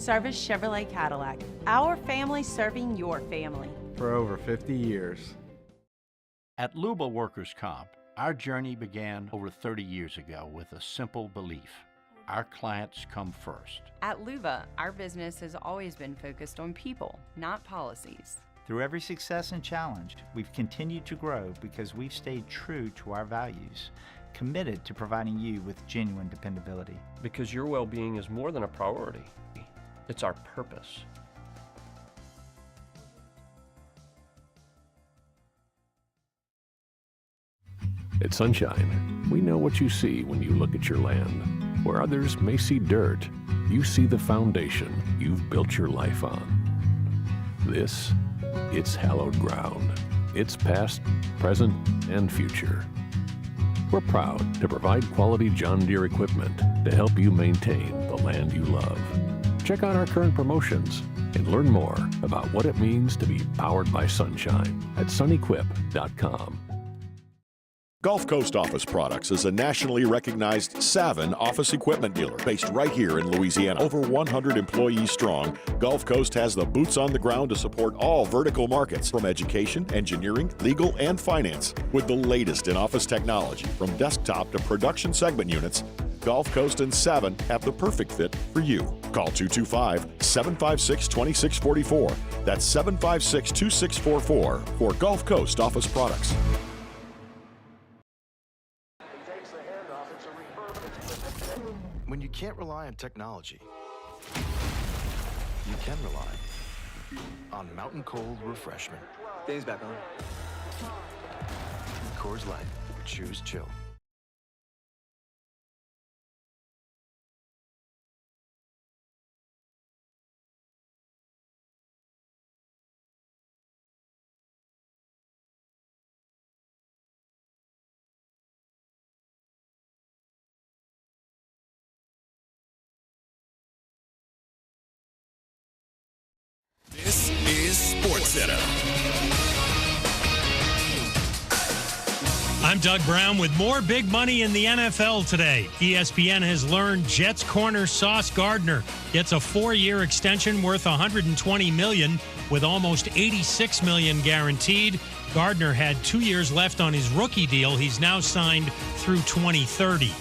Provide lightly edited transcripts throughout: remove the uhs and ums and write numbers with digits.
Service Chevrolet Cadillac. Our family serving your family. For over 50 years. At Luba Workers' Comp, our journey began over 30 years ago with a simple belief. Our clients come first. At Luba, our business has always been focused on people, not policies. Through every success and challenge, we've continued to grow because we've stayed true to our values, committed to providing you with genuine dependability. Because your well-being is more than a priority. It's our purpose. At Sunshine, we know what you see when you look at your land. Where others may see dirt, you see the foundation you've built your life on. This, it's hallowed ground. It's past, present, and future. We're proud to provide quality John Deere equipment to help you maintain the land you love. Check out our current promotions and learn more about what it means to be powered by sunshine at sunequip.com. Gulf Coast Office Products is a nationally recognized Savin office equipment dealer based right here in Louisiana. Over 100 employees strong, Gulf Coast has the boots on the ground to support all vertical markets from education, engineering, legal, and finance. With the latest in office technology from desktop to production segment units, Gulf Coast and Savin have the perfect fit for you. Call 225-756-2644. That's 756-2644 for Gulf Coast Office Products. When you can't rely on technology, you can rely on Mountain Cold Refreshment. Dave's back on. Coors Light. Choose chill. This is SportsCenter. I'm Doug Brown with more big money in the NFL today. ESPN has learned Jets corner Sauce Gardner gets a 4-year extension worth $120 million with almost $86 million guaranteed. Gardner had 2 years left on his rookie deal. He's now signed through 2030.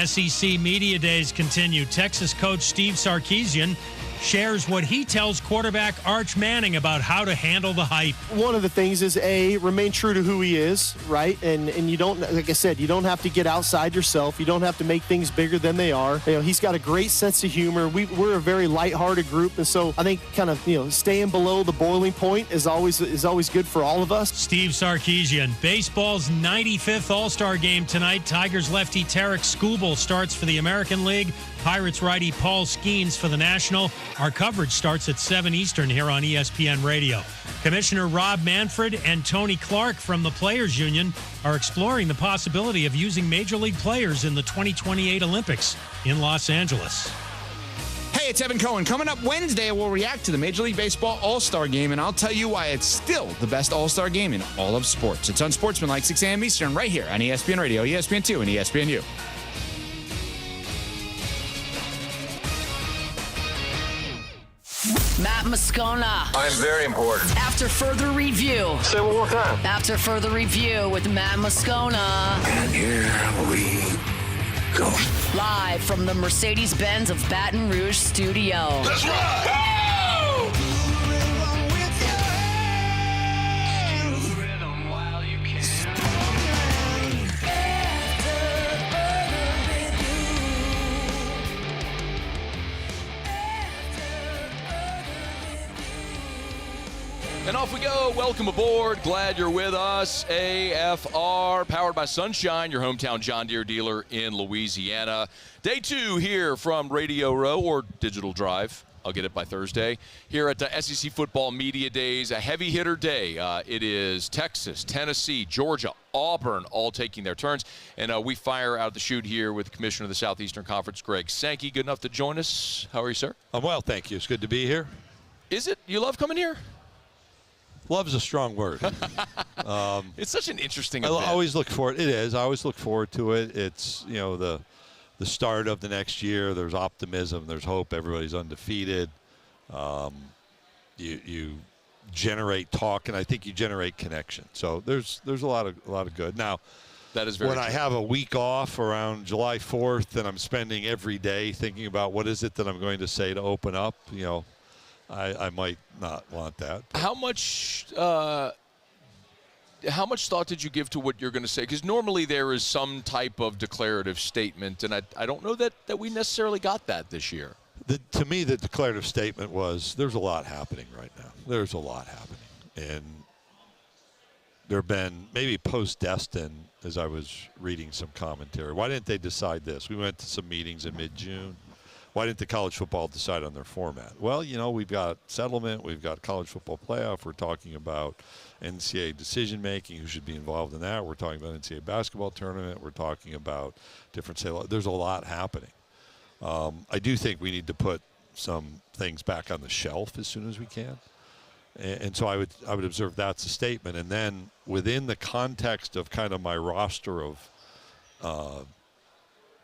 SEC Media Days continue. Texas coach Steve Sarkisian shares what he tells quarterback Arch Manning about how to handle the hype. One of the things is, remain true to who he is, right? And you don't, like I said, you don't have to get outside yourself. You don't have to make things bigger than they are. You know, he's got a great sense of humor. We're a very lighthearted group, and so I think kind of, staying below the boiling point is always good for all of us. Steve Sarkisian. Baseball's 95th All-Star game tonight. Tigers lefty Tarek Skubal starts for the American League. Pirates righty Paul Skeens for the National. Our coverage starts at 7 Eastern here on ESPN Radio. Commissioner Rob Manfred and Tony Clark from the Players Union are exploring the possibility of using Major League players in the 2028 Olympics in Los Angeles. Hey, it's Evan Cohen. Coming up Wednesday, we'll react to the Major League Baseball All-Star Game, and I'll tell you why it's still the best All-Star Game in all of sports. It's Unsportsmanlike, 6 a.m. Eastern, right here on ESPN Radio, ESPN2, and ESPNU. Matt Moscona. I'm very important. After further review. Say it one more time. After further review with Matt Moscona. And here we go. Live from the Mercedes-Benz of Baton Rouge studio. Let's ride! Woo! And off we go. Welcome aboard. Glad you're with us. AFR, powered by Sunshine, your hometown John Deere dealer in Louisiana. Day 2 here from Radio Row or Digital Drive. I'll get it by Thursday. Here at the SEC Football Media Days, a heavy hitter day. It is Texas, Tennessee, Georgia, Auburn, all taking their turns. And we fire out the chute here with Commissioner of the Southeastern Conference, Greg Sankey. Good enough to join us. How are you, sir? I'm well, thank you. It's good to be here. Is it? You love coming here? Love's a strong word. It's such an interesting event. I always look forward. It is. I always look forward to it. It's, the start of the next year. There's optimism. There's hope. Everybody's undefeated. You generate talk, and I think you generate connection. So there's a lot of good. Now, that is very when true. I have a week off around July 4th, and I'm spending every day thinking about what is it that I'm going to say to open up, I might not want that. How much thought did you give to what you're going to say? Because normally there is some type of declarative statement, and I don't know that we necessarily got that this year. To me, the declarative statement was there's a lot happening right now. There's a lot happening. And there have been, maybe post-Destin, as I was reading some commentary, why didn't they decide this? We went to some meetings in mid-June. Why didn't the college football decide on their format? Well, we've got settlement. We've got college football playoff. We're talking about NCAA decision-making, who should be involved in that. We're talking about NCAA basketball tournament. We're talking about different – there's a lot happening. I do think we need to put some things back on the shelf as soon as we can. And so I would observe that's a statement. And then within the context of kind of my roster of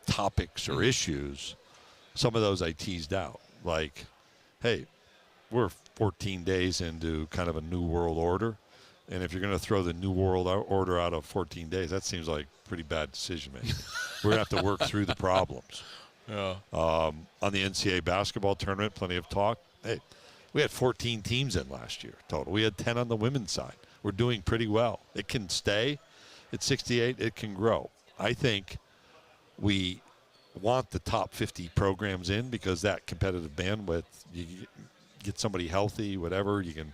topics or issues, some of those I teased out. Like, hey, we're 14 days into kind of a new world order. And if you're going to throw the new world order out of 14 days, that seems like pretty bad decision making. We're going to have to work through the problems. Yeah. On the NCAA basketball tournament, plenty of talk. Hey, we had 14 teams in last year total. We had 10 on the women's side. We're doing pretty well. It can stay at 68. It can grow. I think we want the top 50 programs in because that competitive bandwidth, you get somebody healthy, whatever, you can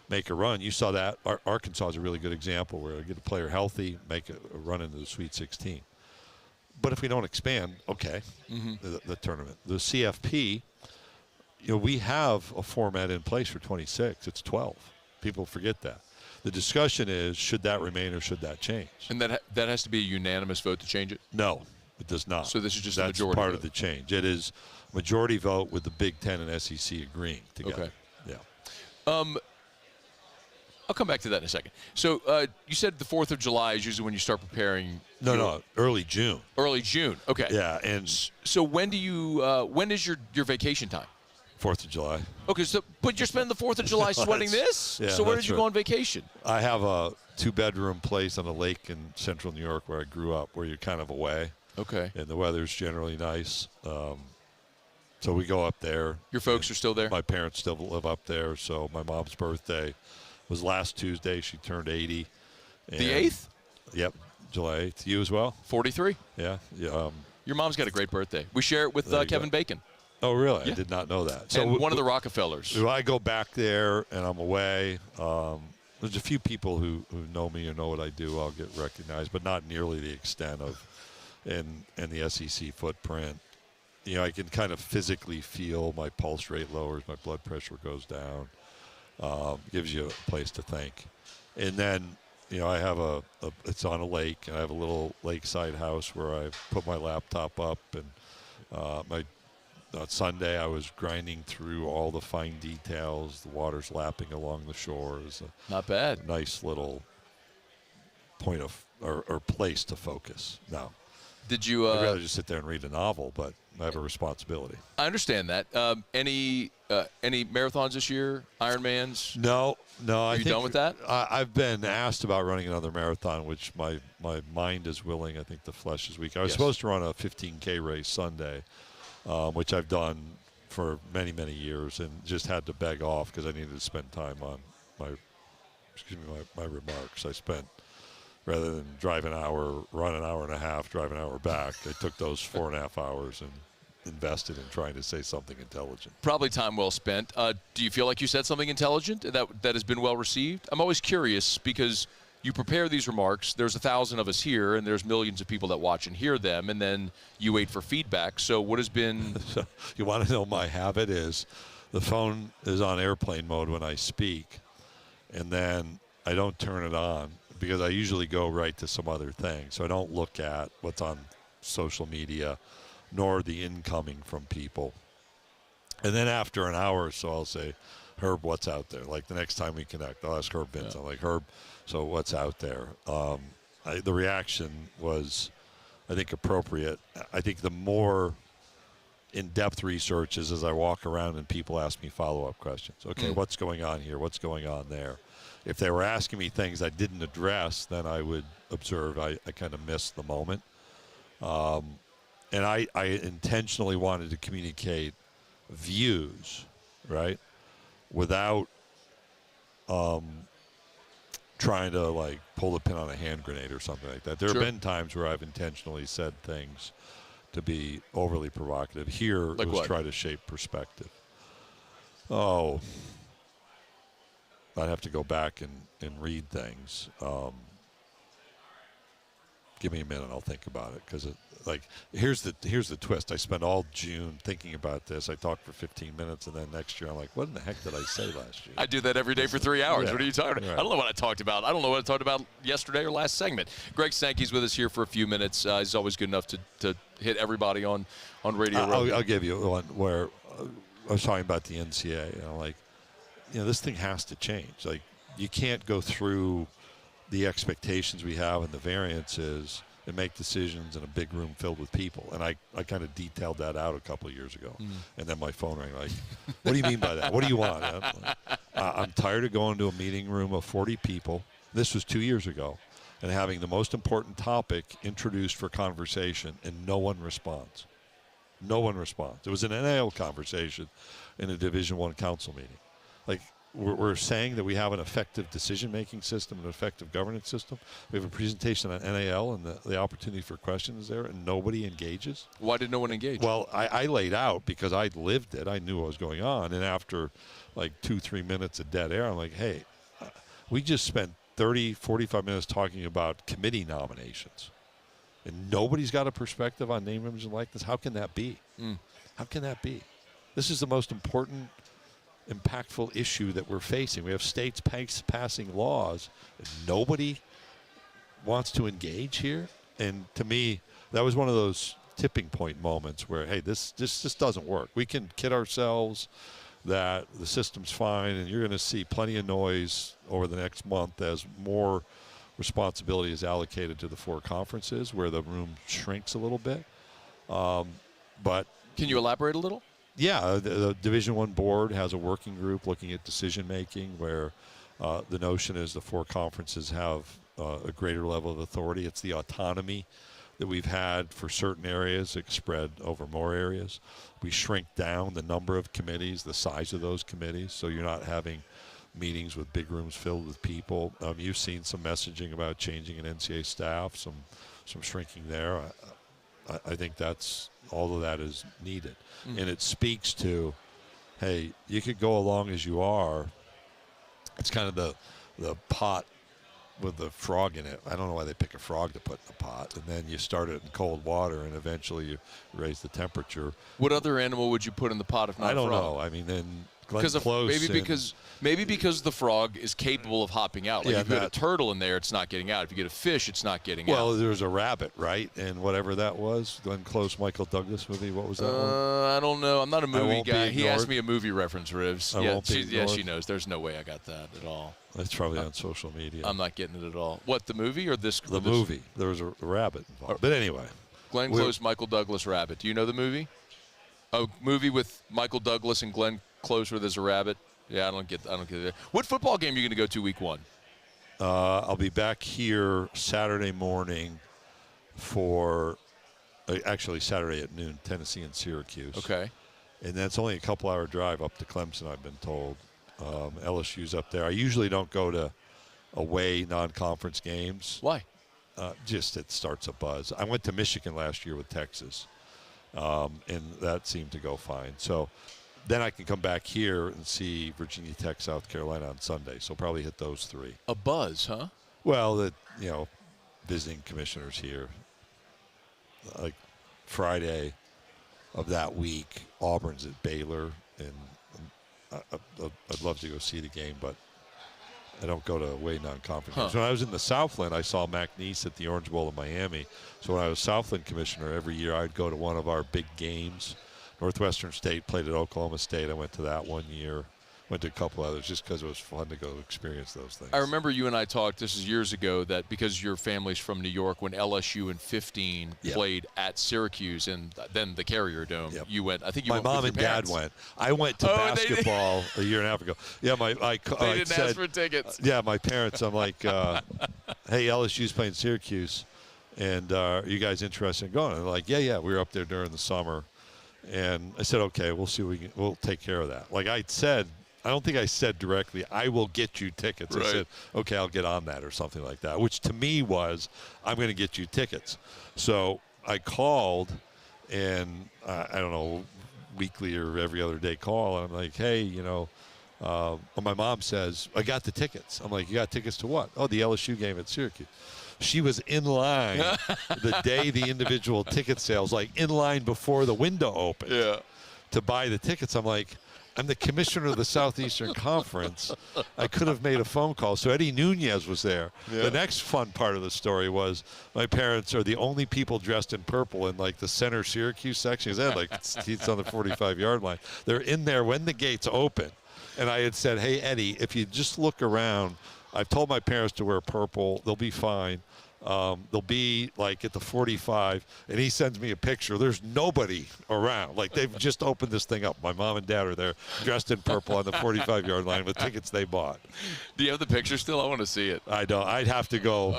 make a run. You saw that. Arkansas is a really good example where you get a player healthy, make a run into the Sweet 16. But if we don't expand, okay, the tournament. The CFP, we have a format in place for 26. It's 12. People forget that. The discussion is, should that remain or should that change? And that has to be a unanimous vote to change it? No, it does not. So this is just That's a majority part vote. of the change. It is majority vote with the Big Ten and SEC agreeing together. Okay. Yeah. I'll come back to that in a second. So you said the 4th of July is usually when you start preparing. No, early June. Early June. Okay. Yeah, and so when is your vacation time? 4th of July. Okay, but you're spending the 4th of July sweating this? Yeah, so where did that's you go on vacation? I have a 2-bedroom place on a lake in central New York where I grew up, where you're kind of away. Okay. And the weather's generally nice. So we go up there. Your folks are still there? My parents still live up there. So my mom's birthday was last Tuesday. She turned 80. The 8th? Yep, July 8th. You as well? 43. Yeah. Your mom's got a great birthday. We share it with Kevin Bacon. Oh, really? Yeah. I did not know that. So and one of the Rockefellers. I go back there and I'm away. There's a few people who know me or know what I do. I'll get recognized, but not nearly the extent of and the SEC footprint. I can kind of physically feel my pulse rate lowers, my blood pressure goes down. Gives you a place to think. And then, I have it's on a lake, and I have a little lakeside house where I put my laptop up. And on Sunday, I was grinding through all the fine details. The water's lapping along the shores. Not bad. Nice little point of or place to focus. Now, did you? I'd rather just sit there and read a novel, but I have a responsibility. I understand that. Any marathons this year? Ironmans? No. Are you done with that? I've been asked about running another marathon, which my mind is willing. I think the flesh is weak. I was supposed to run a 15K race Sunday, which I've done for many, many years, and just had to beg off because I needed to spend time on my remarks. I spent, rather than drive an hour, run an hour and a half, drive an hour back, I took those 4.5 hours and invested in trying to say something intelligent. Probably time well spent. Do you feel like you said something intelligent that has been well received? I'm always curious because you prepare these remarks. There's 1,000 of us here, and there's millions of people that watch and hear them, and then you wait for feedback. So what has been... So you want to know my habit is the phone is on airplane mode when I speak, and then I don't turn it on because I usually go right to some other thing. So I don't look at what's on social media, nor the incoming from people. And then after an hour or so, I'll say, Herb, what's out there? Like the next time we connect, I'll ask Herb Vince. I'm like, Herb, so what's out there? The reaction was, I think, appropriate. I think the more in-depth research is as I walk around and people ask me follow-up questions. Okay, what's going on here? What's going on there? If they were asking me things I didn't address, then I would observe. I kind of missed the moment. And I intentionally wanted to communicate views, right, without trying to, like, pull the pin on a hand grenade or something like that. There have been times where I've intentionally said things to be overly provocative. Here, like it was try to shape perspective. Oh, I'd have to go back and read things. Give me a minute, I'll think about it. Because, here's the twist. I spent all June thinking about this. I talked for 15 minutes, and then next year I'm like, what in the heck did I say last year? I do that every day for 3 hours. Yeah. What are you talking about? Right. I don't know what I talked about. I don't know what I talked about yesterday or last segment. Greg Sankey's with us here for a few minutes. He's always good enough to hit everybody on Radio Row. I'll give you one where I was talking about the NCAA, and I'm like, this thing has to change. Like, you can't go through the expectations we have and the variances and make decisions in a big room filled with people. And I kind of detailed that out a couple of years ago. And then my phone rang like, what do you mean by that? What do you want? I'm tired of going to a meeting room of 40 people. This was 2 years ago. And having the most important topic introduced for conversation, and no one responds. No one responds. It was an NIL conversation in a Division I council meeting. Like, we're saying that we have an effective decision-making system, an effective governance system. We have a presentation on NIL and the opportunity for questions there, and nobody engages. Why did no one engage? Well, I laid out because I lived it. I knew what was going on. And after, 2-3 minutes of dead air, I'm like, hey, we just spent 30, 45 minutes talking about committee nominations. And nobody's got a perspective on name, image, and likeness. How can that be? How can that be? This is the most important, impactful issue that we're facing. We have states passing laws, and nobody wants to engage here. And to me, that was one of those tipping point moments where, hey, this doesn't work. We can kid ourselves that the system's fine, and you're going to see plenty of noise over the next month as more responsibility is allocated to the 4 conferences where the room shrinks a little bit. But can you elaborate a little? Yeah, the Division I board has a working group looking at decision-making where the notion is the 4 conferences have a greater level of authority. It's the autonomy that we've had for certain areas that spread over more areas. We shrink down the number of committees, the size of those committees, so you're not having meetings with big rooms filled with people. You've seen some messaging about changing an NCAA staff, some shrinking there. I think all of that is needed. And it speaks to, hey, you could go along as you are. It's kind of the pot with the frog in it. I don't know why they pick a frog to put in the pot. And then you start it in cold water, and eventually you raise the temperature. What other animal would you put in the pot if not I don't frog? know. I mean, then Glenn Close maybe because the frog is capable of hopping out. Like if you get a turtle in there, it's not getting out. If you get a fish, it's not getting out. Well, there's a rabbit, right? And whatever that was, Glenn Close, Michael Douglas movie. What was that one? I don't know. I'm not a movie guy. He ignored. asked me a movie reference, Rivs. She knows. There's no way I got that at all. That's probably on social media. I'm not getting it at all. What, the movie or this? The movie. There was a rabbit involved. But anyway. Glenn Close, Michael Douglas, rabbit. Do you know the movie? A movie with Michael Douglas and Glenn Close where there's a rabbit? Yeah, I don't get it. What football game are you going to go to week 1? I'll be back here Saturday morning for actually Saturday at noon, Tennessee and Syracuse. Okay. And that's only a couple-hour drive up to Clemson, I've been told. LSU's up there. I usually don't go to away non-conference games. Why? Just it starts a buzz. I went to Michigan last year with Texas, and that seemed to go fine. So then I can come back here and see Virginia Tech, South Carolina on Sunday. So probably hit those 3. A buzz, huh? Well, visiting commissioners here. Like Friday of that week, Auburn's at Baylor, and I'd love to go see the game, but I don't go to away non-conference games. When I was in the Southland, I saw McNeese at the Orange Bowl in Miami. So when I was Southland commissioner, every year I'd go to one of our big games. Northwestern State played at Oklahoma State. I went to that one year. went to a couple others just because it was fun to go experience those things. I remember you and I talked, this is years ago, that because your family's from New York, when LSU in 15 played at Syracuse and then the Carrier Dome, you went, I think you my went mom with and your dad parents. went. I went to basketball a year and a half ago. Yeah, They didn't ask for tickets. Yeah, my parents, I'm like, hey, LSU's playing Syracuse, and are you guys interested in going? And they're like, yeah, we were up there during the summer. And I said, okay, we'll see what we'll take care of that. Like I said, I don't think I said directly, I will get you tickets. Right. I said, okay, I'll get on that or something like that, which to me was, I'm going to get you tickets. So I called, and I don't know, weekly or every other day call, and I'm like, hey, my mom says, I got the tickets. I'm like, you got tickets to what? Oh, the LSU game at Syracuse. She was in line the day the individual ticket sales, like in line before the window opened to buy the tickets. I'm like, I'm the commissioner of the Southeastern Conference. I could have made a phone call. So Eddie Nunez was there. The next fun part of the story was my parents are the only people dressed in purple in like the center Syracuse section. They had like seats on the 45-yard line. They're in there when the gates open. And I had said, hey, Eddie, if you just look around, I've told my parents to wear purple. They'll be fine. They'll be like at the 45, and he sends me a picture. There's nobody around. Like they've just opened this thing up. My mom and dad are there dressed in purple on the 45-yard line with tickets they bought. Do you have the picture still? I want to see it. I don't. I'd have to go.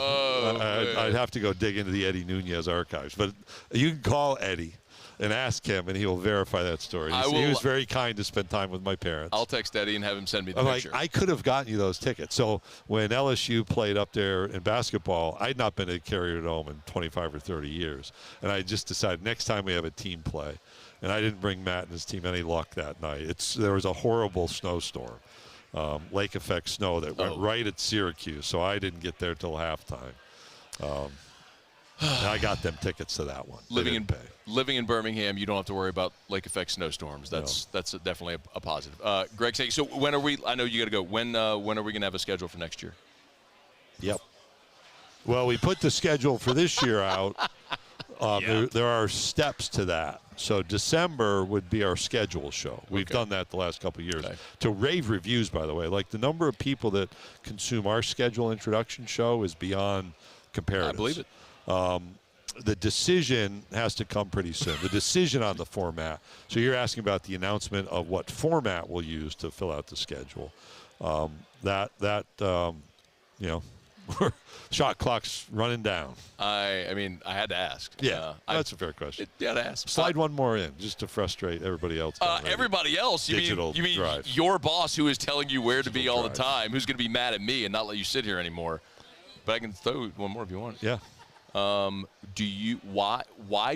I'd have to go dig into the Eddie Nunez archives. But you can call Eddie and ask him, and he will verify that story. He was very kind to spend time with my parents. I'll text Eddie and have him send me the I'm picture. like, I could have gotten you those tickets. So when LSU played up there in basketball, I'd not been to Carrier Dome in 25 or 30 years. And I just decided next time we have a team play, and I didn't bring Matt and his team any luck that night. There was a horrible snowstorm, lake effect snow that went right at Syracuse, so I didn't get there till halftime. I got them tickets to that one. Living in Birmingham, you don't have to worry about lake effect snowstorms. That's definitely a positive. Greg Sankey, so when are we? I know you got to go. When are we going to have a schedule for next year? Yep. Well, we put the schedule for this year out. There are steps to that. So December would be our schedule show. We've done that the last couple of years. Okay. To rave reviews, by the way. Like the number of people that consume our schedule introduction show is beyond comparatives. I believe it. The decision has to come pretty soon. The decision on the format. So you're asking about the announcement of what format we'll use to fill out the schedule. Shot clock's running down. I mean, I had to ask. Yeah, that's a fair question. You had to ask. Slide one more in, just to frustrate everybody else. Everybody else? You mean drive. Your boss who is telling you where to be all the time, who's going to be mad at me and not let you sit here anymore? But I can throw one more if you want. Yeah. Why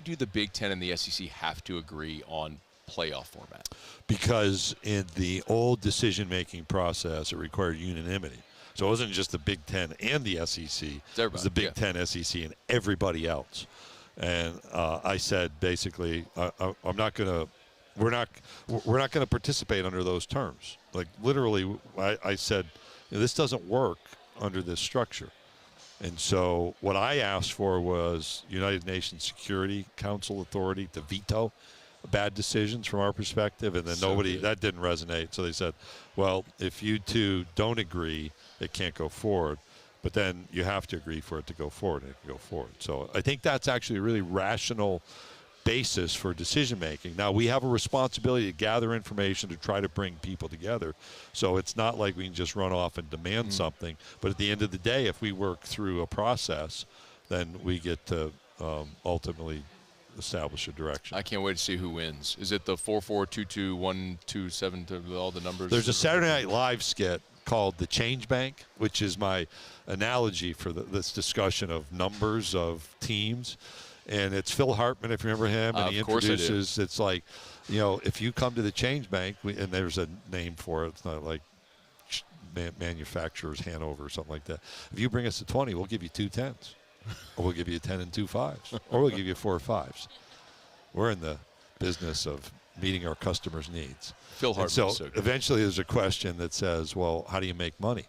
do the Big Ten and the SEC have to agree on playoff format? Because in the old decision-making process, it required unanimity. So it wasn't just the Big Ten and the SEC. It was the Big Ten, SEC, and everybody else. And I said basically, I'm not going to. We're not going to participate under those terms. Like literally, I said, this doesn't work under this structure. And so what I asked for was United Nations Security Council authority to veto bad decisions from our perspective, and then that didn't resonate. So they said, well, if you two don't agree, it can't go forward. But then you have to agree for it to go forward, and it can go forward. So I think that's actually a really rational basis for decision making. Now we have a responsibility to gather information to try to bring people together. So it's not like we can just run off and demand something. But at the end of the day, if we work through a process, then we get to ultimately establish a direction. I can't wait to see who wins. Is it the 4-4-2-2-1-2-7 all the numbers? There's a Saturday Night Live skit called The Change Bank, which is my analogy for this discussion of numbers of teams. And it's Phil Hartman, if you remember him, and he introduces, it's like, if you come to the Change Bank, and there's a name for it, it's not like Manufacturers Hanover or something like that. If you bring us a 20, we'll give you 2 10s, or we'll give you a 10 and 2 5s, or we'll give you 4 5s. We're in the business of meeting our customers' needs. Phil Hartman. So eventually there's a question that says, well, how do you make money?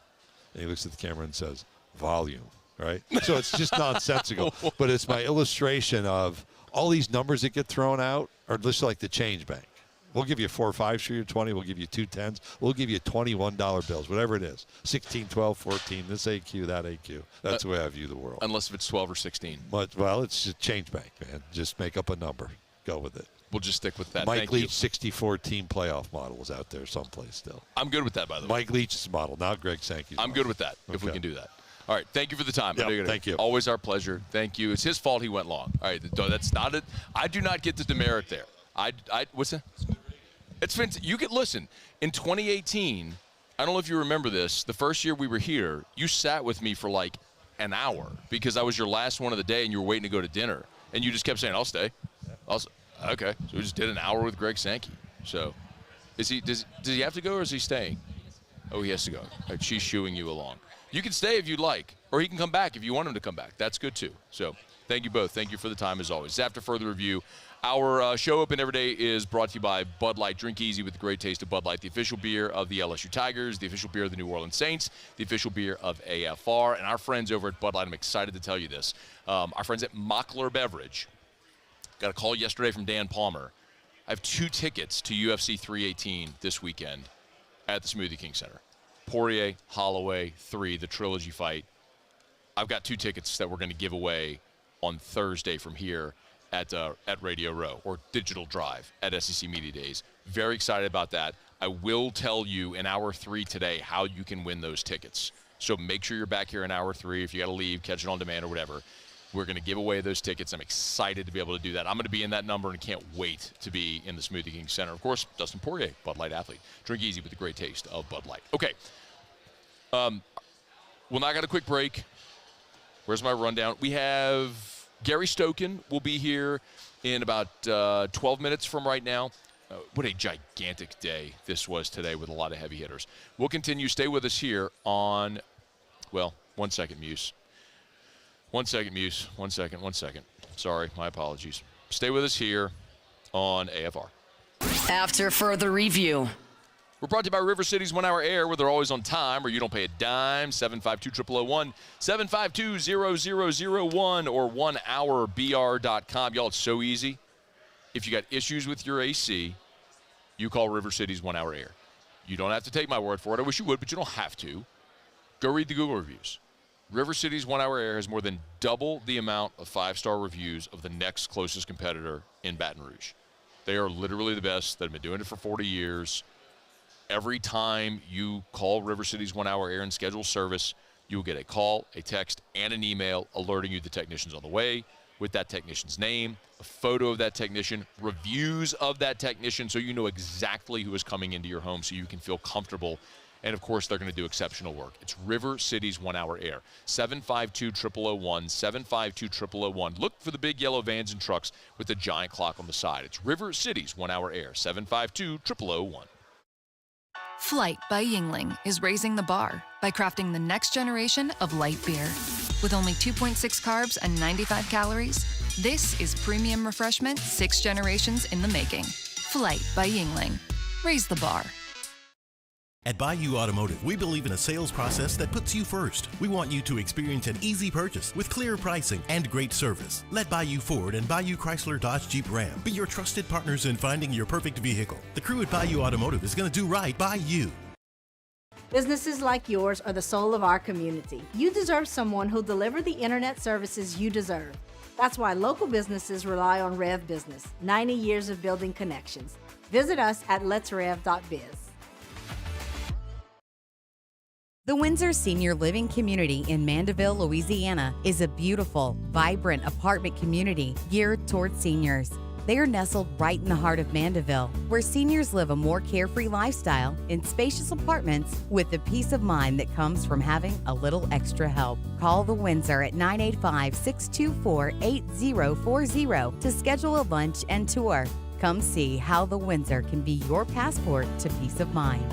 And he looks at the camera and says, volume. Right? So it's just nonsensical. But it's my illustration of all these numbers that get thrown out are just like the Change Bank. We'll give you 4 5s for your 20. We'll give you 2 10s. We'll give you $21 bills, whatever it is. 16, 12, 14, this AQ, that AQ. That's the way I view the world. Unless if it's 12 or 16. Well, it's a change bank, man. Just make up a number. Go with it. We'll just stick with that. Mike Leach 64-team playoff model is out there someplace still. I'm good with that, by the way. Mike Leach's model, not Greg Sankey's I'm model. good with that, if we can do that. All right, thank you for the time. Yep, thank you. Always our pleasure. Thank you. It's his fault he went long. All right, that's not it. I do not get the demerit there. What's that? It's fantastic. You could listen. In 2018, I don't know if you remember this, the first year we were here, you sat with me for like an hour because I was your last one of the day and you were waiting to go to dinner. And you just kept saying, I'll stay. Okay. So we just did an hour with Greg Sankey. So does he have to go or is he staying? Oh, he has to go. All right, she's shooing you along. You can stay if you'd like, or he can come back if you want him to come back. That's good too. So thank you both. Thank you for the time as always. After further review, our show open every day is brought to you by Bud Light. Drink easy with the great taste of Bud Light, the official beer of the LSU Tigers, the official beer of the New Orleans Saints, the official beer of AFR, and our friends over at Bud Light. I'm excited to tell you this. Our friends at Mockler Beverage. Got a call yesterday from Dan Palmer. I have 2 tickets to UFC 318 this weekend at the Smoothie King Center. Poirier, Holloway, 3, the trilogy fight. I've got 2 tickets that we're going to give away on Thursday from here at Radio Row or Digital Drive at SEC Media Days. Very excited about that. I will tell you in hour 3 today how you can win those tickets. So make sure you're back here in hour 3. If you got to leave, catch it on demand or whatever. We're going to give away those tickets. I'm excited to be able to do that. I'm going to be in that number and can't wait to be in the Smoothie King Center. Of course, Dustin Poirier, Bud Light athlete. Drink easy with the great taste of Bud Light. Okay. We'll knock out a quick break. Where's my rundown? We have Gary Stokan will be here in about 12 minutes from right now. What a gigantic day this was today with a lot of heavy hitters. We'll continue. Stay with us here on, well, 1 second, Muse. 1 second, Muse. 1 second, 1 second. Sorry, my apologies. Stay with us here on AFR. After further review. We're brought to you by River City's 1 Hour Air, where they're always on time, where you don't pay a dime. 752-0001, 752-0001, or 1hourbr.com. Y'all, it's so easy. If you got issues with your AC, you call River City's 1 Hour Air. You don't have to take my word for it. I wish you would, but you don't have to. Go read the Google reviews. River City's 1 Hour Air has more than double the amount of 5-star reviews of the next closest competitor in Baton Rouge. They are literally the best. They've been doing it for 40 years. Every time you call River City's 1 Hour Air and schedule service, you will get a call, a text, and an email alerting you the technician's on the way with that technician's name, a photo of that technician, reviews of that technician so you know exactly who is coming into your home so you can feel comfortable. And, of course, they're going to do exceptional work. It's River City's 1 Hour Air. 752-0001, 752-0001. Look for the big yellow vans and trucks with the giant clock on the side. It's River City's 1 Hour Air, 752-0001. Flight by Yingling is raising the bar by crafting the next generation of light beer. With only 2.6 carbs and 95 calories, this is premium refreshment 6 generations in the making. Flight by Yingling. Raise the bar. At Bayou Automotive, we believe in a sales process that puts you first. We want you to experience an easy purchase with clear pricing and great service. Let Bayou Ford and Bayou Chrysler Dodge Jeep Ram be your trusted partners in finding your perfect vehicle. The crew at Bayou Automotive is going to do right by you. Businesses like yours are the soul of our community. You deserve someone who'll deliver the internet services you deserve. That's why local businesses rely on Rev Business. 90 years of building connections. Visit us at letsrev.biz. The Windsor Senior Living Community in Mandeville, Louisiana is a beautiful, vibrant apartment community geared towards seniors. They are nestled right in the heart of Mandeville, where seniors live a more carefree lifestyle in spacious apartments with the peace of mind that comes from having a little extra help. Call the Windsor at 985-624-8040 to schedule a lunch and tour. Come see how the Windsor can be your passport to peace of mind.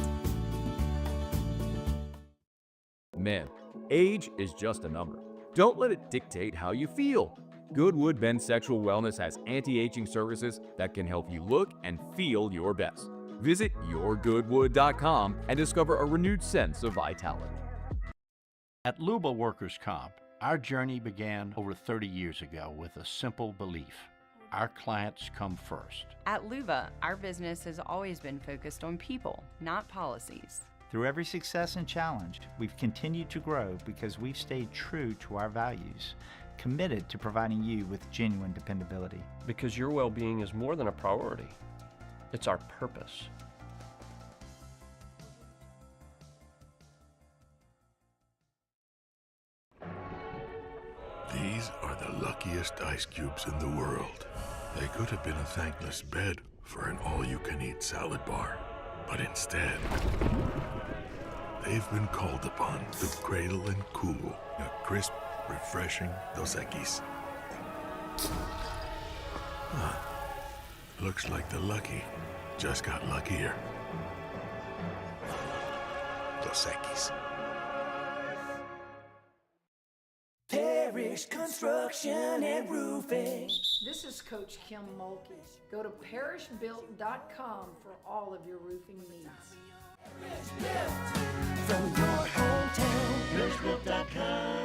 Man, age is just a number. Don't let it dictate how you feel. Goodwood Men's Sexual Wellness has anti-aging services that can help you look and feel your best. Visit yourgoodwood.com and discover a renewed sense of vitality. At Luba Workers' Comp, our journey began over 30 years ago with a simple belief. our clients come first. At Luba, our business has always been focused on people, not policies. Through every success and challenge, we've continued to grow because we've stayed true to our values, committed to providing you with genuine dependability. Because your well-being is more than a priority. It's our purpose. These are the luckiest ice cubes in the world. They could have been a thankless bed for an all-you-can-eat salad bar. But instead, they've been called upon to cradle and cool a crisp, refreshing Dos Equis. Huh. Looks like the lucky just got luckier. Dos Equis. Parish Construction and Roofing. This is Coach Kim Mulkey. Go to parishbuilt.com for all of your roofing needs. From your hometown, parishbuilt.com.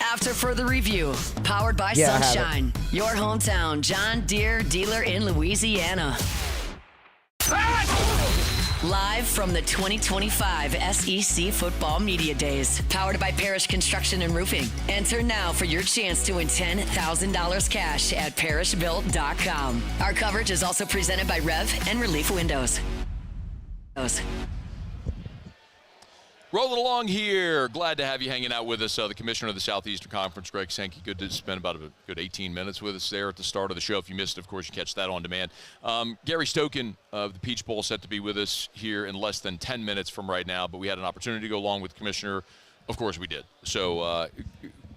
After further review, powered by Sunshine, your hometown John Deere dealer in Louisiana. Live from the 2025 SEC Football Media Days, powered by Parish Construction and Roofing. Enter now for your chance to win $10,000 cash at parishbuilt.com. Our coverage is also presented by Rev and Relief Windows. Rolling along here. Glad to have you hanging out with us. The Commissioner of the Southeastern Conference, Greg Sankey. Good to spend about a good 18 minutes with us there at the start of the show. If you missed it, of course, you catch that on demand. Gary Stokan of the Peach Bowl set to be with us here in less than 10 minutes from right now, but we had an opportunity to go along with the Commissioner. Of course we did. So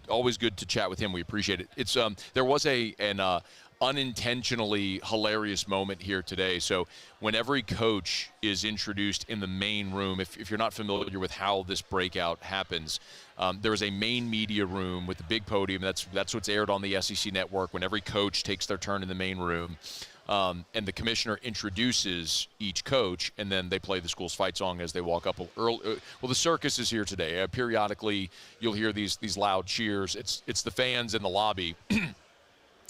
always good to chat with him. We appreciate it. It's there was an unintentionally hilarious moment here today. So when every coach is introduced in the main room, if you're not familiar with how this breakout happens, there is a main media room with the big podium. That's what's aired on the SEC network when every coach takes their turn in the main room. And the commissioner introduces each coach, and then they play the school's fight song as they walk up. Well, the circus is here today. Periodically, you'll hear these loud cheers. It's the fans in the lobby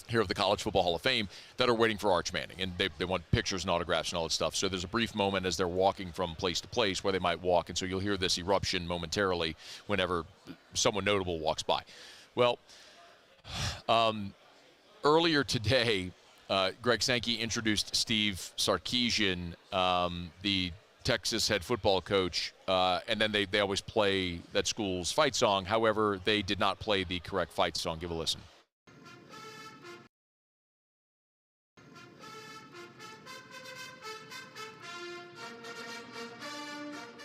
here of the College Football Hall of Fame that are waiting for Arch Manning, and they want pictures and autographs and all that stuff. So there's a brief moment as they're walking from place to place where they might walk, and so you'll hear this eruption momentarily whenever someone notable walks by. Well, earlier today, Greg Sankey introduced Steve Sarkisian, the Texas head football coach, and then they always play that school's fight song. However, they did not play the correct fight song. Give a listen.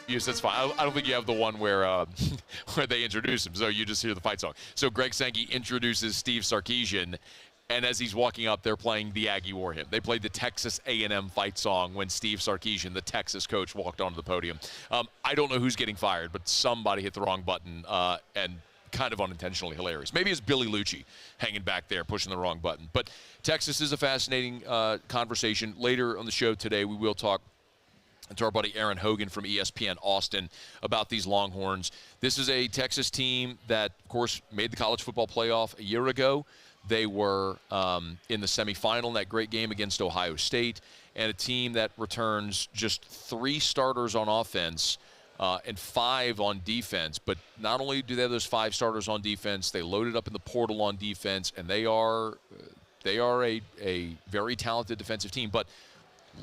Yes, that's fine. I don't think you have the one where where they introduce him, so you just hear the fight song. So Greg Sankey introduces Steve Sarkisian, and as he's walking up, they're playing the Aggie War Hymn. They played the Texas A&M fight song when Steve Sarkisian, the Texas coach, walked onto the podium. I don't know who's getting fired, but somebody hit the wrong button, and kind of unintentionally hilarious. Maybe it's Billy Lucci hanging back there pushing the wrong button. But Texas is a fascinating conversation. Later on the show today, we will talk to our buddy Aaron Hogan from ESPN Austin about these Longhorns. This is a Texas team that, of course, made the college football playoff a year ago. They were in the semifinal in that great game against Ohio State, and a team that returns just 3 starters on offense and 5 on defense. But not only do they have those 5 starters on defense, they loaded up in the portal on defense, and they are a very talented defensive team. But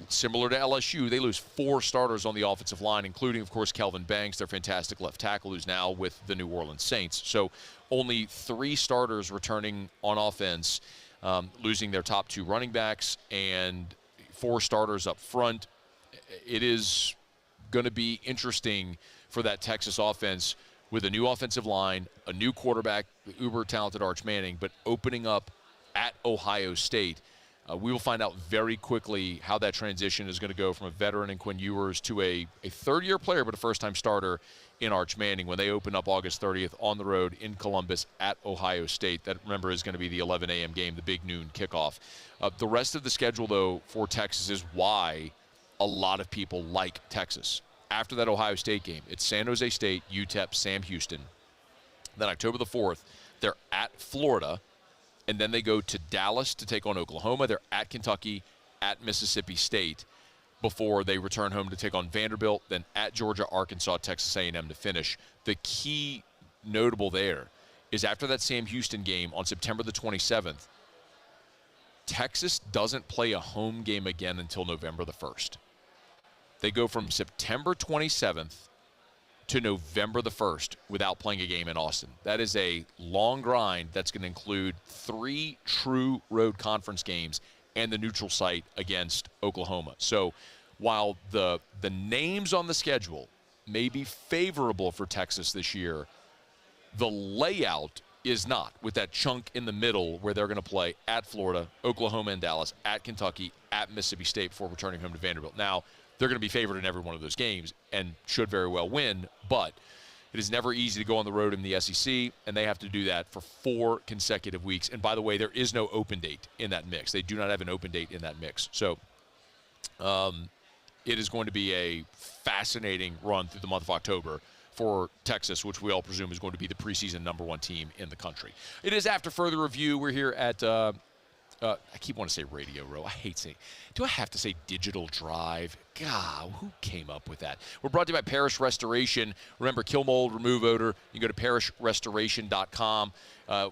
similar to LSU, they lose 4 starters on the offensive line, including, of course, Kelvin Banks, their fantastic left tackle, who's now with the New Orleans Saints. So only 3 starters returning on offense, losing their top 2 running backs, and 4 starters up front. It is going to be interesting for that Texas offense with a new offensive line, a new quarterback, the uber-talented Arch Manning, but opening up at Ohio State. We will find out very quickly how that transition is going to go from a veteran in Quinn Ewers to a third-year player but a first-time starter in Arch Manning when they open up August 30th on the road in Columbus at Ohio State. That, remember, is going to be the 11 a.m. game, the big noon kickoff. The rest of the schedule, though, for Texas is why a lot of people like Texas. After that Ohio State game, it's San Jose State, UTEP, Sam Houston. Then October the 4th, they're at Florida, and then they go to Dallas to take on Oklahoma. They're at Kentucky, at Mississippi State, before they return home to take on Vanderbilt, then at Georgia, Arkansas, Texas A&M to finish. The key notable there is after that Sam Houston game on September the 27th, Texas doesn't play a home game again until November the 1st. They go from September 27th to November the 1st without playing a game in Austin. That is a long grind that's going to include 3 true road conference games and the neutral site against Oklahoma. So while the names on the schedule may be favorable for Texas this year, the layout is not, with that chunk in the middle where they're going to play at Florida, Oklahoma and Dallas, at Kentucky, at Mississippi State before returning home to Vanderbilt. Now, they're going to be favored in every one of those games and should very well win, but it is never easy to go on the road in the SEC, and they have to do that for 4 consecutive weeks. And by the way, there is no open date in that mix. They do not have an open date in that mix. So it is going to be a fascinating run through the month of October for Texas, which we all presume is going to be the preseason #1 team in the country. It is after further review. We're here at I keep wanting to say Radio Row. I hate saying. Do I have to say Digital Drive? God, who came up with that? We're brought to you by Parish Restoration. Remember, kill mold, remove odor. You can go to parishrestoration.com.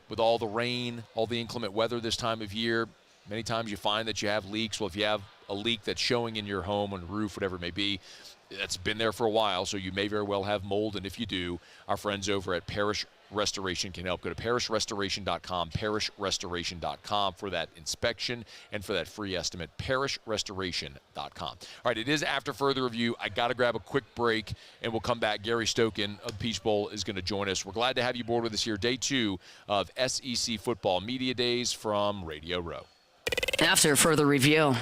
With all the rain, all the inclement weather this time of year, many times you find that you have leaks. Well, if you have a leak that's showing in your home, on the roof, whatever it may be, that's been there for a while, so you may very well have mold. And if you do, our friends over at Parish Restoration can help. Go to parishrestoration.com, parishrestoration.com for that inspection and for that free estimate, parishrestoration.com. All right, it is after further review. I got to grab a quick break, and we'll come back. Gary Stokan of the Peach Bowl is going to join us. We're glad to have you aboard with us here. Day 2 of SEC Football Media Days from Radio Row. After further review.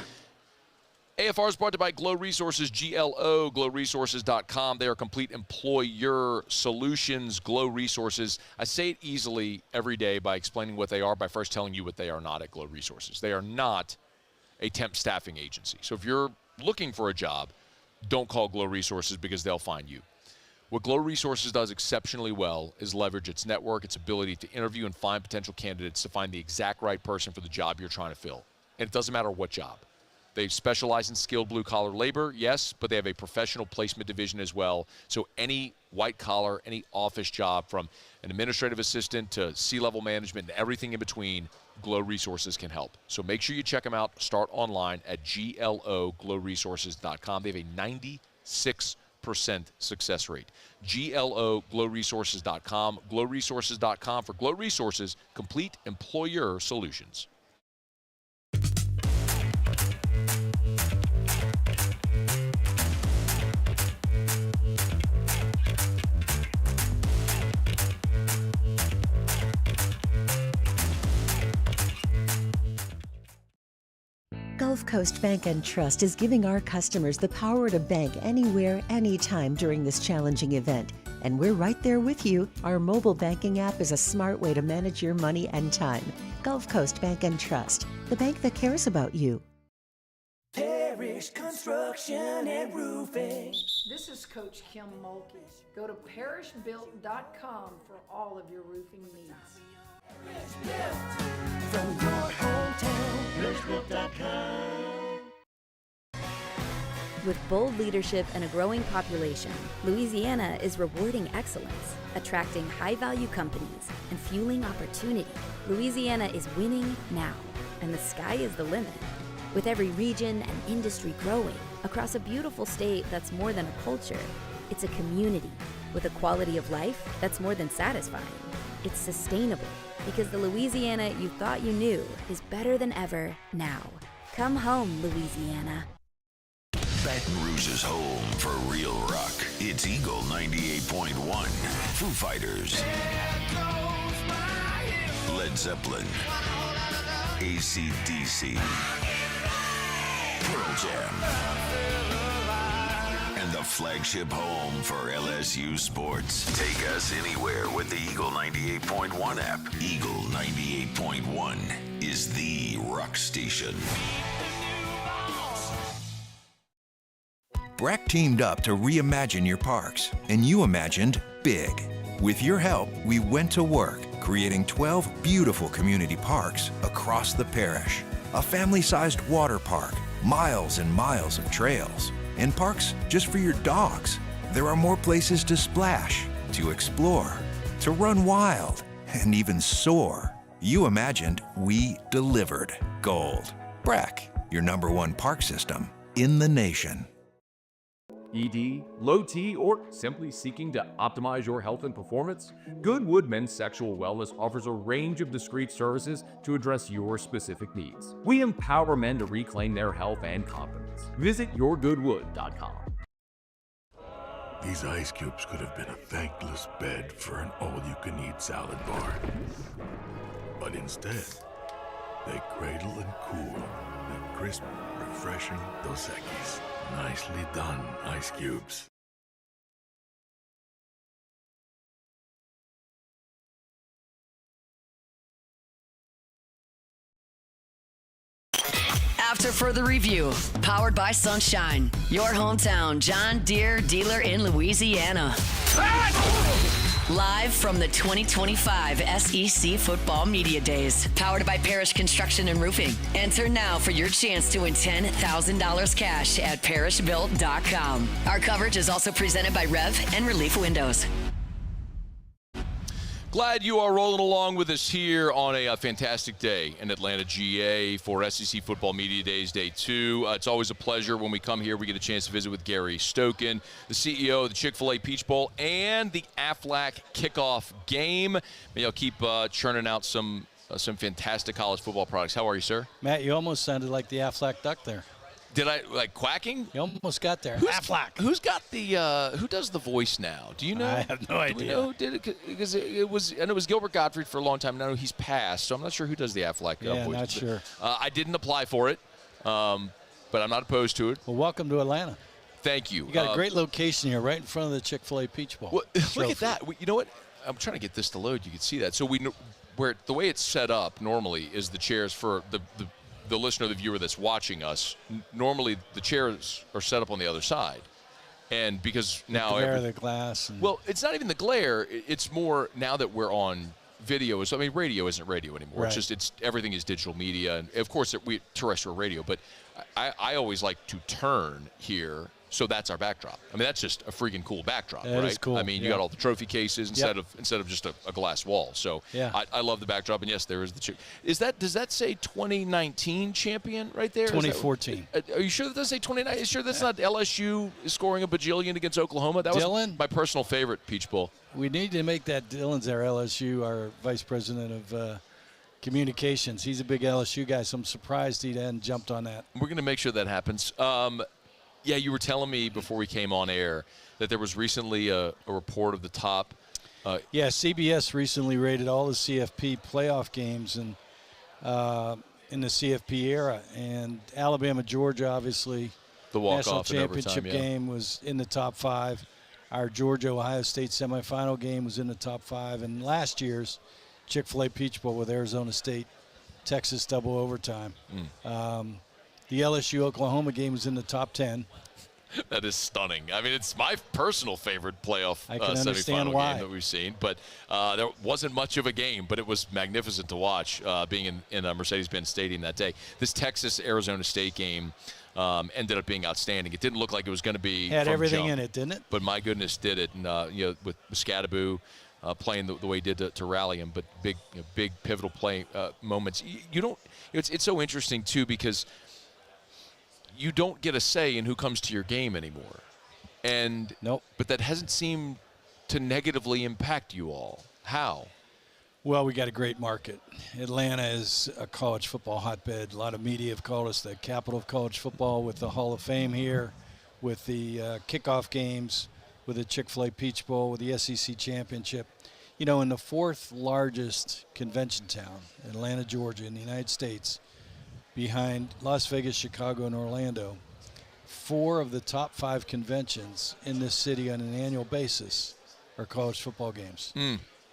AFR is brought to you by Glow Resources, GLO, glowresources.com. They are complete employer solutions, Glow Resources. I say it easily every day by explaining what they are, by first telling you what they are not at Glow Resources. They are not a temp staffing agency. So if you're looking for a job, don't call Glow Resources because they'll find you. What Glow Resources does exceptionally well is leverage its network, its ability to interview and find potential candidates to find the exact right person for the job you're trying to fill. And it doesn't matter what job. They specialize in skilled blue-collar labor, yes, but they have a professional placement division as well. So any white-collar, any office job, from an administrative assistant to C-level management and everything in between, Glow Resources can help. So make sure you check them out. Start online at glowresources.com. They have a 96% success rate. glowresources.com, glowresources.com for Glow Resources, complete employer solutions. Gulf Coast Bank and Trust is giving our customers the power to bank anywhere, anytime during this challenging event. And we're right there with you. Our mobile banking app is a smart way to manage your money and time. Gulf Coast Bank and Trust, the bank that cares about you. Parish Construction and Roofing. This is Coach Kim Mulkey. Go to parishbuilt.com for all of your roofing needs. From your hometown, parishbuilt.com. With bold leadership and a growing population, Louisiana is rewarding excellence, attracting high-value companies, and fueling opportunity. Louisiana is winning now, and the sky is the limit. With every region and industry growing across a beautiful state that's more than a culture, it's a community with a quality of life that's more than satisfying. It's sustainable because the Louisiana you thought you knew is better than ever now. Come home, Louisiana. Baton Rouge's home for real rock. It's Eagle 98.1. Foo Fighters. Led Zeppelin. AC/DC. Pearl Jam. And the flagship home for LSU sports. Take us anywhere with the Eagle 98.1 app. Eagle 98.1 is the rock station. Breck teamed up to reimagine your parks, and you imagined big. With your help, we went to work, creating 12 beautiful community parks across the parish. A family-sized water park, miles and miles of trails, and parks just for your dogs. There are more places to splash, to explore, to run wild, and even soar. You imagined, we delivered. Gold. Breck, your #1 park system in the nation. ED, low T, or simply seeking to optimize your health and performance? Goodwood Men's Sexual Wellness offers a range of discreet services to address your specific needs. We empower men to reclaim their health and confidence. Visit yourgoodwood.com. These ice cubes could have been a thankless bed for an all-you-can-eat salad bar. But instead, they cradle and cool the crisp, refreshing Dos Equis. Nicely done, ice cubes. After further review, powered by Sunshine, your hometown John Deere dealer in Louisiana. Live from the 2025 SEC Football Media Days, powered by Parish Construction and Roofing. Enter now for your chance to win $10,000 cash at parishbuilt.com. Our coverage is also presented by Rev and Relief Windows. Glad you are rolling along with us here on a fantastic day in Atlanta, GA for SEC Football Media Days, Day 2. It's always a pleasure when we come here. We get a chance to visit with Gary Stokan, the CEO of the Chick-fil-A Peach Bowl and the Aflac kickoff game. Maybe I'll keep churning out some fantastic college football products. How are you, sir? Matt, you almost sounded like the Aflac duck there. Did I, like, quacking? You almost got there. Aflac. Who's got the, who does the voice now? Do you know? I have no idea. Do we know who did it? Because it was Gilbert Gottfried for a long time. Now he's passed, so I'm not sure who does the Aflac voice. Yeah, not sure. I didn't apply for it, but I'm not opposed to it. Well, welcome to Atlanta. Thank you. You got a great location here, right in front of the Chick-fil-A Peach Bowl. Well, look at that. You know what? I'm trying to get this to load. You can see that. So the way it's set up normally is the chairs for the listener, the viewer that's watching us. Normally the chairs are set up on the other side, and because now the glass. Well, it's not even the glare. It's more now that we're on video. So I mean, radio isn't radio anymore. Right. It's everything is digital media, and of course we terrestrial radio. But I always like to turn here. So that's our backdrop. I mean, that's just a freaking cool backdrop, that right? Is cool. I mean, you got all the trophy cases instead of just a glass wall. So yeah. I love the backdrop, and yes, there is the chick. Does that say 2019 champion right there? 2014. Are you sure that does say 2019? Sure that's not LSU scoring a bajillion against Oklahoma? That was my personal favorite Peach Bowl. We need to make that Dylan's our LSU, our vice president of communications. He's a big LSU guy, so I'm surprised he hadn't jumped on that. We're going to make sure that happens. Yeah, you were telling me before we came on air that there was recently a report of the top. Yeah, CBS recently rated all the CFP playoff games in the CFP era, and Alabama-Georgia, obviously, the national walk-off championship in overtime, game was in the top 5. Our Georgia-Ohio State semifinal game was in the top 5, and last year's Chick-fil-A Peach Bowl with Arizona State, Texas double overtime. The LSU-Oklahoma game was in the top 10. That is stunning. I mean, it's my personal favorite playoff semifinal game that we've seen. But there wasn't much of a game, but it was magnificent to watch being in Mercedes-Benz Stadium that day. This Texas-Arizona State game ended up being outstanding. It didn't look like it was going to be Had from everything jump, in it, didn't it? But my goodness, did it. And, with Scadaboo playing the way he did to rally him, but big pivotal play moments. It's so interesting, too, because – you don't get a say in who comes to your game anymore. And nope. But that hasn't seemed to negatively impact you all. How? Well, we got a great market. Atlanta is a college football hotbed. A lot of media have called us the capital of college football, with the Hall of Fame here, with the kickoff games, with the Chick-fil-A Peach Bowl, with the SEC Championship. You know, in the 4th largest convention town, Atlanta, Georgia, in the United States, behind Las Vegas, Chicago, and Orlando, 4 of the top 5 conventions in this city on an annual basis are college football games.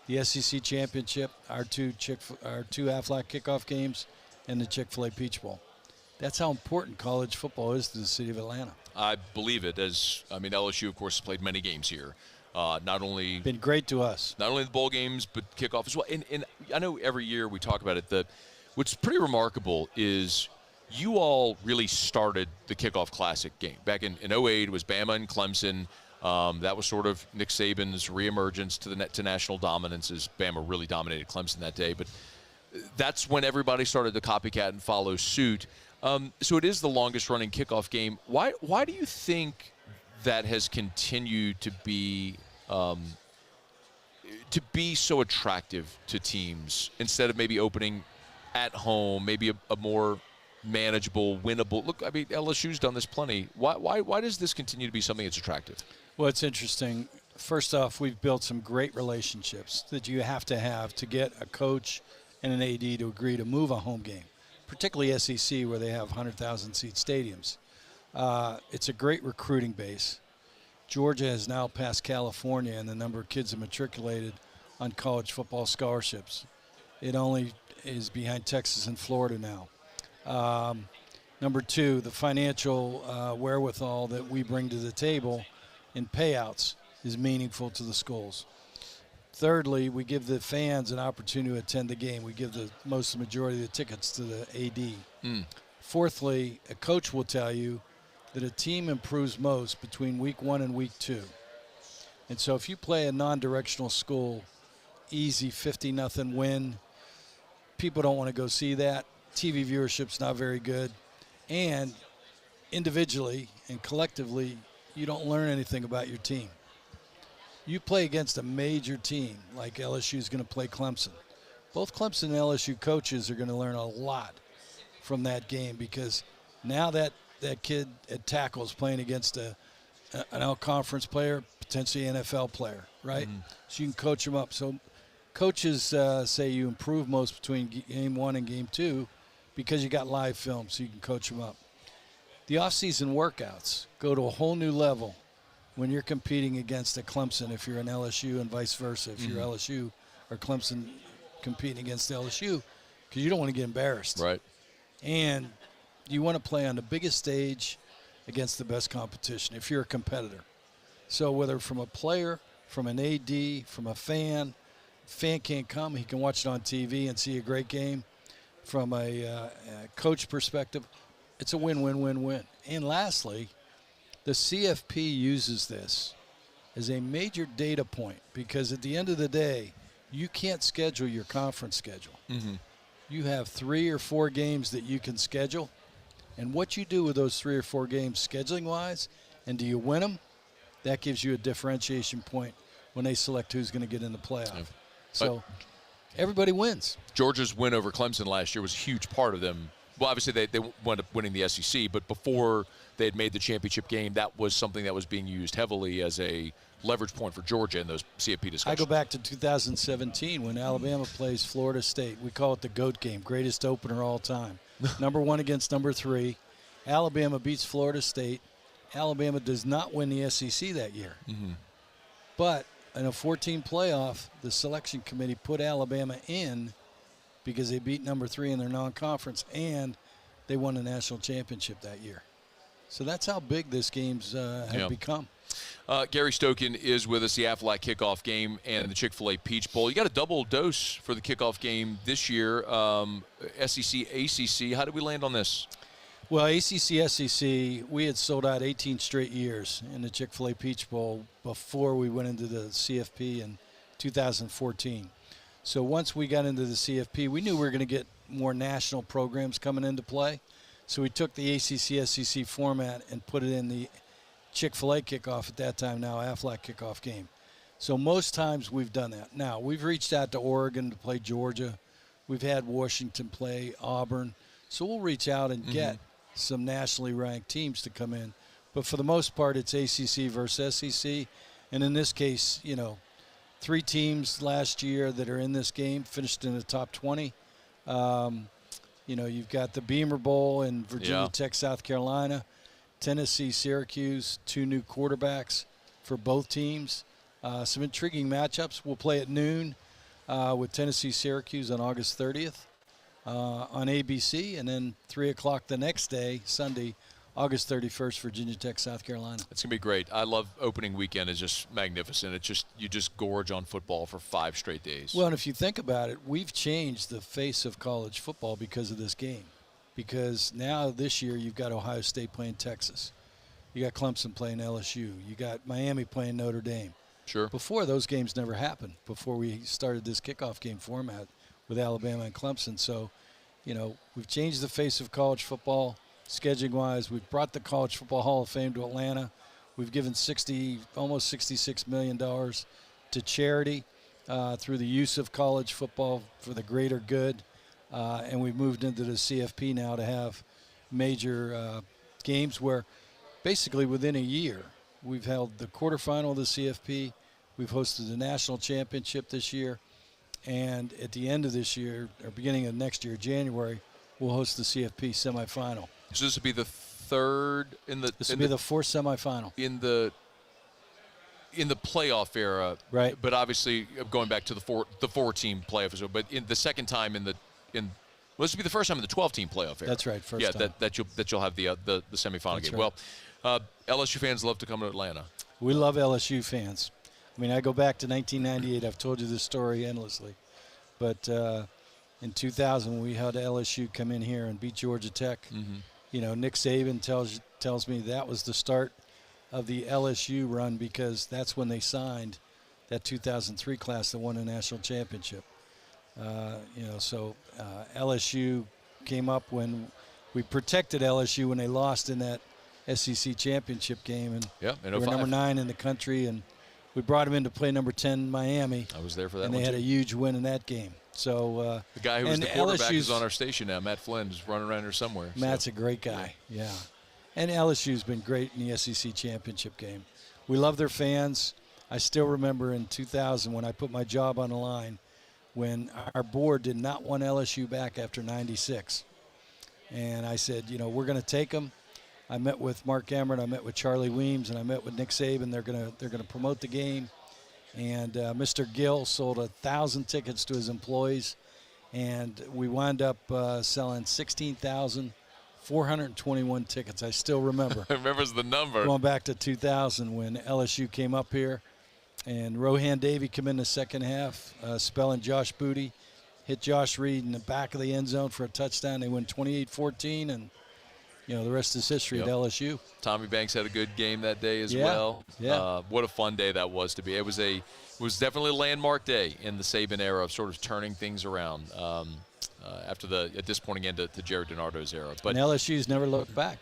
The SEC Championship, our two Aflac kickoff games, and the Chick-fil-A Peach Bowl. That's how important college football is to the city of Atlanta. I believe it. LSU, of course, has played many games here. Not only been great to us. Not only the bowl games, but kickoff as well. And I know every year we talk about it. What's pretty remarkable is you all really started the Kickoff Classic game. Back in 08, it was Bama and Clemson. That was sort of Nick Saban's reemergence to national dominance as Bama really dominated Clemson that day. But that's when everybody started to copycat and follow suit. So it is the longest-running kickoff game. Why do you think that has continued to be so attractive to teams instead of maybe opening at home, maybe a more manageable, winnable? Look, LSU's done this plenty. Why does this continue to be something that's attractive? Well, it's interesting. First off, we've built some great relationships that you have to get a coach and an AD to agree to move a home game, particularly SEC where they have 100,000-seat stadiums. It's a great recruiting base. Georgia has now passed California in the number of kids that matriculated on college football scholarships. It only is behind Texas and Florida now. Number two, the financial wherewithal that we bring to the table in payouts is meaningful to the schools. Thirdly, we give the fans an opportunity to attend the game. We give the majority of the tickets to the AD. Fourthly, a coach will tell you that a team improves most between week 1 and week 2. And so if you play a non-directional school, easy 50-0 win, people don't want to go see that. TV viewership's not very good. And individually and collectively, you don't learn anything about your team. You play against a major team like LSU is going to play Clemson. Both Clemson and LSU coaches are going to learn a lot from that game because now that kid at tackle is playing against an out-conference player, potentially an NFL player, right? So you can coach them up. So coaches say you improve most between game 1 and game 2 because you got live film, so you can coach them up. The off-season workouts go to a whole new level when you're competing against a Clemson if you're an LSU and vice versa if you're LSU or Clemson competing against LSU because you don't want to get embarrassed. Right. And you want to play on the biggest stage against the best competition if you're a competitor. So whether from a player, from an AD, from a fan can't come, he can watch it on TV and see a great game. From a coach perspective, it's a win-win-win-win. And lastly, the CFP uses this as a major data point because at the end of the day, you can't schedule your conference schedule. You have 3 or 4 games that you can schedule. And what you do with those 3 or 4 games scheduling-wise, and do you win them, that gives you a differentiation point when they select who's going to get in the playoff. So everybody wins. Georgia's win over Clemson last year was a huge part of them. Well, obviously they wound up winning the SEC, but before they had made the championship game, that was something that was being used heavily as a leverage point for Georgia in those CFP discussions. I go back to 2017 when Alabama plays Florida State. We call it the GOAT game, greatest opener all time. Number 1 against number 3. Alabama beats Florida State. Alabama does not win the SEC that year. But in a 14 playoff, the selection committee put Alabama in because they beat number 3 in their non-conference, and they won the national championship that year. So that's how big this game's have become. Gary Stokan is with us, the Aflac kickoff game and the Chick-fil-A Peach Bowl. You got a double dose for the kickoff game this year, SEC, ACC. How did we land on this? Well, ACC, SEC, we had sold out 18 straight years in the Chick-fil-A Peach Bowl before we went into the CFP in 2014. So once we got into the CFP, we knew we were going to get more national programs coming into play. So we took the ACC, SEC format and put it in the Chick-fil-A kickoff at that time, now Aflac kickoff game. So most times we've done that. Now, we've reached out to Oregon to play Georgia. We've had Washington play Auburn. So we'll reach out and get some nationally ranked teams to come in. But for the most part, it's ACC versus SEC. And in this case, 3 teams last year that are in this game finished in the top 20. You've got the Beamer Bowl in Virginia Tech, South Carolina, Tennessee, Syracuse, 2 new quarterbacks for both teams. Some intriguing matchups. We'll play at noon with Tennessee, Syracuse on August 30th. on ABC, and then 3 o'clock the next day, Sunday, August 31st, Virginia Tech, South Carolina. It's going to be great. I love opening weekend. It's just magnificent. It's just, you just gorge on football for 5 straight days. Well, and if you think about it, we've changed the face of college football because of this game. Because now this year you've got Ohio State playing Texas. You got Clemson playing LSU. You got Miami playing Notre Dame. Sure. Before, those games never happened, before we started this kickoff game format with Alabama and Clemson. So, we've changed the face of college football scheduling-wise. We've brought the College Football Hall of Fame to Atlanta. We've given almost $66 million to charity through the use of college football for the greater good. And we've moved into the CFP now to have major games where basically within a year we've held the quarterfinal of the CFP. We've hosted the national championship this year. And at the end of this year, or beginning of next year, January, we'll host the CFP semifinal. So this will be the third in the. This will be the fourth semifinal in the playoff era, right? But obviously going back to the 4-team playoff, but in the second time well, this will be the first time in the 12-team playoff era. That's right, first time. that you'll have the semifinal That's game. right. Well, LSU fans love to come to Atlanta. We love LSU fans. I mean, I go back to 1998. I've told you this story endlessly. But in 2000, we had LSU come in here and beat Georgia Tech. Mm-hmm. Nick Saban tells me that was the start of the LSU run because that's when they signed that 2003 class that won a national championship. So LSU came up when we protected LSU when they lost in that SEC championship game. And they were number 9 in the country, and we brought them in to play number 10 Miami. I was there for that and one, they had too. a huge win in that game. So the guy who was the quarterback LSU's is on our station now. Matt Flynn is running around here somewhere. Matt's a great guy, yeah. And LSU's been great in the SEC championship game. We love their fans. I still remember in 2000 when I put my job on the line when our board did not want LSU back after 96. And I said, we're going to take them. I met with Mark Emmert, I met with Charlie Weems, and I met with Nick Saban. They're gonna promote the game. And Mr. Gill sold 1,000 tickets to his employees, and we wound up selling 16,421 tickets. I still remember. Remembers the number. Going back to 2000 when LSU came up here, and Rohan Davey came in the second half, spelling Josh Booty, hit Josh Reed in the back of the end zone for a touchdown. They win 28-14, and the rest is history at LSU. Tommy Banks had a good game that day as well. Yeah. What a fun day that was to be. It was definitely a landmark day in the Saban era of sort of turning things around after the disappointing end to Jared DiNardo's era. But and LSU's never looked back.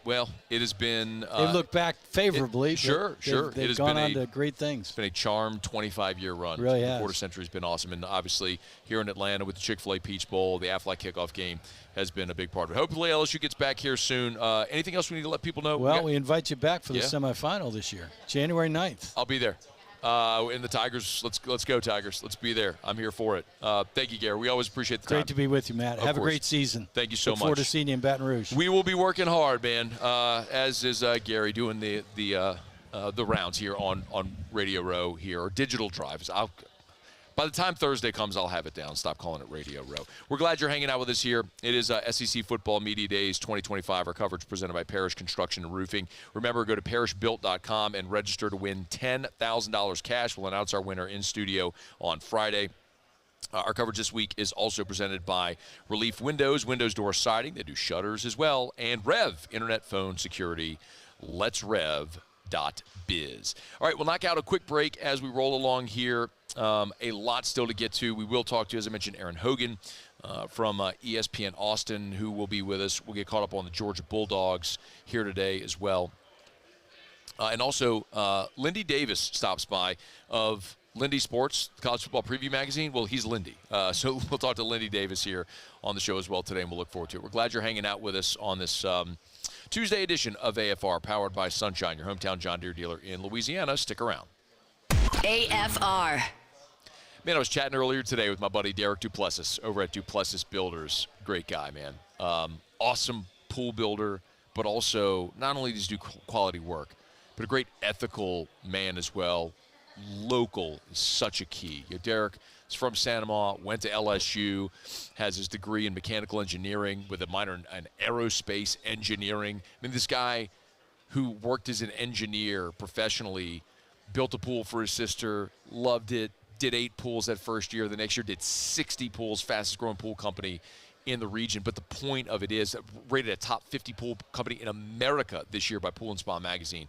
Well, it has been. They've looked back favorably. Sure. They've gone on to great things. It's been a charmed 25-year run. Really the has. Quarter century has been awesome, and obviously here in Atlanta with the Chick-fil-A Peach Bowl, the Aflac kickoff game has been a big part of it. Hopefully LSU gets back here soon. Anything else we need to let people know? Well, we invite you back for the semifinal this year, January 9th. I'll be there. And the Tigers, let's go Tigers. Let's be there. I'm here for it. Thank you, Gary. We always appreciate the time. Great to be with you, Matt. Have a great season. Thank you so much. Look forward to seeing you in Baton Rouge. We will be working hard, man, as is Gary doing the rounds here on Radio Row here, or Digital Drives. By the time Thursday comes, I'll have it down. Stop calling it Radio Row. We're glad you're hanging out with us here. It is SEC Football Media Days 2025. Our coverage presented by Parrish Construction and Roofing. Remember, go to parrishbuilt.com and register to win $10,000 cash. We'll announce our winner in studio on Friday. Our coverage this week is also presented by Relief Windows, Windows Door Siding. They do shutters as well. And Rev, Internet Phone Security. Let's Rev. .biz. All right, we'll knock out a quick break as we roll along here. A lot still to get to. We will talk to, as I mentioned, Aaron Hogan from ESPN Austin, who will be with us. We'll get caught up on the Georgia Bulldogs here today as well. And also, Lindy Davis stops by of Lindy Sports, the College Football Preview Magazine. Well, he's Lindy. So we'll talk to Lindy Davis here on the show as well today, and we'll look forward to it. We're glad you're hanging out with us on this Tuesday edition of AFR, powered by Sunshine, your hometown John Deere dealer in Louisiana. Stick around. AFR. Man, I was chatting earlier today with my buddy Derek Duplessis over at Duplessis Builders. Great guy, man. Awesome pool builder, but also not only does he do quality work, but a great ethical man as well. local is such a key. Derek is from Santa Maria, went to LSU, has his degree in mechanical engineering with a minor in aerospace engineering. I mean, this guy who worked as an engineer professionally, built a pool for his sister, loved it, did 8 pools that first year. The next year did 60 pools, fastest growing pool company in the region. But the point of it is rated a top 50 pool company in America this year by Pool and Spa magazine.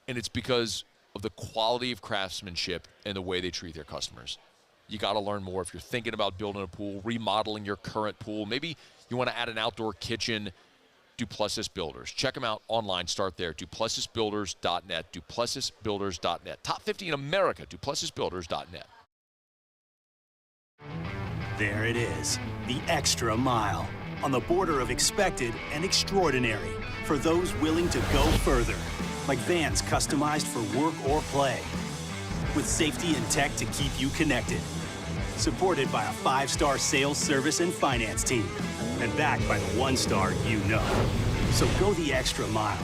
And it's because of the quality of craftsmanship and the way they treat their customers. You got to learn more if you're thinking about building a pool, remodeling your current pool. Maybe you want to add an outdoor kitchen. Duplessis Builders. Check them out online. Start there. DuplessisBuilders.net. DuplessisBuilders.net. Top 50 in America. DuplessisBuilders.net. There it is, the extra mile, on the border of expected and extraordinary for those willing to go further, like vans customized for work or play, with safety and tech to keep you connected, supported by a 5-star sales, service, and finance team, and backed by the 1-star you know. So go the extra mile.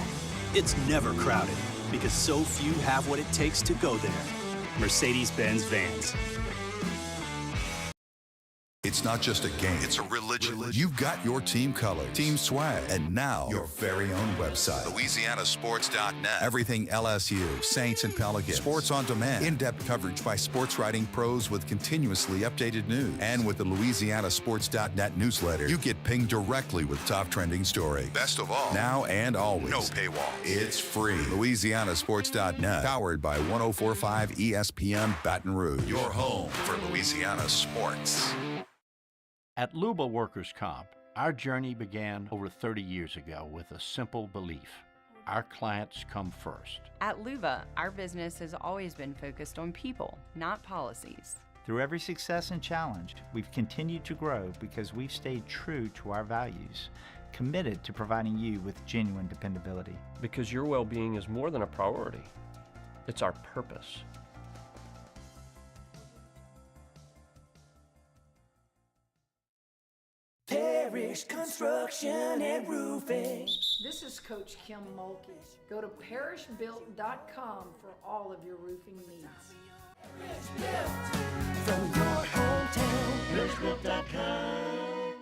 It's never crowded, because so few have what it takes to go there. Mercedes-Benz Vans. It's not just a game, it's a religion. You've got your team color, team swag, and now your very own website. LouisianaSports.net. Everything LSU, Saints, and Pelicans. Sports on demand. In-depth coverage by sports writing pros with continuously updated news. And with the LouisianaSports.net newsletter, you get pinged directly with top trending stories. Best of all, now and always, no paywall. It's free. LouisianaSports.net. Powered by 104.5 ESPN Baton Rouge. Your home for Louisiana sports. At Luba Workers' Comp, our journey began over 30 years ago with a simple belief. Our clients come first. At Luba, our business has always been focused on people, not policies. Through every success and challenge, we've continued to grow because we've stayed true to our values, committed to providing you with genuine dependability. Because your well-being is more than a priority. It's our purpose. Parish Construction and Roofing. This is Coach Kim Mulkey. Go to parishbuilt.com for all of your roofing needs. From your hometown, parishbuilt.com.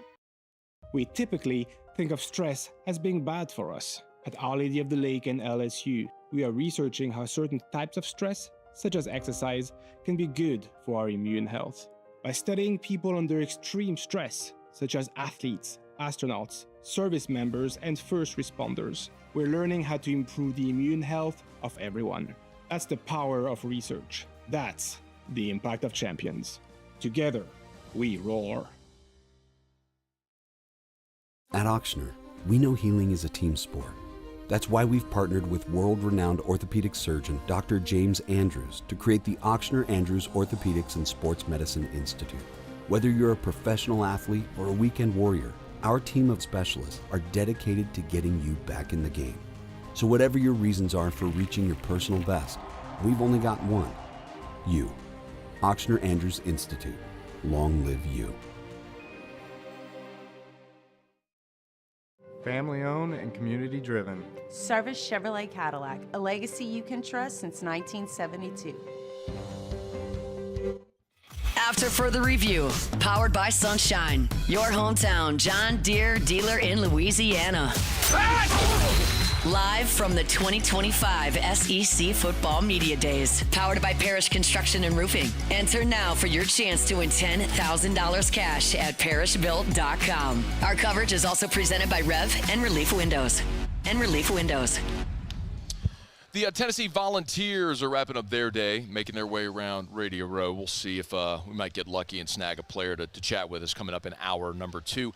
We typically think of stress as being bad for us. At Our Lady of the Lake and LSU, we are researching how certain types of stress, such as exercise, can be good for our immune health. By studying people under extreme stress, such as athletes, astronauts, service members, and first responders, we're learning how to improve the immune health of everyone. That's the power of research. That's the impact of champions. Together, we roar. At Ochsner, we know healing is a team sport. That's why we've partnered with world-renowned orthopedic surgeon Dr. James Andrews to create the Ochsner Andrews Orthopedics and Sports Medicine Institute. Whether you're a professional athlete or a weekend warrior, our team of specialists are dedicated to getting you back in the game. So whatever your reasons are for reaching your personal best, we've only got one. You. Ochsner Andrews Institute. Long live you. Family owned and community driven. Service Chevrolet Cadillac, a legacy you can trust since 1972. After further review, powered by Sunshine, your hometown John Deere dealer in Louisiana. Live from the 2025 SEC Football Media Days, powered by Parish Construction and Roofing. Enter now for your chance to win $10,000 cash at parishbuilt.com. Our coverage is also presented by Rev and Relief Windows. The Tennessee Volunteers are wrapping up their day, making their way around Radio Row. We'll see if we might get lucky and snag a player to chat with us coming up in hour number 2.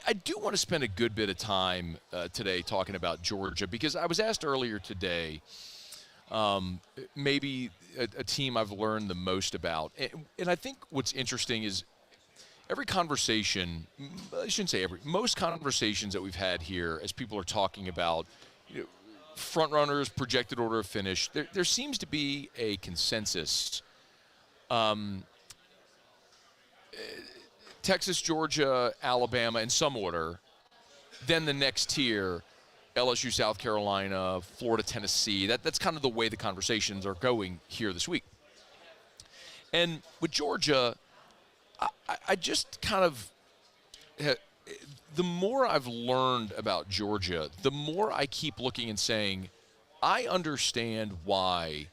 I do want to spend a good bit of time today talking about Georgia because I was asked earlier today maybe a team I've learned the most about. And I think what's interesting is every conversation, I shouldn't say every, most conversations that we've had here as people are talking about front runners, projected order of finish, there seems to be a consensus. Texas, Georgia, Alabama in some order. Then the next tier LSU, South Carolina, Florida, Tennessee. That's kind of the way the conversations are going here this week. And with Georgia, I just kind of, the more I've learned about Georgia, the more I keep looking and saying, I understand why,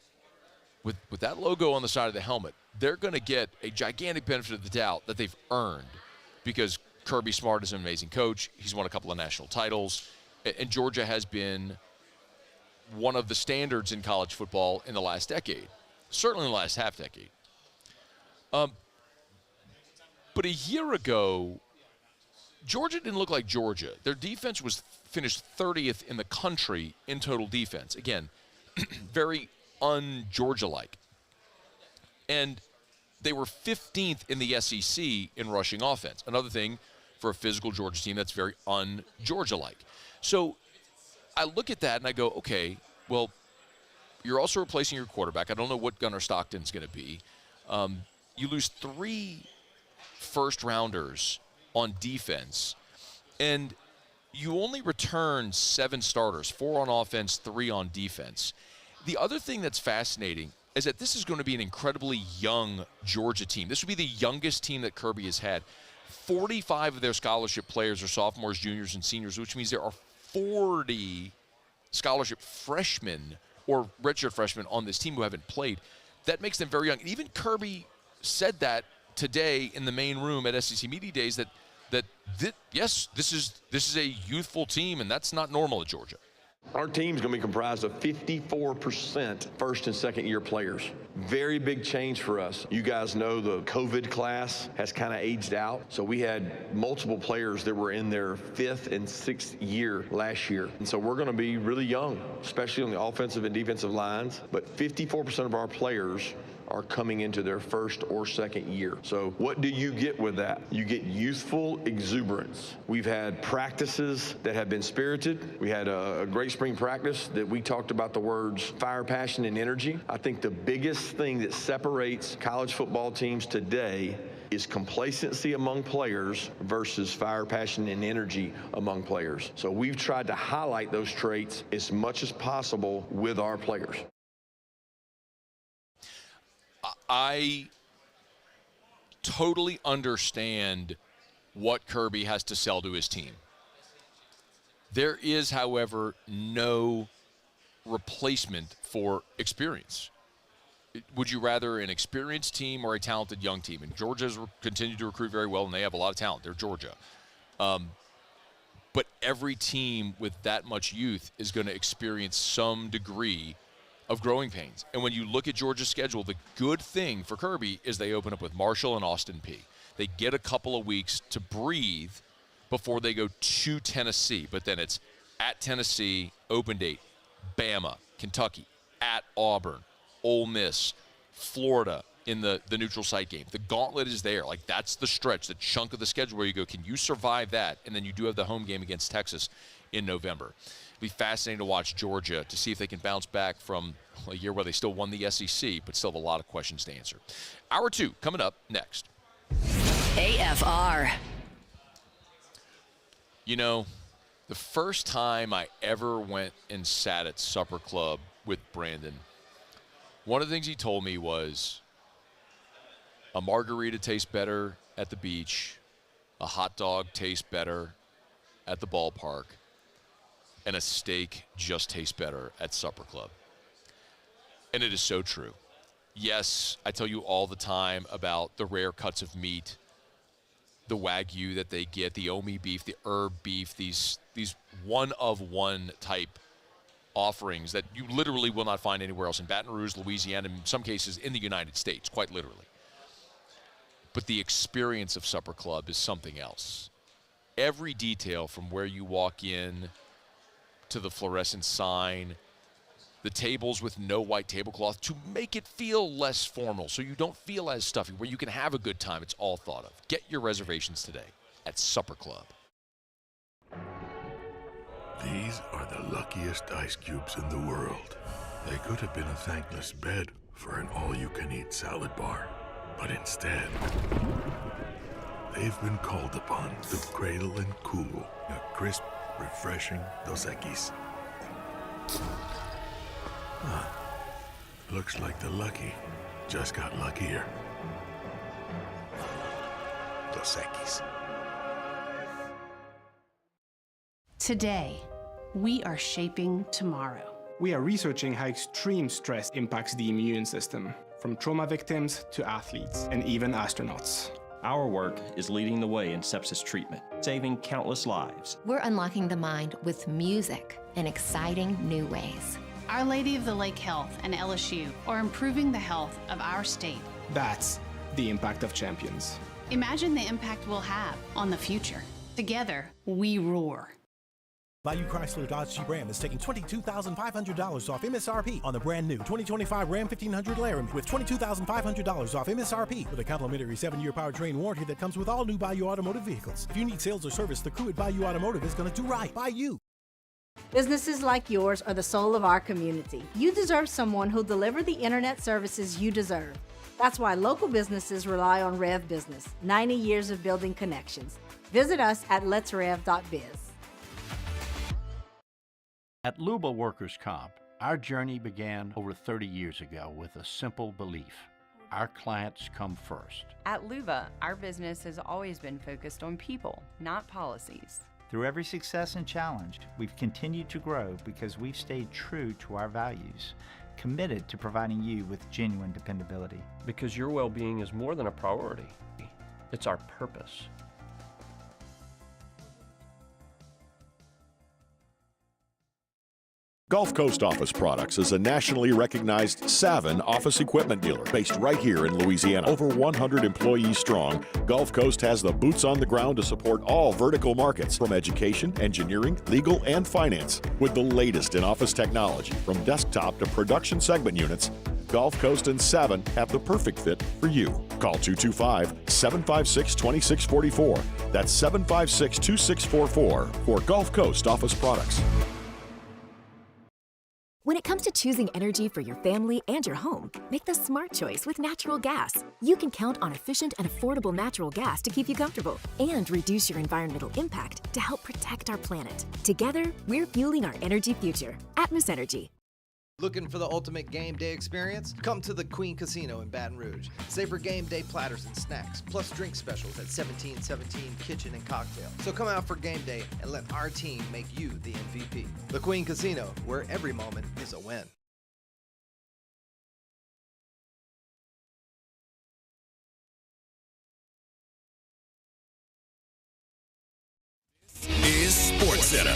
with that logo on the side of the helmet, they're going to get a gigantic benefit of the doubt that they've earned, because Kirby Smart is an amazing coach. He's won a couple of national titles, and Georgia has been one of the standards in college football in the last decade, certainly in the last half decade. But a year ago, Georgia didn't look like Georgia. Their defense was finished 30th in the country in total defense. Again, very un-Georgia-like. And they were 15th in the SEC in rushing offense. Another thing for a physical Georgia team that's very un-Georgia-like. So I look at that and I go, okay, well, you're also replacing your quarterback. I don't know what Gunnar Stockton's going to be. You lose 3 first-rounders on defense, and you only return 7 starters, 4 on offense, 3 on defense. The other thing that's fascinating is that this is going to be an incredibly young Georgia team. This will be the youngest team that Kirby has had. 45 of their scholarship players are sophomores, juniors, and seniors, which means there are 40 scholarship freshmen or redshirt freshmen on this team who haven't played. That makes them very young. And even Kirby said that today in the main room at SEC Media Days, that yes, this is a youthful team, and that's not normal at Georgia. Our team's going to be comprised of 54% first and second year players. Very big change for us. You guys know the COVID class has kind of aged out. So we had multiple players that were in their 5th and 6th year last year. And so we're going to be really young, especially on the offensive and defensive lines. But 54% of our players are coming into their first or second year. So what do you get with that? You get youthful exuberance. We've had practices that have been spirited. We had a great spring practice that we talked about the words fire, passion, and energy. I think the biggest thing that separates college football teams today is complacency among players versus fire, passion, and energy among players. So we've tried to highlight those traits as much as possible with our players. I totally understand what Kirby has to sell to his team. There is, however, no replacement for experience. Would you rather an experienced team or a talented young team? And Georgia's continued to recruit very well, and they have a lot of talent. They're Georgia. But every team with that much youth is going to experience some degree of growing pains. And when you look at Georgia's schedule, the good thing for Kirby is they open up with Marshall and Austin Peay. They get a couple of weeks to breathe before they go to Tennessee. But then it's at Tennessee, open date, Bama, Kentucky, at Auburn, Ole Miss, Florida in the neutral site game. The gauntlet is there. Like, that's the stretch, the chunk of the schedule where you go, can you survive that? And then you do have the home game against Texas in November. It'll be fascinating to watch Georgia to see if they can bounce back from a year where they still won the SEC, but still have a lot of questions to answer. Hour 2 coming up next. AFR. You know, the first time I ever went and sat at supper club with Brandon, one of the things he told me was a margarita tastes better at the beach, a hot dog tastes better at the ballpark, and a steak just tastes better at supper club. And it is so true. Yes, I tell you all the time about the rare cuts of meat, the Wagyu that they get, the Omi beef, the herb beef, these one-of-one type offerings that you literally will not find anywhere else in Baton Rouge, Louisiana, in some cases in the United States, quite literally. But the experience of supper club is something else. Every detail from where you walk in to the fluorescent sign, the tables with no white tablecloth to make it feel less formal so you don't feel as stuffy, where you can have a good time. It's all thought of. Get your reservations today at Supper Club. These are the luckiest ice cubes in the world. They could have been a thankless bed for an all-you-can-eat salad bar. But instead, they've been called upon to cradle and cool a crisp, refreshing Dos Equis. Looks like the lucky just got luckier. Dos Equis. Today, we are shaping tomorrow. We are researching how extreme stress impacts the immune system, from trauma victims to athletes and even astronauts. Our work is leading the way in sepsis treatment, saving countless lives. We're unlocking the mind with music in exciting new ways. Our Lady of the Lake Health and LSU are improving the health of our state. That's the impact of champions. Imagine the impact we'll have on the future. Together, we roar. Bayou Chrysler Dodge Jeep Ram is taking $22,500 off MSRP on the brand new 2025 Ram 1500 Laramie with $22,500 off MSRP with a complimentary 7-year powertrain warranty that comes with all new Bayou Automotive vehicles. If you need sales or service, the crew at Bayou Automotive is going to do right by you. Businesses like yours are the soul of our community. You deserve someone who'll deliver the internet services you deserve. That's why local businesses rely on Rev Business, 90 years of building connections. Visit us at letsrev.biz. At Luba Workers' Comp, our journey began over 30 years ago with a simple belief. Our clients come first. At Luba, our business has always been focused on people, not policies. Through every success and challenge, we've continued to grow because we've stayed true to our values, committed to providing you with genuine dependability. Because your well-being is more than a priority. It's our purpose. Gulf Coast Office Products is a nationally recognized Savin office equipment dealer based right here in Louisiana. Over 100 employees strong, Gulf Coast has the boots on the ground to support all vertical markets from education, engineering, legal, and finance. With the latest in office technology, from desktop to production segment units, Gulf Coast and Savin have the perfect fit for you. Call 225-756-2644. That's 756-2644 for Gulf Coast Office Products. When it comes to choosing energy for your family and your home, make the smart choice with natural gas. You can count on efficient and affordable natural gas to keep you comfortable and reduce your environmental impact to help protect our planet. Together, we're fueling our energy future. Atmos Energy. Looking for the ultimate game day experience? Come to the Queen Casino in Baton Rouge. Savor game day platters and snacks, plus drink specials at 1717 Kitchen and Cocktail. So come out for game day and let our team make you the MVP. The Queen Casino, where every moment is a win. Is SportsCenter.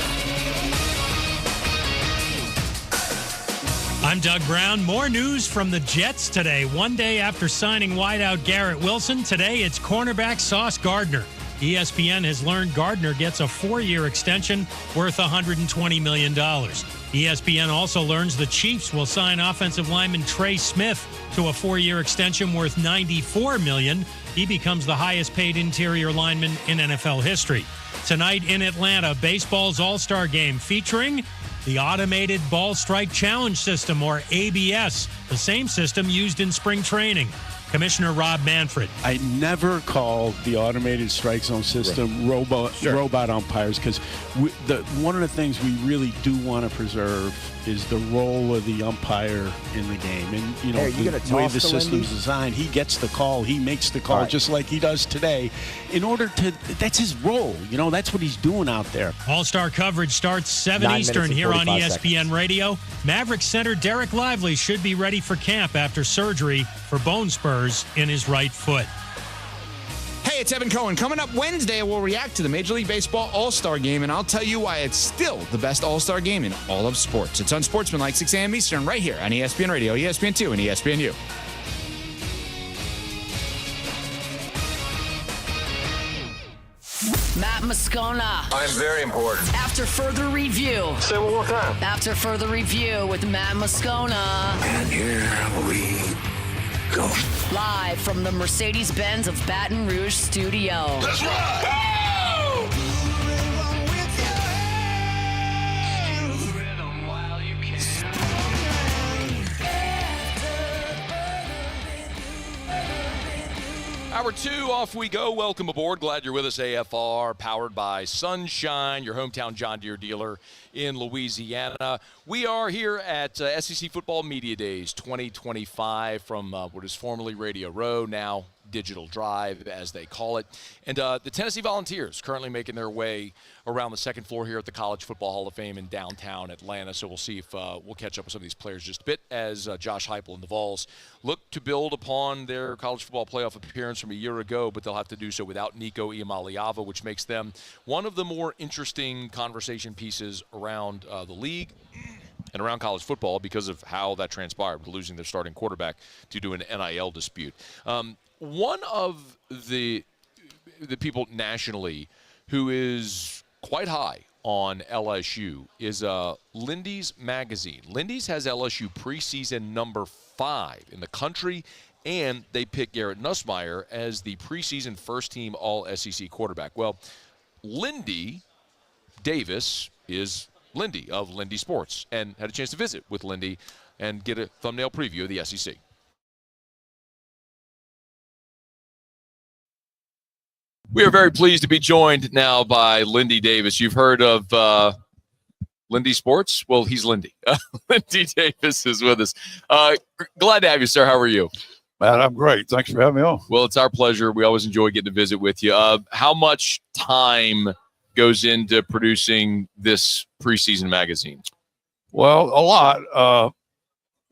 I'm Doug Brown. More news from the Jets today. One day after signing wideout Garrett Wilson, today it's cornerback Sauce Gardner. ESPN has learned Gardner gets a 4-year extension worth $120 million. ESPN also learns the Chiefs will sign offensive lineman Trey Smith to a 4-year extension worth $94 million. He becomes the highest paid interior lineman in NFL history. Tonight in Atlanta, baseball's All-Star Game featuring the Automated Ball Strike Challenge System, or ABS, the same system used in spring training. Commissioner Rob Manfred. I never call the automated strike zone system robot umpires, because one of the things we really do want to preserve is the role of the umpire in the game. And, you know, the way the system's designed, he gets the call, he makes the call, just like he does today. In order to, that's his role. You know, that's what he's doing out there. All-Star coverage starts 7 Eastern here on ESPN Radio. Mavericks center Derek Lively should be ready for camp after surgery for bone spurs in his right foot. Hey, it's Evan Cohen. Coming up Wednesday, we'll react to the Major League Baseball All-Star Game, and I'll tell you why it's still the best All-Star Game in all of sports. It's Unsportsmanlike, 6 a.m. Eastern, right here on ESPN Radio, ESPN2, and ESPNU. Matt Moscona. I'm very important. After further review. Say it one more time. After further review with Matt Moscona. And here we go. Live from the Mercedes-Benz of Baton Rouge studio. Let's ride! All Hour 2, off we go. Welcome aboard. Glad you're with us. AFR, powered by Sunshine, your hometown John Deere dealer in Louisiana. We are here at SEC Football Media Days 2025 from what is formerly Radio Row, now Digital Drive, as they call it. And the Tennessee Volunteers currently making their way around the second floor here at the College Football Hall of Fame in downtown Atlanta. So we'll see if we'll catch up with some of these players just a bit as Josh Heupel and the Vols look to build upon their college football playoff appearance from a year ago, but they'll have to do so without Nico Iamaleava, which makes them one of the more interesting conversation pieces around the league and around college football because of how that transpired, losing their starting quarterback due to an NIL dispute. One of the people nationally who is quite high on LSU is Lindy's magazine. Lindy's has LSU preseason number 5 in the country, and they picked Garrett Nussmeier as the preseason first-team All-SEC quarterback. Well, Lindy Davis is Lindy of Lindy Sports and had a chance to visit with Lindy and get a thumbnail preview of the SEC. We are very pleased to be joined now by Lindy Davis. You've heard of Lindy Sports? Well, he's Lindy. Lindy Davis is with us. Glad to have you, sir. How are you? Man, I'm great. Thanks for having me on. Well, it's our pleasure. We always enjoy getting to visit with you. How much time goes into producing this preseason magazine? Well, a lot.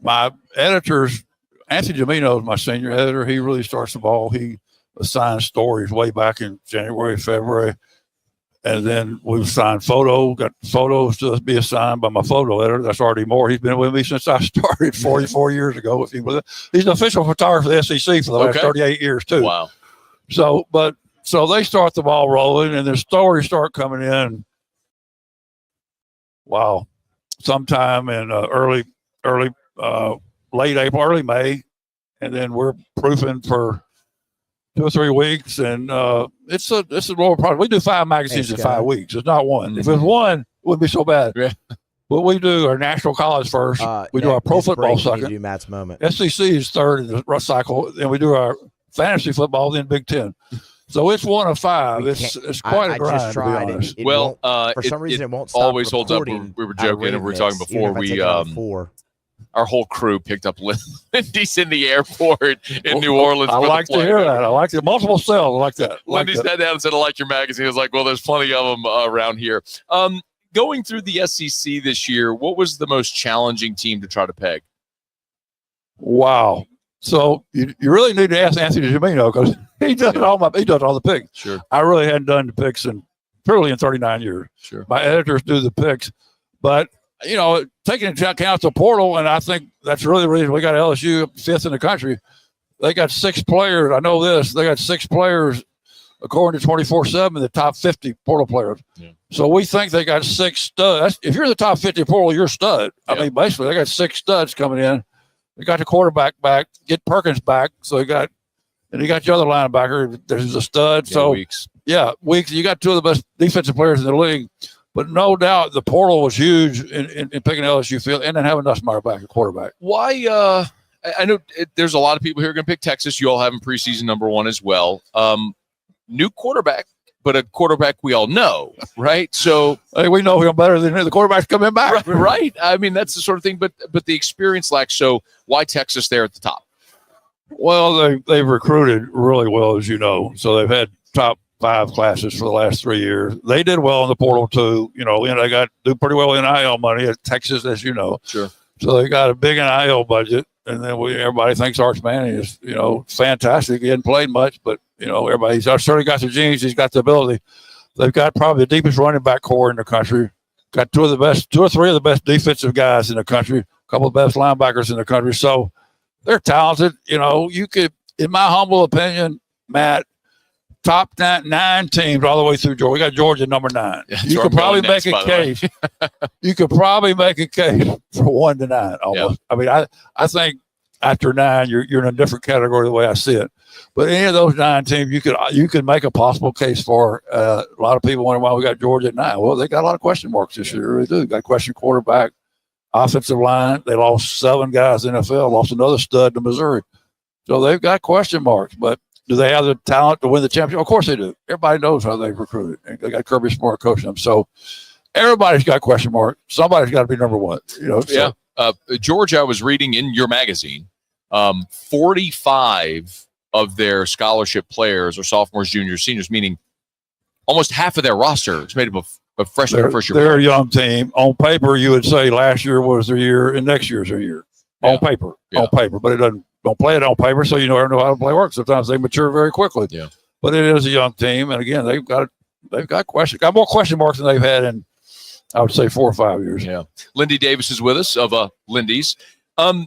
My editors, Anthony Domino is my senior editor. He really starts the ball. He assigned stories way back in January, February. And then we've assigned got photos to be assigned by my photo editor. That's Artie Moore. He's been with me since I started 44 years ago. He's an official photographer for the SEC for the last 38 years, too. Wow. So they start the ball rolling, and the stories start coming in. Wow. Sometime in late April, early May. And then we're proofing for 2 or 3 weeks, and it's a lower product. We do 5 magazines in 5 weeks. It's not one. If it's one, it wouldn't be so bad. Yeah. But we do our national college first. We do our pro football second. Do Matt's moment. SEC is third in the cycle, and we do our fantasy football, then Big Ten. So it's 1 of 5. It's quite a grind, just tried, to be honest. For some reason, it won't stop always holds up. recording. We were joking, and we were talking before our whole crew picked up Lindy's in the airport in New Orleans. I like to hear that. I like it. Multiple sales. I like that. Lindy sat down and said, I like your magazine. I was like, well, there's plenty of them around here. Going through the SEC this year, what was the most challenging team to try to peg? Wow. So you really need to ask Anthony Domino because he does all the picks. Sure. I really hadn't done the picks in 39 years. Sure. My editors do the picks, but taking into account the portal, and I think that's really the reason we got LSU 5th in the country. They got 6 players. I know this. They got 6 players, according to 24/7, the top 50 portal players. Yeah. So we think they got 6 studs. If you're in the top 50 portal, you're a stud. Yeah. I mean, basically, they got 6 studs coming in. They got the quarterback back, get Perkins back. So you got your other linebacker. There's a stud. Weeks. You got 2 of the best defensive players in the league. But no doubt the portal was huge in picking LSU field and then having Nussmeier back at quarterback. Why? I know there's a lot of people here going to pick Texas. You all have him preseason number 1 as well. New quarterback, but a quarterback we all know, right? So hey, we know him better than the quarterback's coming back. Right. I mean, that's the sort of thing. But the experience lacks. So why Texas there at the top? Well, they've recruited really well, as you know. So they've had top 5 classes for the last 3 years. They did well in the portal too. They do pretty well in NIL money at Texas, as you know. Sure. So they got a big NIL budget, and then everybody thinks Arch Manning is fantastic. He hadn't played much, but he's certainly got the genes. He's got the ability. They've got probably the deepest running back core in the country. Got 2 or 3 of the best defensive guys in the country. A couple of the best linebackers in the country. So they're talented. You could, in my humble opinion, Matt, top 9 teams all the way through Georgia. We got Georgia number 9. Yeah, you could probably make a case. You could probably make a case for 1 to 9 almost. Yeah. I mean, I think after 9, you're in a different category the way I see it. But any of those 9 teams, you could make a possible case for. A lot of people wonder why we got Georgia at 9. Well, they got a lot of question marks this year. They really do. Got question quarterback, offensive line. They lost 7 guys in the NFL. Lost another stud to Missouri. So they've got question marks, but Do they have the talent to win the championship? Of course they do. Everybody knows how they've recruited. They got Kirby Smart coaching them. So everybody's got question mark. Somebody's got to be number one. So. Yeah. George, I was reading in your magazine, 45 of their scholarship players are sophomores, juniors, seniors, meaning almost half of their roster is made up of freshmen and first year. They're a young team. On paper, you would say last year was their year and next year's their year. On paper, but it don't play it on paper, so you never know how to play work. Sometimes they mature very quickly. Yeah, but it is a young team, and again, they've got more question marks than they've had in, I would say, 4 or 5 years. Yeah. Lindy Davis is with us of Lindy's. I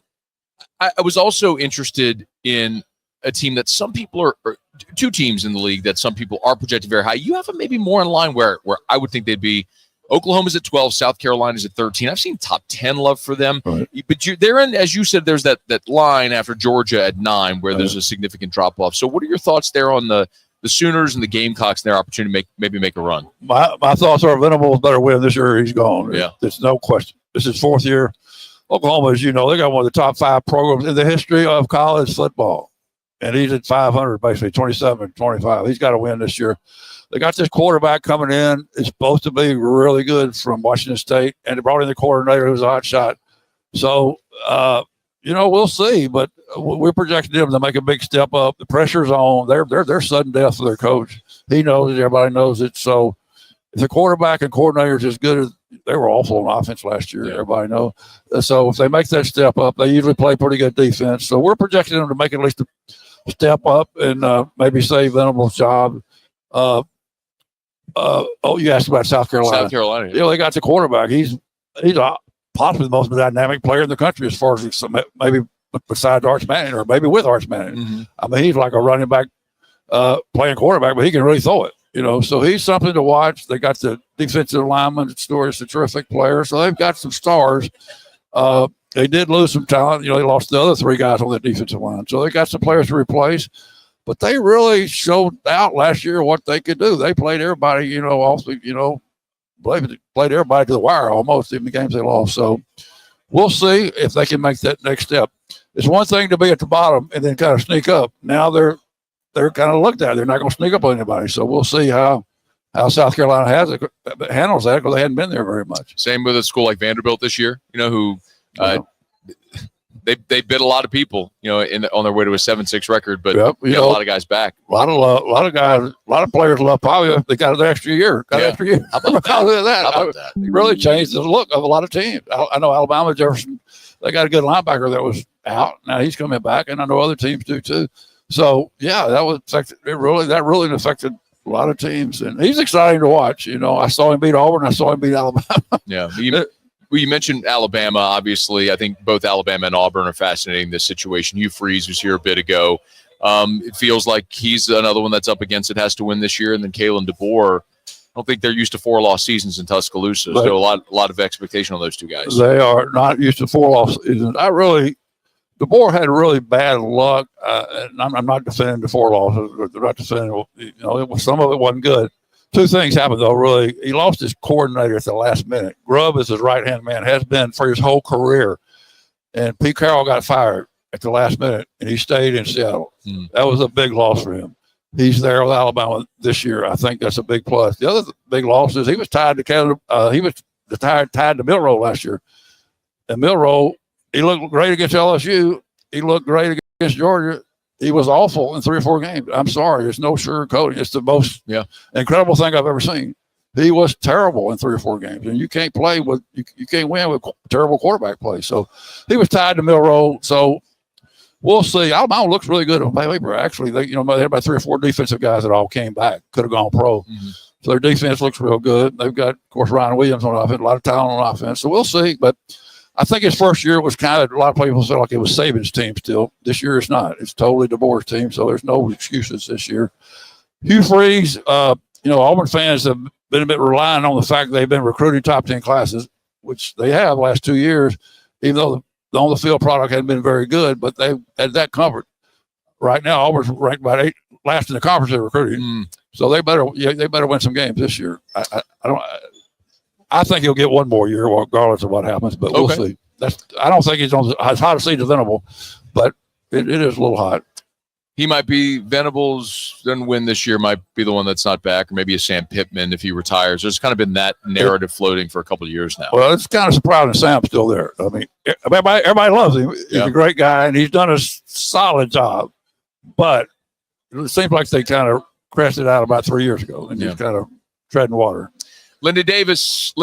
was also interested in a team that some people are two teams in the league that some people are projected very high. You have them maybe more in line where I would think they'd be. Oklahoma's at 12, South Carolina's at 13. I've seen top 10 love for them. Right. But they're in, as you said, there's that line after Georgia at 9 where there's a significant drop-off. So what are your thoughts there on the Sooners and the Gamecocks and their opportunity to maybe make a run? My thoughts are Venables better win this year. He's gone. Yeah. There's no question. This is 4th year. Oklahoma, as you know, they got one of the top 5 programs in the history of college football. And he's at 500, basically, 27, 25. He's got to win this year. They got this quarterback coming in. It's supposed to be really good from Washington State, and they brought in the coordinator who's a hot shot. So, we'll see. But we're projecting them to make a big step up. The pressure's on. They're sudden death for their coach. He knows it. Everybody knows it. So, if the quarterback and coordinator is as good as they were awful on offense last year, everybody knows. So, if they make that step up, they usually play pretty good defense. So, we're projecting them to make at least a step up and maybe save Venables' job. You asked about South Carolina. South Carolina. Yeah, they got the quarterback. He's possibly the most dynamic player in the country as far as maybe besides Arch Manning or maybe with Arch Manning. Mm-hmm. I mean, he's like a running back playing quarterback, but he can really throw it. So he's something to watch. They got the defensive lineman. Story's a terrific player. So they've got some stars. They did lose some talent. They lost the other 3 guys on the defensive line. So they got some players to replace. But they really showed out last year what they could do. They played everybody, played everybody to the wire almost in the games they lost. So we'll see if they can make that next step. It's one thing to be at the bottom and then kind of sneak up. Now they're kind of looked at. They're not going to sneak up on anybody. So we'll see how South Carolina handles that because they hadn't been there very much. Same with a school like Vanderbilt this year, who they bid a lot of people, on their way to a 7-6 record, but a lot of guys back. A lot of players love Pavia. They got an extra year. How about that? It really changed the look of a lot of teams. I know Alabama, Jefferson, they got a good linebacker that was out. Now he's coming back, and I know other teams do too. So that really affected a lot of teams, and he's exciting to watch. I saw him beat Auburn. I saw him beat Alabama. Yeah. You mentioned Alabama, obviously. I think both Alabama and Auburn are fascinating in this situation. Hugh Freeze was here a bit ago. It feels like he's another one that's up against it, has to win this year. And then Kalen DeBoer, I don't think they're used to 4-loss seasons in Tuscaloosa. So a lot of expectation on those two guys. They are not used to 4-loss seasons. DeBoer had really bad luck. And I'm not defending the 4 losses. They're not defending, some of it wasn't good. 2 things happened, though, really. He lost his coordinator at the last minute. Grubb is his right-hand man, has been for his whole career. And Pete Carroll got fired at the last minute, and he stayed in Seattle. That was a big loss for him. He's there with Alabama this year. I think that's a big plus. The other big loss is he was tied to tied to Milroe last year. And Milroe, he looked great against LSU. He looked great against Georgia. He was awful in 3 or 4 games. I'm sorry. There's no sugarcoating. It's the most incredible thing I've ever seen. He was terrible in 3 or 4 games, and you can't win with terrible quarterback play. So he was tied to Milroe. So we'll see. Alabama looks really good on paper. Actually, they had about 3 or 4 defensive guys that all came back, could have gone pro. Mm-hmm. So their defense looks real good. They've got, of course, Ryan Williams on offense, a lot of talent on offense. So we'll see. But I think his first year was kind of, a lot of people feel like it was Saban's team still. This year it's not. It's totally DeBoer's team, so there's no excuses this year. Hugh Freeze, Auburn fans have been a bit relying on the fact they've been recruiting top 10 classes, which they have the last 2 years, even though the on-the-field product hadn't been very good, but they've had that comfort. Right now, Auburn's ranked about 8th, last in the conference in recruiting. So they better win some games this year. I think he'll get one more year, regardless of what happens. But we'll see. I don't think he's on as hot a seat as Venable, but it is a little hot. He might be Venables, doesn't win this year, might be the one that's not back, or maybe a Sam Pittman if he retires. There's kind of been that narrative floating for a couple of years now. Well, it's kind of surprising Sam's still there. I mean, everybody loves him. He's a great guy, and he's done a solid job. But it seems like they kind of crested out about 3 years ago and just kind of treading water. Lindy Davis,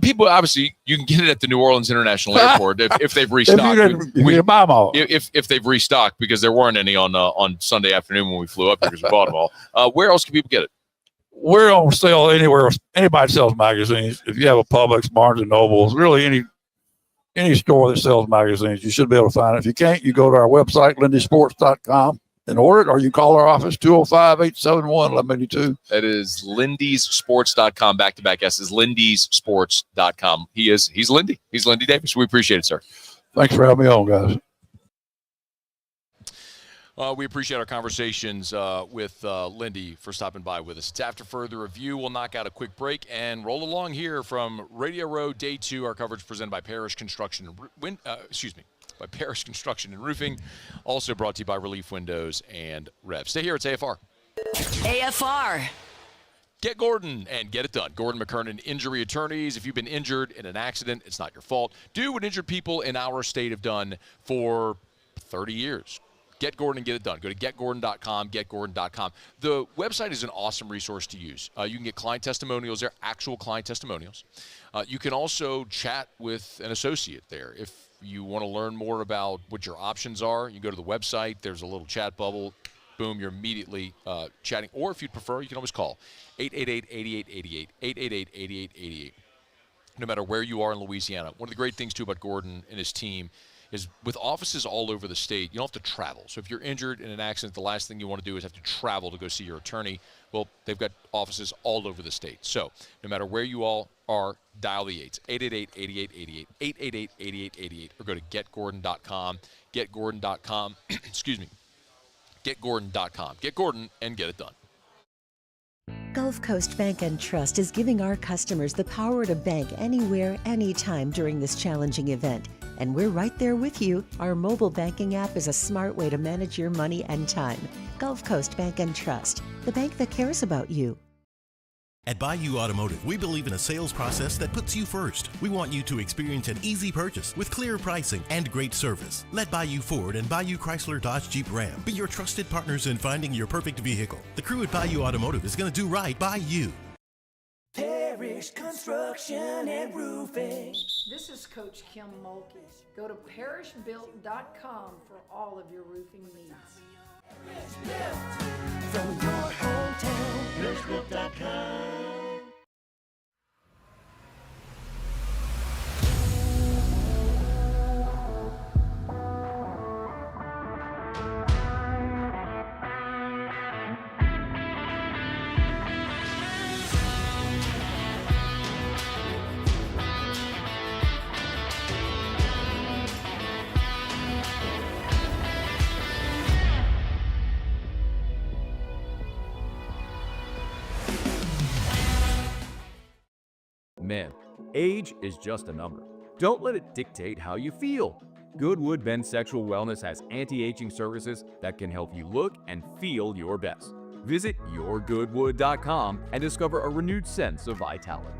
people obviously you can get it at the New Orleans International Airport if they've restocked. If they've restocked, because there weren't any on Sunday afternoon when we flew up here because we bought them all. Where else can people get it? We're on sale anywhere. Anybody sells magazines. If you have a Publix, Barnes and Nobles, really any store that sells magazines, you should be able to find it. If you can't, you go to our website, lindysports.com. And order it, or you call our office, 205-871-1182. That is lindyssports.com, back-to-back S's, lindyssports.com. He's Lindy. He's Lindy Davis. We appreciate it, sir. Thanks for having me on, guys. We appreciate our conversations with Lindy for stopping by with us. It's After Further Review. We'll knock out a quick break and roll along here from Radio Row Day 2, our coverage presented by Parrish Construction by Parrish Construction and Roofing, also brought to you by Relief Windows and Rev. Stay here. It's AFR. AFR. Get Gordon and get it done. Gordon McKernan Injury Attorneys. If you've been injured in an accident, it's not your fault. Do what injured people in our state have done for 30 years. Get Gordon and get it done. Go to getgordon.com, getgordon.com. The website is an awesome resource to use. You can get client testimonials there, actual client testimonials. You can also chat with an associate there. If you want to learn more about what your options are, you go to the website. There's a little chat bubble. Boom, you're immediately chatting. Or if you'd prefer, you can always call 888-8888, 888-8888. No matter where you are in Louisiana. One of the great things, too, about Gordon and his team is with offices all over the state, you don't have to travel. So if you're injured in an accident, the last thing you want to do is have to travel to go see your attorney. Well, they've got offices all over the state. So no matter where you all are, dial the 888-8888, 888-8888, or go to getgordon.com, getgordon.com, excuse me, getgordon.com. Get Gordon and get it done. Gulf Coast Bank and Trust is giving our customers the power to bank anywhere, anytime during this challenging event. And we're right there with you. Our mobile banking app is a smart way to manage your money and time. Gulf Coast Bank and Trust, the bank that cares about you. At Bayou Automotive, we believe in a sales process that puts you first. We want you to experience an easy purchase with clear pricing and great service. Let Bayou Ford and Bayou Chrysler Dodge Jeep Ram be your trusted partners in finding your perfect vehicle. The crew at Bayou Automotive is going to do right by you. Parrish Construction and Roofing. This is Coach Kim Mulkey. Go to parrishbuilt.com for all of your roofing needs. From your hometown, parrishbuilt.com. Men, age is just a number. Don't let it dictate how you feel. Goodwood Men's Sexual Wellness has anti-aging services that can help you look and feel your best. Visit yourgoodwood.com and discover a renewed sense of vitality.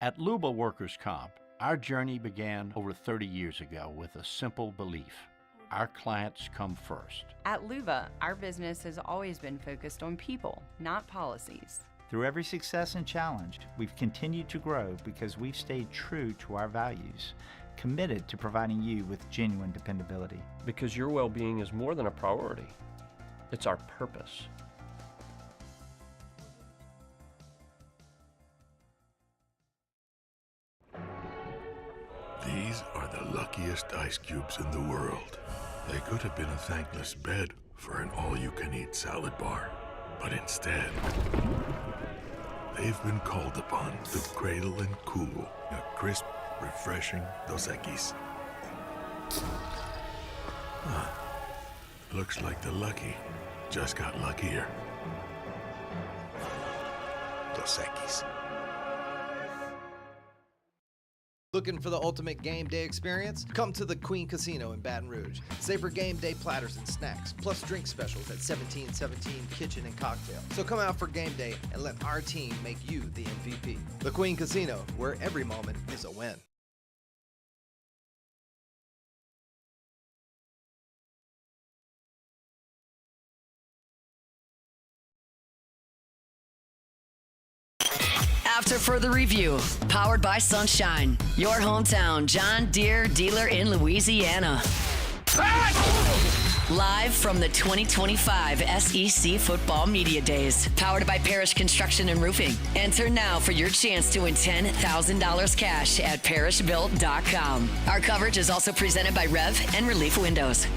At Luba Workers' Comp, our journey began over 30 years ago with a simple belief. Our clients come first. At Luba, our business has always been focused on people, not policies. Through every success and challenge, we've continued to grow because we've stayed true to our values, committed to providing you with genuine dependability. Because your well-being is more than a priority. It's our purpose. These are the luckiest ice cubes in the world. They could have been a thankless bed for an all-you-can-eat salad bar. But instead, they've been called upon to cradle and cool a crisp, refreshing Dos Equis. Looks like the lucky just got luckier. Dos Equis. Looking for the ultimate game day experience? Come to the Queen Casino in Baton Rouge. Savor game day platters and snacks, plus drink specials at 1717 Kitchen and Cocktail. So come out for game day and let our team make you the MVP. The Queen Casino, where every moment is a win. After further review, powered by Sunshine, your hometown John Deere dealer in Louisiana. Live from the 2025 SEC Football Media Days, powered by Parish Construction and Roofing. Enter now for your chance to win $10,000 cash at parishbuilt.com. Our coverage is also presented by Rev and Relief Windows.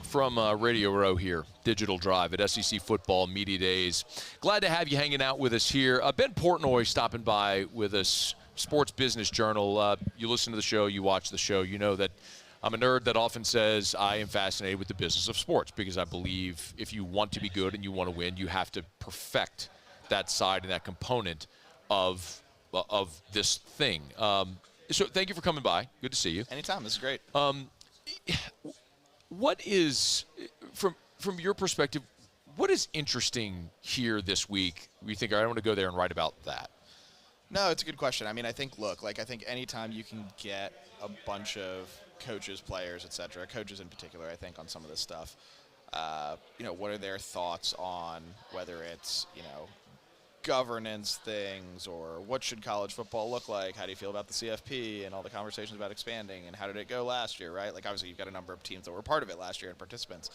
From Radio Row here, Digital Drive at SEC Football Media Days. Glad to have you hanging out with us here. Ben Portnoy stopping by with us, Sports Business Journal. You listen to the show, you watch the show, you know that I'm a nerd that often says I am fascinated with the business of sports because I believe if you want to be good and you want to win, you have to perfect that side and that component of this thing. So thank you for coming by. Good to see you. Anytime. This is great. What is, from your perspective, what is interesting here this week? You think, I don't want to go there and write about that. No, it's a good question. I mean, I think anytime you can get a bunch of coaches, players, et cetera, coaches in particular, I think, on some of this stuff, what are their thoughts on whether it's, governance things or what should college football look like? How do you feel about the CFP and all the conversations about expanding and how did it go last year, right? Like, obviously, you've got a number of teams that were part of it last year and participants.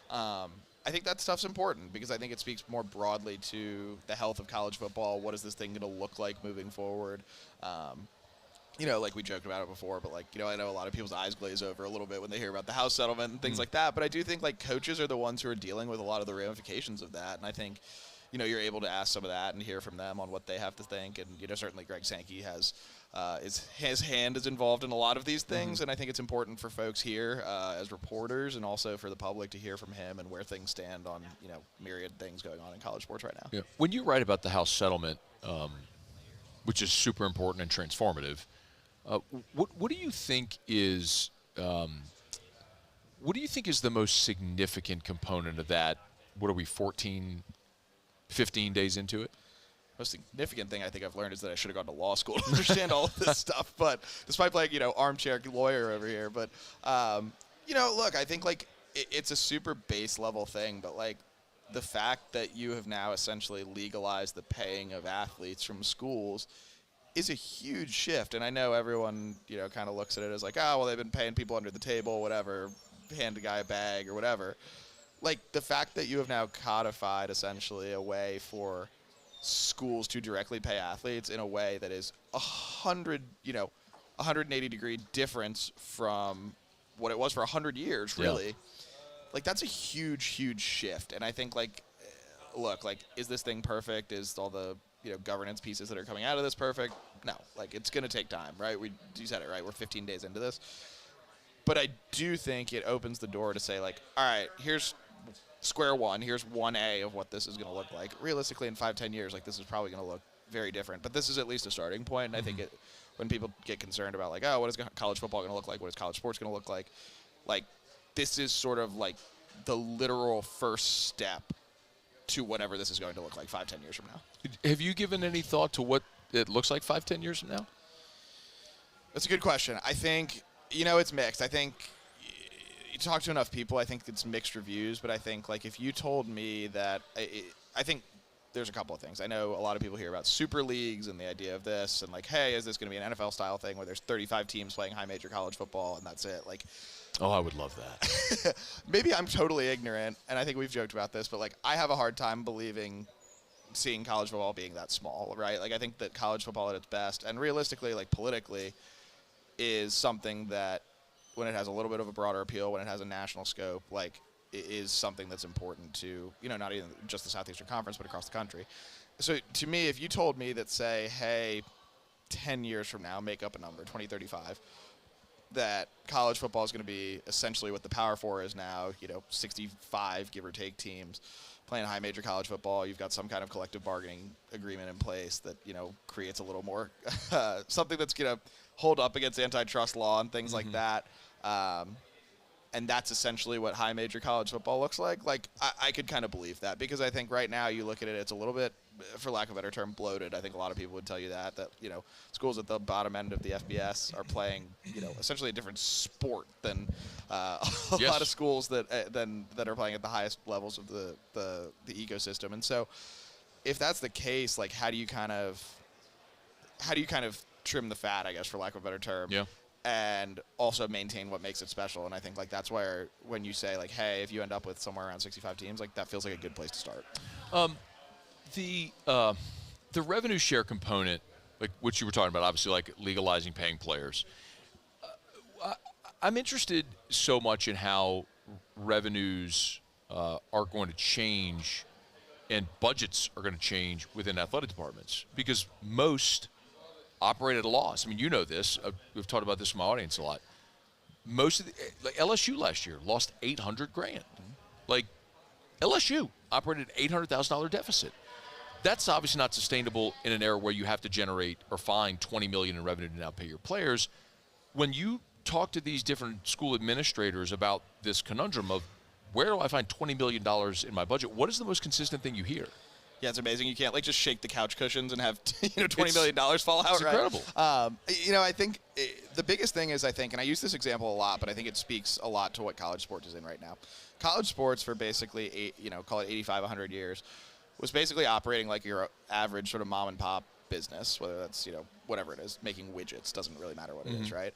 I think that stuff's important because I think it speaks more broadly to the health of college football. What is this thing going to look like moving forward? Like we joked about it before, but I know a lot of people's eyes glaze over a little bit when they hear about the House settlement and things like that. But I do think coaches are the ones who are dealing with a lot of the ramifications of that. And I think, you're able to ask some of that and hear from them on what they have to think. And, certainly Greg Sankey has his hand is involved in a lot of these things. And I think it's important for folks here as reporters and also for the public to hear from him and where things stand on, myriad things going on in college sports right now. Yeah. When you write about the House settlement, which is super important and transformative, what do you think is the most significant component of that? What are we, 15 days into it? Most significant thing I think I've learned is that I should have gone to law school to understand all of this stuff. But despite playing, armchair lawyer over here. But, look, I think, it's a super base level thing. But, the fact that you have now essentially legalized the paying of athletes from schools is a huge shift. And I know everyone, kind of looks at it as they've been paying people under the table, whatever, hand a guy a bag or whatever. The fact that you have now codified essentially a way for schools to directly pay athletes in a way that is 180-degree difference from what it was for 100 years, really. Yeah. That's a huge, huge shift. And I think, is this thing perfect? Is all the, governance pieces that are coming out of this perfect? No. It's going to take time, right? You said it, right? We're 15 days into this. But I do think it opens the door to say, all right, here's square one. Here's 1A of what this is going to look like. Realistically, in 5-10 years, this is probably going to look very different. But this is at least a starting point. And I think when people get concerned about, what is college football going to look like? What is college sports going to look like? This is sort of the literal first step to whatever this is going to look like 5-10 years from now. Have you given any thought to what it looks like 5-10 years from now? That's a good question. I think, it's mixed. I think you talk to enough people, I think it's mixed reviews, but I think, if you told me that, I think there's a couple of things. I know a lot of people hear about super leagues and the idea of this, and hey, is this going to be an NFL-style thing where there's 35 teams playing high-major college football, and that's it? Oh, I would love that. Maybe I'm totally ignorant, and I think we've joked about this, but, I have a hard time seeing college football being that small, right? I think that college football at its best, and realistically, politically, is something that, when it has a little bit of a broader appeal, when it has a national scope, it is something that's important to, not even just the Southeastern Conference, but across the country. So to me, if you told me that, say, hey, 10 years from now, make up a number, 2035, that college football is going to be essentially what the Power Four is now, 65, give or take, teams playing high major college football. You've got some kind of collective bargaining agreement in place that, creates a little more something that's going to hold up against antitrust law and things like that. And that's essentially what high major college football looks like. Like, I could kind of believe that, because I think right now you look at it, it's a little bit, for lack of a better term, bloated. I think a lot of people would tell you that schools at the bottom end of the FBS are playing, essentially a different sport than a lot of schools that are playing at the highest levels of the ecosystem. And so if that's the case, like, how do you kind of trim the fat, I guess, for lack of a better term? Yeah. And also maintain what makes it special. And I think, like, that's where, when you say, like, hey, if you end up with somewhere around 65 teams, like, that feels like a good place to start. The revenue share component, like what you were talking about, obviously, like legalizing paying players. I'm interested so much in how revenues are going to change and budgets are going to change within athletic departments, because most operate at a loss. I mean, you know this. We've talked about this in my audience a lot. Most of like LSU last year lost $800,000. Like, LSU operated an $800,000 deficit. That's obviously not sustainable in an era where you have to generate or find $20 million in revenue to now pay your players. When you talk to these different school administrators about this conundrum of where do I find $20 million in my budget, what is the most consistent thing you hear? Yeah, it's amazing. You can't just shake the couch cushions and have $20 million fall out. It's incredible. I think the biggest thing is, and I use this example a lot, but I think it speaks a lot to what college sports is in right now. College sports for basically call it 85, 100 years was basically operating like your average sort of mom and pop business, whether that's whatever it is, making widgets, doesn't really matter what it is, right?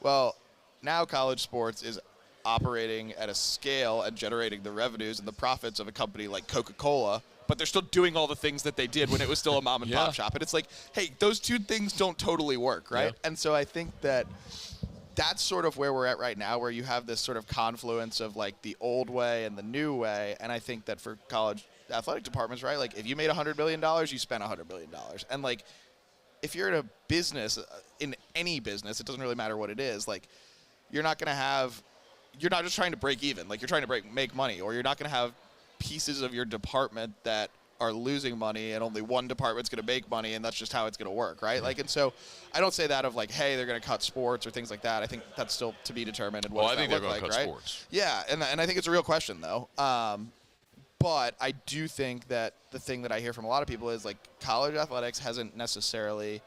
Well, now college sports is operating at a scale and generating the revenues and the profits of a company like Coca-Cola, but they're still doing all the things that they did when it was still a mom and pop shop. And it's like, hey, those two things don't totally work, right? Yeah. And so I think that's sort of where we're at right now, where you have this sort of confluence of like the old way and the new way. And I think that for college athletic departments, right, like if you made $100 million, you spent $100 million. And like, if you're in a business, in any business, it doesn't really matter what it is, like you're not just trying to break even, like you're trying to make money, or you're not going to have pieces of your department that are losing money and only one department's going to make money, and that's just how it's going to work, right? Like, and so I don't say that of like, hey, they're going to cut sports or things like that. I think that's still to be determined. And I think they're going to cut sports. Yeah, and I think it's a real question though. But I do think that the thing that I hear from a lot of people is like college athletics hasn't necessarily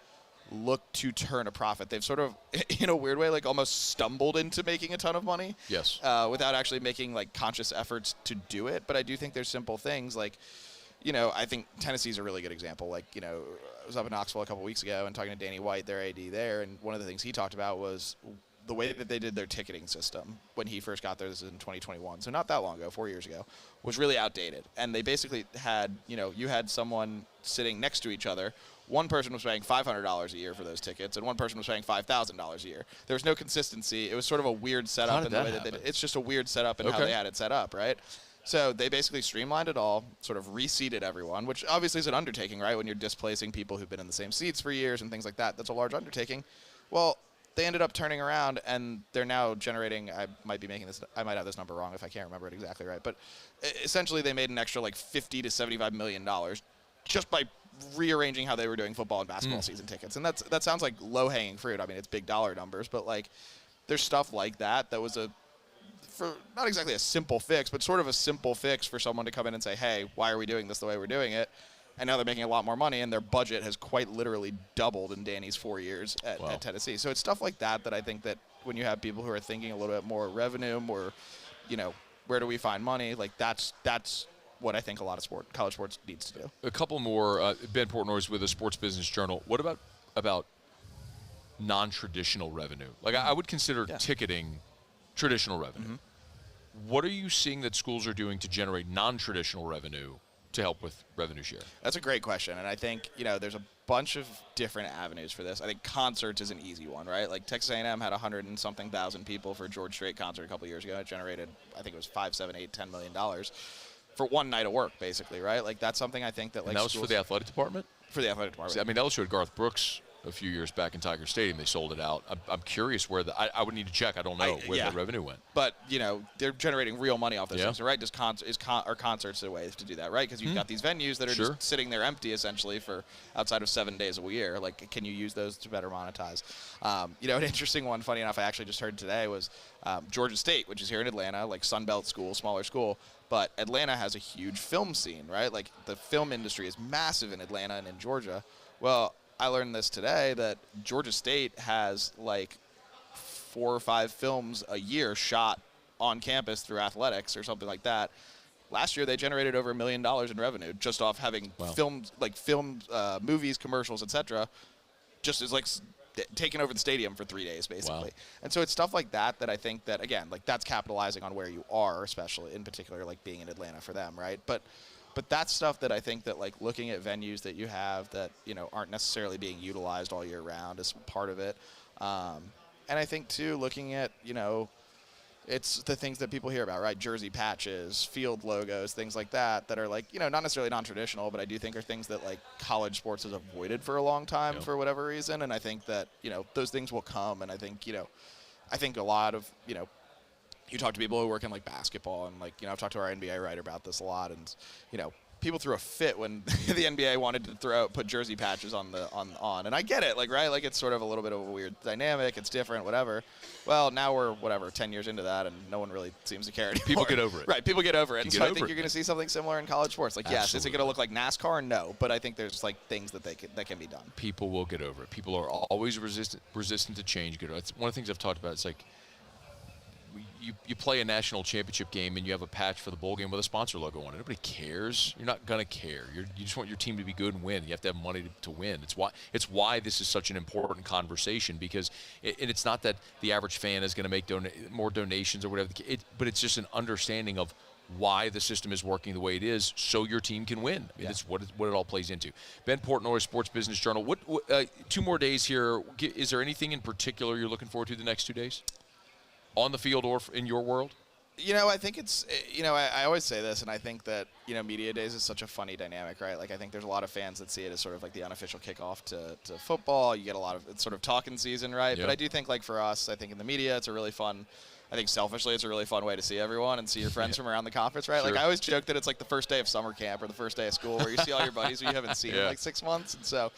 looked to turn a profit. They've sort of, in a weird way, like almost stumbled into making a ton of money. Yes. Without actually making like conscious efforts to do it. But I do think there's simple things like, I think Tennessee's a really good example. Like, I was up in Knoxville a couple weeks ago and talking to Danny White, their AD there, and one of the things he talked about was the way that they did their ticketing system when he first got there. This is in 2021, so not that long ago, 4 years ago, was really outdated. And they basically had, you had someone sitting next to each other. One person was paying $500 a year for those tickets, and one person was paying $5,000 a year. There was no consistency. It was sort of a weird setup in the way that it's just a weird setup in how they had it set up, right? So they basically streamlined it all, sort of reseated everyone, which obviously is an undertaking, right? When you're displacing people who've been in the same seats for years and things like that, that's a large undertaking. Well, they ended up turning around, and they're now generating, I might have this number wrong if I can't remember it exactly right, but essentially they made an extra like $50 to $75 million just by rearranging how they were doing football and basketball season tickets. And that sounds like low-hanging fruit. I mean, it's big dollar numbers, but like there's stuff like that was for not exactly a simple fix, but sort of a simple fix for someone to come in and say, hey, why are we doing this the way we're doing it? And now they're making a lot more money, and their budget has quite literally doubled in Danny's 4 years at Tennessee. So it's stuff like that I think that when you have people who are thinking a little bit more revenue, more, where do we find money? Like that's what I think a lot of college sports needs to do. A couple more. Ben Portnoy with the Sports Business Journal. What about non-traditional revenue? Like I would consider ticketing traditional revenue. Mm-hmm. What are you seeing that schools are doing to generate non-traditional revenue to help with revenue share? That's a great question, and I think there's a bunch of different avenues for this. I think concerts is an easy one, right? Like Texas A&M had 100 and something thousand people for a George Strait concert a couple years ago. It generated, I think it was $5, $7, $8, $10 million for one night of work, basically, right? Like that's something I think that like and that was for the athletic department. For the athletic department. I mean, LSU had Garth Brooks a few years back in Tiger Stadium. They sold it out. I'm curious where I would need to check. I don't know where the revenue went. But, they're generating real money off those things, right? Are concerts a way to do that, right? Because you've got these venues that are just sitting there empty, essentially, for outside of 7 days a year. Like, can you use those to better monetize? An interesting one, funny enough, I actually just heard today was Georgia State, which is here in Atlanta, like Sun Belt school, smaller school. But Atlanta has a huge film scene, right? Like, the film industry is massive in Atlanta and in Georgia. Well, I learned this today that Georgia State has like 4 or 5 films a year shot on campus through athletics or something like that. Last year, they generated over $1 million in revenue just off having filmed movies, commercials, etc. Just as like taking over the stadium for 3 days, basically. Wow. And so it's stuff like that I think that, again, like that's capitalizing on where you are, especially in particular, like being in Atlanta for them, right? But that's stuff that I think that, like, looking at venues that you have that, aren't necessarily being utilized all year round is part of it. And I think, too, looking at, it's the things that people hear about, right? Jersey patches, field logos, things like that are, like, not necessarily non-traditional, but I do think are things that, like, college sports has avoided for a long time for whatever reason. And I think that, those things will come. And I think, I think a lot of, you talk to people who work in like basketball and like, I've talked to our NBA writer about this a lot, and, people threw a fit when the NBA wanted to put jersey patches on, and I get it, like, right? Like, it's sort of a little bit of a weird dynamic. It's different, whatever. Well, now we're 10 years into that, and no one really seems to care anymore. People get over it. Right, people get over it. And so I think you're going to see something similar in college sports. Like, Absolutely. yes, is it going to look like NASCAR? No, but I think there's like things that that can be done. People will get over it. People are always resistant to change. It's one of the things I've talked about. It's like, you play a national championship game and you have a patch for the bowl game with a sponsor logo on it. Nobody cares. You're not gonna care. You just want your team to be good and win. You have to have money to win. It's why this is such an important conversation, because it's not that the average fan is going to make more donations or whatever. But it's just an understanding of why the system is working the way it is, so your team can win. I mean, that's what it all plays into. Ben Portnoy, Sports Business Journal. What 2 more days here? Is there anything in particular you're looking forward to the next 2 days? On the field or in your world? I think it's, I always say this, and I think that, Media Days is such a funny dynamic, right? Like, I think there's a lot of fans that see it as sort of like the unofficial kickoff to football. You get a lot of, it's sort of talking season, right? Yep. But I do think, like, for us, I think in the media, it's a really fun, I think selfishly, it's a really fun way to see everyone and see your friends from around the conference, right? Sure. Like, I always joke that it's like the first day of summer camp or the first day of school where you see all your buddies who you haven't seen in like 6 months. And so,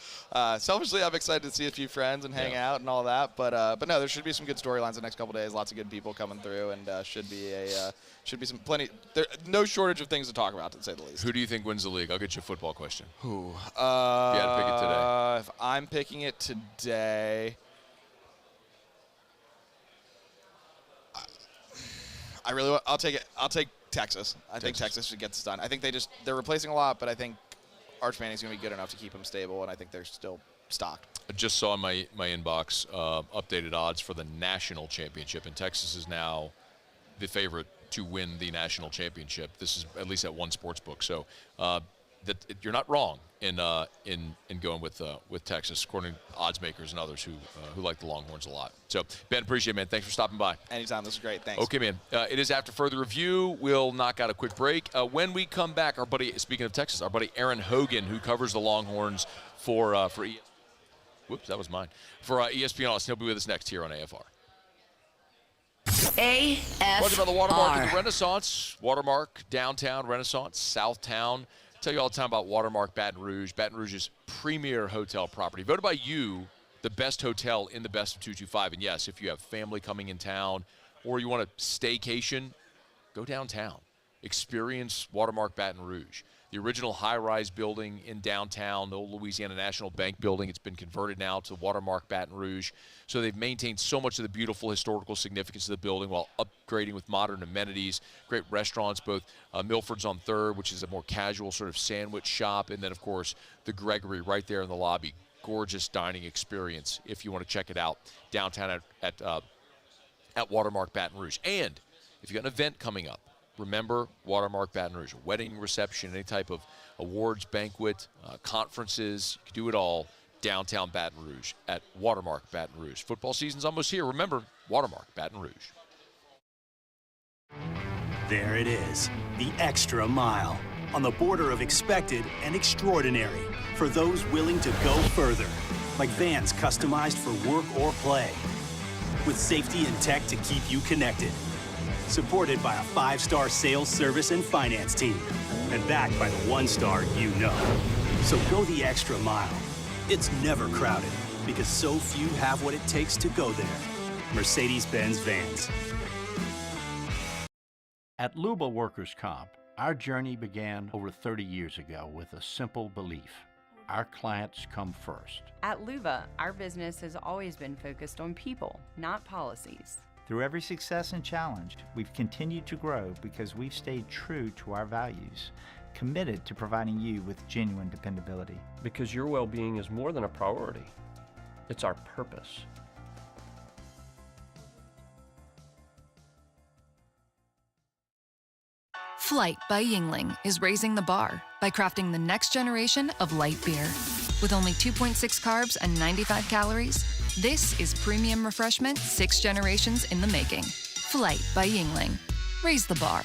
selfishly, I'm excited to see a few friends and hang out and all that. But no, there should be some good storylines the next couple days. Lots of good people coming through, and should be some plenty. No shortage of things to talk about, to say the least. Who do you think wins the league? I'll get you a football question. Who? If you had to pick it today. If I'm picking it today, I'll take it. I'll take Texas. I think Texas should get this done. I think they're replacing a lot, but I think Arch Manning's going to be good enough to keep them stable, and I think they're still stocked. I just saw in my inbox updated odds for the national championship, and Texas is now the favorite to win the national championship. This is at least at one sports book. So you're not wrong in going with Texas, according to odds makers and others who like the Longhorns a lot. So, Ben, appreciate it, man. Thanks for stopping by. Anytime. This is great. Thanks. Okay, man. It is after further review. We'll knock out a quick break. When we come back, our buddy, speaking of Texas, our buddy Aaron Hogan, who covers the Longhorns for ESPN. Whoops, that was mine. For ESPN Austin, he'll be with us next here on AFR. AFR. Welcome to the Watermark at the Renaissance. Watermark, downtown, Renaissance, Southtown. Tell you all the time about Watermark Baton Rouge. Baton Rouge's premier hotel property. Voted by you the best hotel in the best of 225. And yes, if you have family coming in town or you want a staycation, go downtown. Experience Watermark Baton Rouge. The original high-rise building in downtown, the old Louisiana National Bank building, it's been converted now to Watermark Baton Rouge. So they've maintained so much of the beautiful historical significance of the building while upgrading with modern amenities. Great restaurants, both Milford's on 3rd, which is a more casual sort of sandwich shop, and then, of course, the Gregory right there in the lobby. Gorgeous dining experience if you want to check it out downtown at Watermark Baton Rouge. And if you've got an event coming up, remember Watermark Baton Rouge, a wedding reception, any type of awards, banquet, conferences, you can do it all downtown Baton Rouge at Watermark Baton Rouge. Football season's almost here. Remember, Watermark Baton Rouge. There it is, the extra mile, on the border of expected and extraordinary, for those willing to go further. like vans customized for work or play, with safety and tech to keep you connected. Supported by a 5-star sales, service, and finance team, and backed by the 1-star you know. So go the extra mile. It's never crowded, because so few have what it takes to go there. Mercedes-Benz Vans. At Luba Workers Comp, our journey began over 30 years ago with a simple belief. Our clients come first. At Luba, our business has always been focused on people, not policies. Through every success and challenge, we've continued to grow because we've stayed true to our values, committed to providing you with genuine dependability. Because your well-being is more than a priority. It's our purpose. Flight by Yingling is raising the bar by crafting the next generation of light beer. With only 2.6 carbs and 95 calories, this is premium refreshment 6 generations in the making. Flight by Yingling. Raise the bar.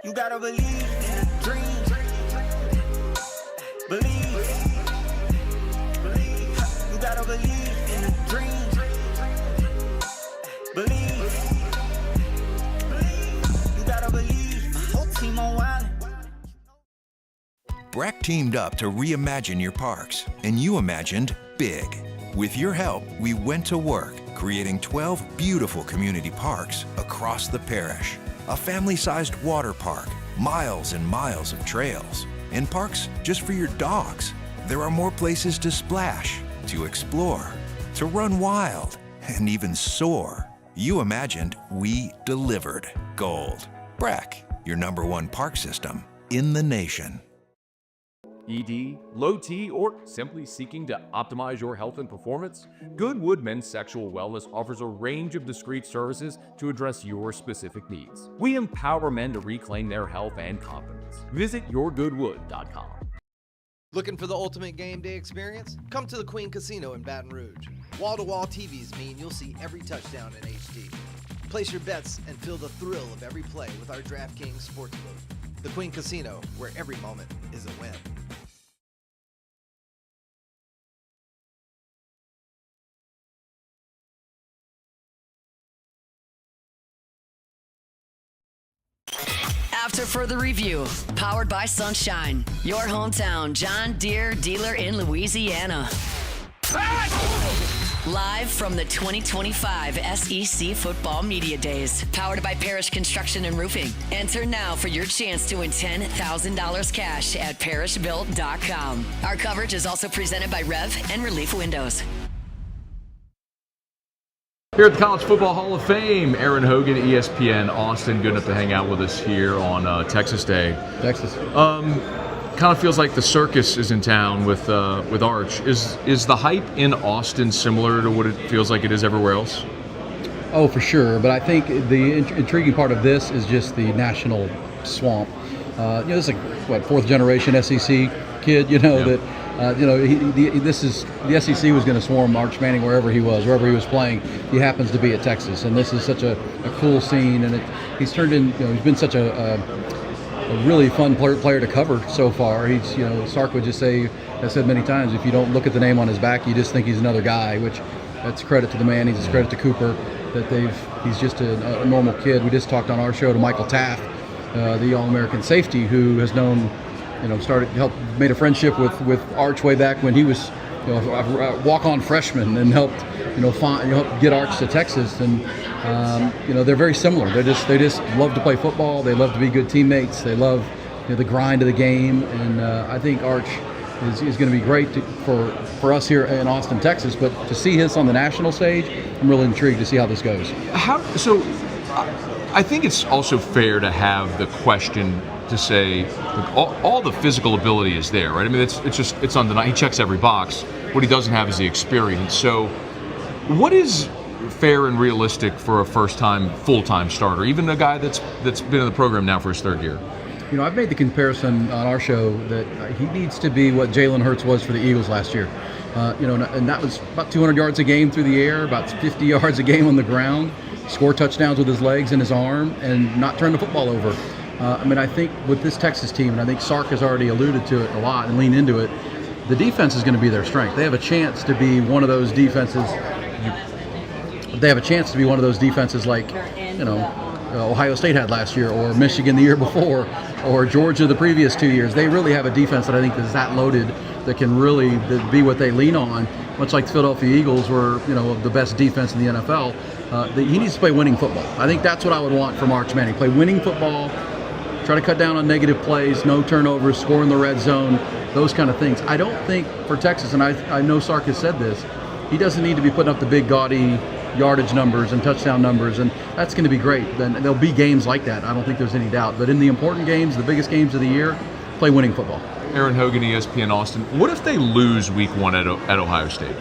You gotta believe in a dream. Believe. You gotta believe in a dream. Believe. You gotta believe. My whole team on wild. Breck teamed up to reimagine your parks, and you imagined big. With your help, we went to work, creating 12 beautiful community parks across the parish. A family-sized water park, miles and miles of trails, and parks just for your dogs. There are more places to splash, to explore, to run wild, and even soar. You imagined, we delivered. Gold. Breck, your #1 park system in the nation. ED, low T, or simply seeking to optimize your health and performance? Goodwood Men's Sexual Wellness offers a range of discreet services to address your specific needs. We empower men to reclaim their health and confidence. Visit yourgoodwood.com. Looking for the ultimate game day experience? Come to the Queen Casino in Baton Rouge. Wall-to-wall TVs mean you'll see every touchdown in HD. Place your bets and feel the thrill of every play with our DraftKings Sportsbook. The Queen Casino, where every moment is a win. After further review, powered by Sunshine, your hometown John Deere dealer in Louisiana. Live from the 2025 SEC Football Media Days, powered by Parish Construction and Roofing. Enter now for your chance to win $10,000 cash at parishbuilt.com. Our coverage is also presented by Rev and Relief Windows. Here at the College Football Hall of Fame, Aaron Hogan, ESPN, Austin, good enough to hang out with us here on Texas Day. Texas. Kind of feels like the circus is in town with Arch. Is the hype in Austin similar to what it feels like it is everywhere else? Oh, for sure. But I think the intriguing part of this is just the national swamp. This is a 4th generation SEC kid. That. The SEC was going to swarm Arch Manning wherever he was playing. He happens to be at Texas, and this is such a cool scene. And he's turned in. He's been such a really fun player to cover so far. He's Sark would just say, I've said many times, if you don't look at the name on his back, you just think he's another guy. Which that's credit to the man. He's credit to Cooper that he's just a normal kid. We just talked on our show to Michael Taft, the All-American safety who has known. Made a friendship with Arch way back when he was, a walk-on freshman, and helped, get Arch to Texas. And they're very similar. They just love to play football. They love to be good teammates. They love the grind of the game. And I think Arch is going to be great for us here in Austin, Texas. But to see his on the national stage, I'm really intrigued to see how this goes. I think it's also fair to have the question to say, look, all the physical ability is there, right? I mean, it's undeniable. He checks every box. What he doesn't have is the experience. So, what is fair and realistic for a first-time, full-time starter, even a guy that's been in the program now for his 3rd year? I've made the comparison on our show that he needs to be what Jalen Hurts was for the Eagles last year. And that was about 200 yards a game through the air, about 50 yards a game on the ground, score touchdowns with his legs and his arm, and not turn the football over. I think with this Texas team, and I think Sark has already alluded to it a lot and leaned into it, the defense is going to be their strength. They have a chance to be one of those defenses. Like, Ohio State had last year, or Michigan the year before, or Georgia the previous 2 years. They really have a defense that I think is that loaded that can really be what they lean on, much like the Philadelphia Eagles were, the best defense in the NFL. He needs to play winning football. I think that's what I would want from Arch Manning. Play winning football, try to cut down on negative plays, no turnovers, score in the red zone, those kind of things. I don't think for Texas, and I know Sark has said this, he doesn't need to be putting up the big gaudy yardage numbers and touchdown numbers, and that's going to be great. Then there'll be games like that. I don't think there's any doubt. But in the important games, the biggest games of the year, play winning football. Aaron Hogan, ESPN Austin. What if they lose week 1 at Ohio State?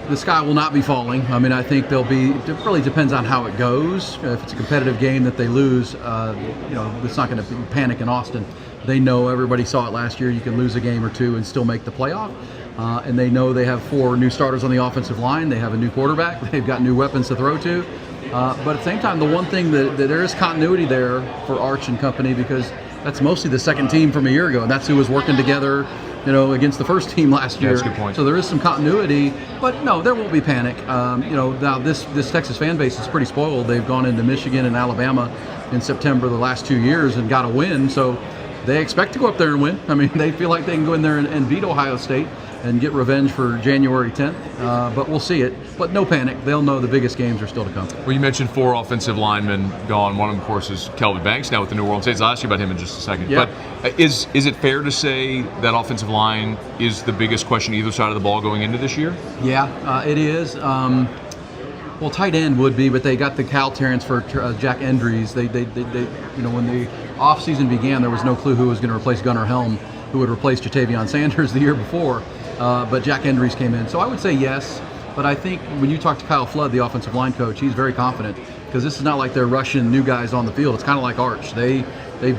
The sky will not be falling. I think they'll be. It really depends on how it goes. If it's a competitive game that they lose, it's not going to be panic in Austin. They know, everybody saw it last year, you can lose a game or two and still make the playoff. And they know they have 4 new starters on the offensive line. They have a new quarterback. They've got new weapons to throw to. But at the same time, the one thing that there is continuity there for Arch and company, because that's mostly the second team from a year ago, and that's who was working together, against the first team last year. That's a good point. So there is some continuity, but no, there won't be panic. Now this Texas fan base is pretty spoiled. They've gone into Michigan and Alabama in September the last 2 years and got a win, so they expect to go up there and win. They feel like they can go in there and beat Ohio State and get revenge for January 10th, but we'll see it. But no panic. They'll know the biggest games are still to come. Well, you mentioned 4 offensive linemen gone. One of them, of course, is Kelvin Banks now with the New Orleans Saints. I'll ask you about him in just a second. Yeah. But is it fair to say that offensive line is the biggest question either side of the ball going into this year? Yeah, it is. Well, tight end would be, but they got the Cal transfer, Jack Endries. They when the offseason began, there was no clue who was going to replace Gunnar Helm, who would replace Jatavion Sanders the year before. But Jack Endries came in. So I would say yes, but I think when you talk to Kyle Flood, the offensive line coach, he's very confident, because this is not like they're rushing new guys on the field. It's kind of like Arch. They've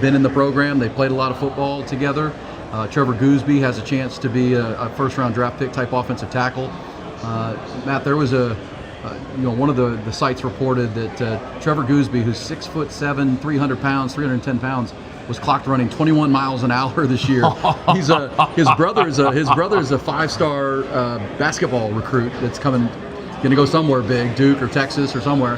been in the program. They played a lot of football together. Trevor Gooseby has a chance to be a first-round draft pick type offensive tackle. Matt, there was one of the sites reported that Trevor Gooseby, who's 6'7", 300 pounds, 310 pounds, was clocked running 21 miles an hour this year. His brother is a 5-star basketball recruit that's going to go somewhere big, Duke or Texas or somewhere.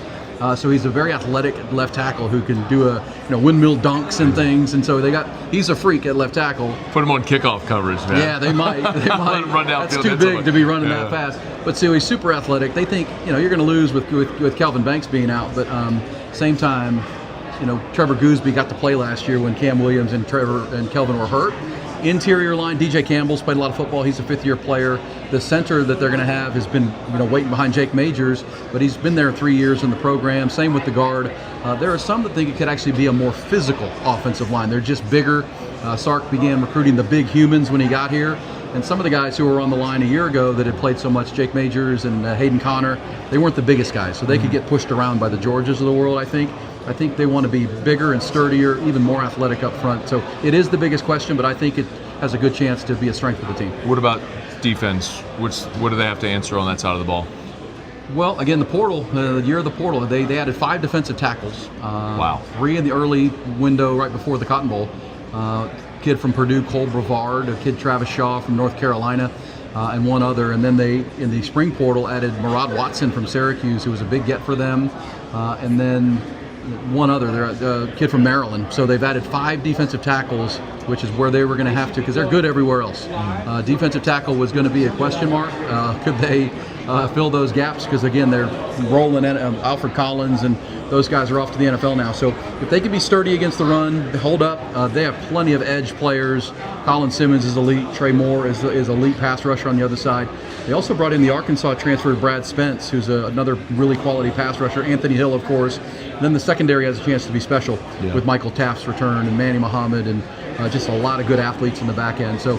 So he's a very athletic left tackle who can do windmill dunks and things. And so he's a freak at left tackle. Put him on kickoff coverage, man. Yeah, they might. Let him run downfield. That's too big to be running that fast. But so he's super athletic. They think you're going to lose with Kelvin Banks being out, but same time, Trevor Gooseby got to play last year when Cam Williams and Trevor and Kelvin were hurt. Interior line, DJ Campbell's played a lot of football. He's a 5th-year player. The center that they're going to have has been, waiting behind Jake Majors, but he's been there 3 years in the program. Same with the guard. There are some that think it could actually be a more physical offensive line. They're just bigger. Sark began recruiting the big humans when he got here. And some of the guys who were on the line a year ago that had played so much, Jake Majors and Hayden Connor, they weren't the biggest guys, so they could get pushed around by the Georges of the world, I think. I think they want to be bigger and sturdier, even more athletic up front. So it is the biggest question, but I think it has a good chance to be a strength of the team. What about defense? What do they have to answer on that side of the ball? Well, again, the portal, the year of the portal, they added 5 defensive tackles. Wow. 3 in the early window right before the Cotton Bowl. Kid from Purdue, Cole Brevard, a kid Travis Shaw from North Carolina, and one other. And then they, in the spring portal, added Murad Watson from Syracuse, who was a big get for them. And then one other, they're a kid from Maryland. So they've added 5 defensive tackles, which is where they were going to have to, because they're good everywhere else. Defensive tackle was going to be a question mark. Could they fill those gaps? Because again, they're rolling in Alfred Collins, and those guys are off to the NFL now. So if they can be sturdy against the run, hold up, they have plenty of edge players. Colin Simmons is elite. Trey Moore is elite pass rusher on the other side. They also brought in the Arkansas transfer Brad Spence, who's another really quality pass rusher. Anthony Hill, of course. And then the secondary has a chance to be special with Michael Taft's return and Manny Muhammad, and just a lot of good athletes in the back end. So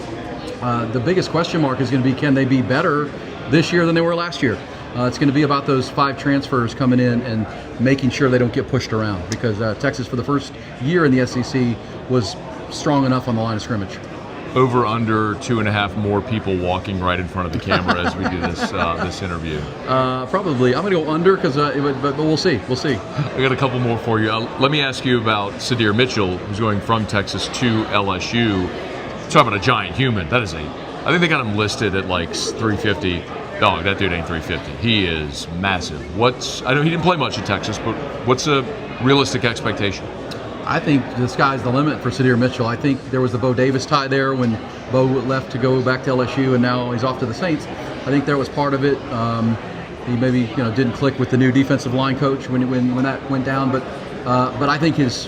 the biggest question mark is going to be, can they be better this year than they were last year? It's going to be about those 5 transfers coming in and making sure they don't get pushed around, because Texas, for the first year in the SEC, was strong enough on the line of scrimmage. over under 2.5 more people walking right in front of the camera as we do this interview? Probably. I'm going to go under but we'll see. We'll see. I got a couple more for you. Let me ask you about Sadir Mitchell, who's going from Texas to LSU. Talk about a giant human. I think they got him listed at like 350. Dog, that dude ain't 350. He is massive. I know he didn't play much at Texas, but what's a realistic expectation? I think the sky's the limit for Sadir Mitchell. I think there was the Bo Davis tie there when Bo left to go back to LSU, and now he's off to the Saints. I think there was part of it. He maybe didn't click with the new defensive line coach when that went down, but I think as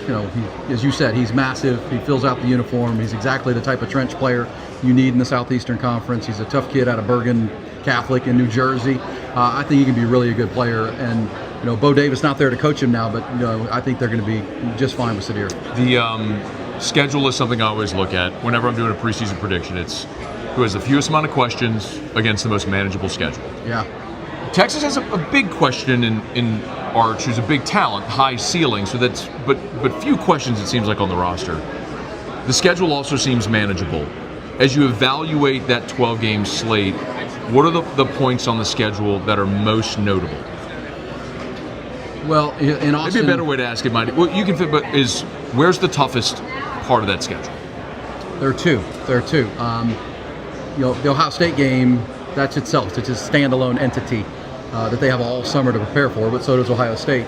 you said, he's massive. He fills out the uniform. He's exactly the type of trench player you need in the Southeastern Conference. He's a tough kid out of Bergen Catholic in New Jersey. I think he can be really a good player, and Bo Davis not there to coach him now, but I think they're going to be just fine with Sadir. The schedule is something I always look at whenever I'm doing a preseason prediction. It's who has the fewest amount of questions against the most manageable schedule. Yeah. Texas has a big question in Arch, who's a big talent, high ceiling, so but few questions it seems like on the roster. The schedule also seems manageable. As you evaluate that 12-game slate, what are the points on the schedule that are most notable? Well, in Austin, maybe a better way to ask it might. Well, you can fit, but where's the toughest part of that schedule? There are two. The Ohio State game, that's itself. It's a standalone entity that they have all summer to prepare for, but so does Ohio State.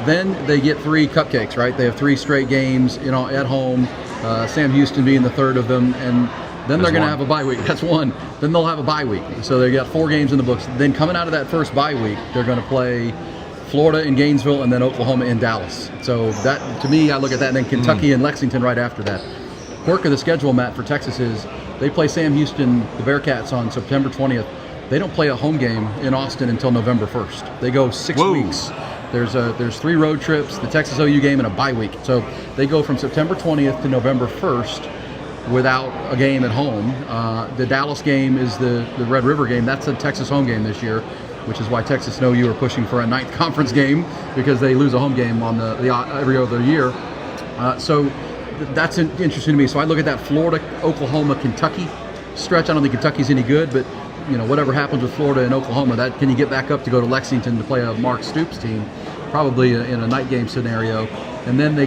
Then they get 3 cupcakes, right? They have 3 straight games, at home. Sam Houston being the third of them, and then they're going to have a bye week. That's one. Then they'll have a bye week. So they got 4 games in the books. Then coming out of that first bye week, they're going to play Florida in Gainesville and then Oklahoma in Dallas. So that, to me, I look at that, and then Kentucky and Lexington right after that. Quirk of the schedule, Matt, for Texas is they play Sam Houston, the Bearcats, on September 20th. They don't play a home game in Austin until November 1st. They go 6 weeks. There's 3 road trips, the Texas OU game, and a bye week. So they go from September 20th to November 1st without a game at home. The Dallas game is the Red River game. That's a Texas home game this year, which is why Texas and OU are pushing for a 9th conference game, because they lose a home game on the every other year. So that's interesting to me. So I look at that Florida, Oklahoma, Kentucky stretch. I don't think Kentucky's any good, but whatever happens with Florida and Oklahoma, can you get back up to go to Lexington to play a Mark Stoops team, probably in a night game scenario. And then they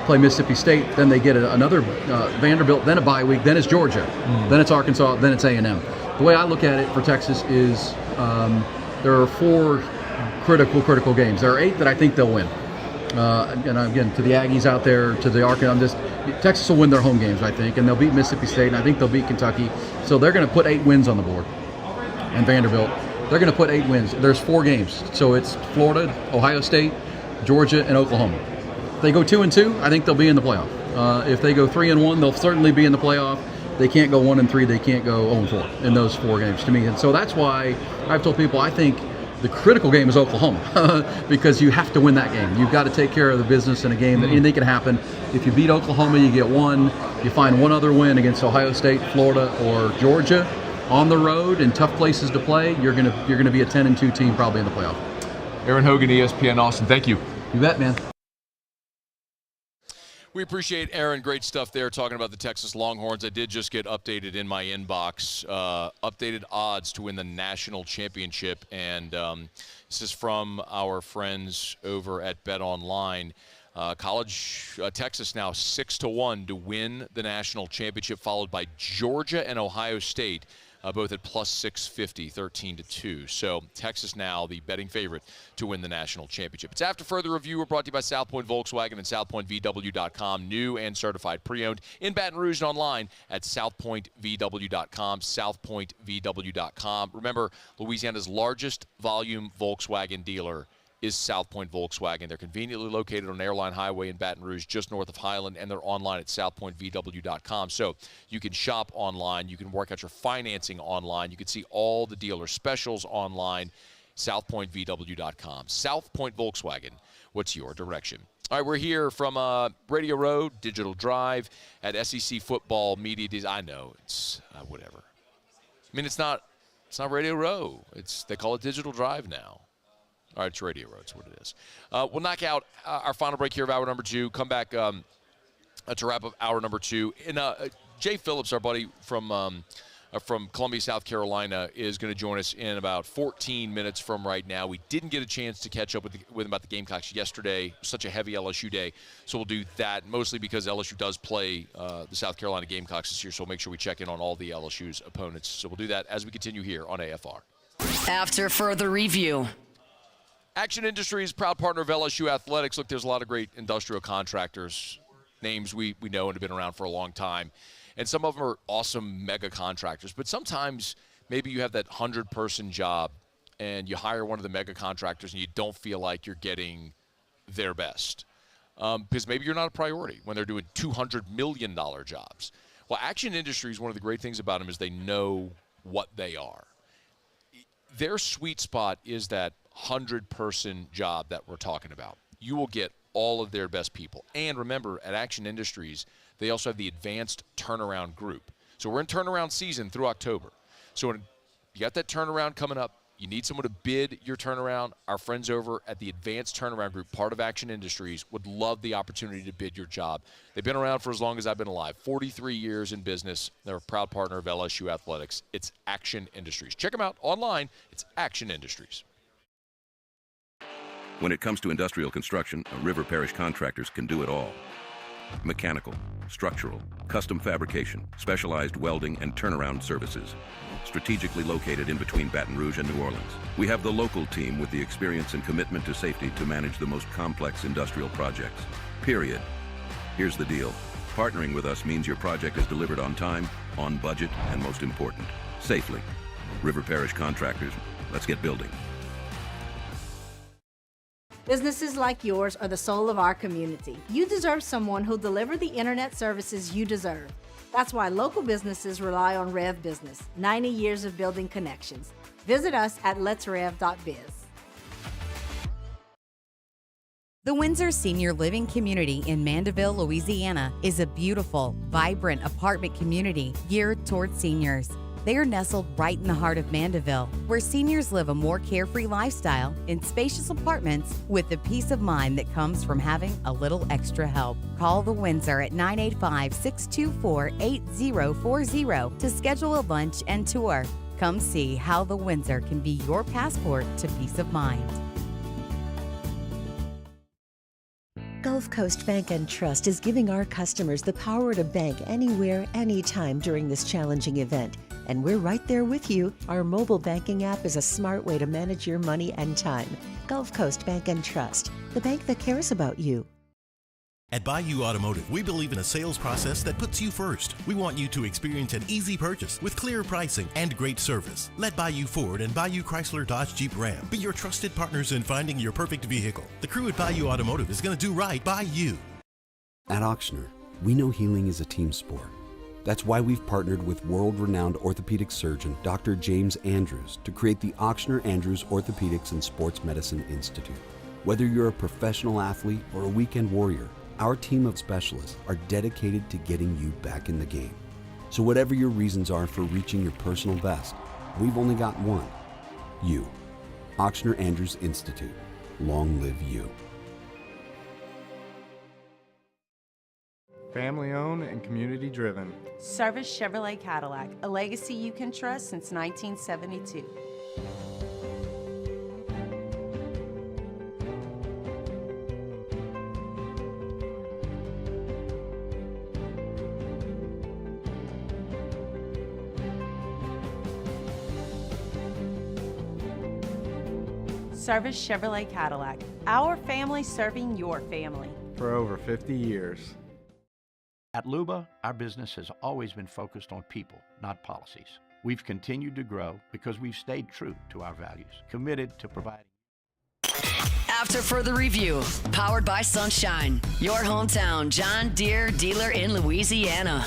play Mississippi State. Then they get another Vanderbilt. Then a bye week. Then it's Georgia. Then it's Arkansas. Then it's A&M. The way I look at it for Texas is there are 4 critical games. There are 8 that I think they'll win. And again, to the Aggies out there, to the Arkansas, Texas will win their home games, I think, and they'll beat Mississippi State, and I think they'll beat Kentucky. So they're going to put 8 wins on the board. And Vanderbilt, they're going to put 8 wins. There's 4 games. So it's Florida, Ohio State, Georgia, and Oklahoma. If they go 2-2, I think they'll be in the playoff. If they go 3-1, they'll certainly be in the playoff. They can't go 1-3. They can't go 0-4 in those 4 games to me. And so that's why I've told people I think the critical game is Oklahoma because you have to win that game. You've got to take care of the business in a game that anything can happen. If you beat Oklahoma, you get 1. You find one other win against Ohio State, Florida, or Georgia on the road in tough places to play. You're gonna be a 10-2 team probably in the playoff. Aaron Hogan, ESPN Austin. Thank you. You bet, man. We appreciate Aaron. Great stuff there talking about the Texas Longhorns. I did just get updated in my inbox, updated odds to win the national championship. And this is from our friends over at Bet Online. Texas now 6-1 to win the national championship, followed by Georgia and Ohio State. Both at plus 650, 13-2. So Texas now the betting favorite to win the national championship. It's After Further Review. We're brought to you by South Point Volkswagen and SouthPointVW.com. New and certified pre-owned in Baton Rouge and online at SouthPointVW.com, SouthPointVW.com. Remember, Louisiana's largest volume Volkswagen dealer is South Point Volkswagen. They're conveniently located on Airline Highway in Baton Rouge, just north of Highland, and they're online at southpointvw.com. So you can shop online. You can work out your financing online. You can see all the dealer specials online, southpointvw.com. South Point Volkswagen, what's your direction? All right, we're here from Radio Row, Digital Drive, at SEC Football Media Days. I know, it's whatever. I mean, it's not Radio Row. They call it Digital Drive now. All right, it's Radio Row. That's what it is. We'll knock out our final break here of hour number 2. Come back to wrap up hour number 2. And Jay Phillips, our buddy from Columbia, South Carolina, is going to join us in about 14 minutes from right now. We didn't get a chance to catch up with him about the Gamecocks yesterday. Such a heavy LSU day, so we'll do that mostly because LSU does play the South Carolina Gamecocks this year, so we'll make sure we check in on all the LSU's opponents. So we'll do that as we continue here on AFR. After further review. Action Industries, proud partner of LSU Athletics. Look, there's a lot of great industrial contractors, names we know and have been around for a long time. And some of them are awesome mega contractors. But sometimes maybe you have that 100-person job and you hire one of the mega contractors and you don't feel like you're getting their best. Because maybe you're not a priority when they're doing $200 million jobs. Well, Action Industries, one of the great things about them is they know what they are. Their sweet spot is that 100-person job that we're talking about. You will get all of their best people. And remember, at Action Industries, they also have the advanced turnaround group. So we're in turnaround season through October. So when you got that turnaround coming up, you need someone to bid your turnaround. Our friends over at the advanced turnaround group, part of Action Industries, would love the opportunity to bid your job. They've been around for as long as I've been alive, 43 years in business. They're a proud partner of LSU Athletics. It's Action Industries. Check them out online. It's Action Industries. When it comes to industrial construction, River Parish contractors can do it all. Mechanical, structural, custom fabrication, specialized welding, and turnaround services. Strategically located in between Baton Rouge and New Orleans, we have the local team with the experience and commitment to safety to manage the most complex industrial projects. Period. Here's the deal. Partnering with us means your project is delivered on time, on budget, and most important, safely. River Parish Contractors, let's get building. Businesses like yours are the soul of our community. You deserve someone who'll deliver the internet services you deserve. That's why local businesses rely on Rev Business, 90 years of building connections. Visit us at letsrev.biz. The Windsor Senior Living Community in Mandeville, Louisiana is a beautiful, vibrant apartment community geared towards seniors. They are nestled right in the heart of Mandeville, where seniors live a more carefree lifestyle in spacious apartments with the peace of mind that comes from having a little extra help. Call the Windsor at 985-624-8040 to schedule a lunch and tour. Come see how the Windsor can be your passport to peace of mind. Gulf Coast Bank and Trust is giving our customers the power to bank anywhere, anytime during this challenging event. And we're right there with you. Our mobile banking app is a smart way to manage your money and time. Gulf Coast Bank and Trust, the bank that cares about you. At Bayou Automotive, we believe in a sales process that puts you first. We want you to experience an easy purchase with clear pricing and great service. Let Bayou Ford and Bayou Chrysler Dodge Jeep Ram be your trusted partners in finding your perfect vehicle. The crew at Bayou Automotive is going to do right by you. At Auctioner, we know healing is a team sport. That's why we've partnered with world-renowned orthopedic surgeon Dr. James Andrews to create the Auctioner Andrews Orthopedics and Sports Medicine Institute. Whether you're a professional athlete or a weekend warrior, our team of specialists are dedicated to getting you back in the game. So whatever your reasons are for reaching your personal best, we've only got one. You. Auctioner Andrews Institute. Long live you. Family owned and community driven. Service Chevrolet Cadillac, a legacy you can trust since 1972. Service Chevrolet Cadillac, our family serving your family. For over 50 years. At Luba, our business has always been focused on people, not policies. We've continued to grow because we've stayed true to our values, committed to providing. After further review, powered by Sunshine, your hometown John Deere dealer in Louisiana.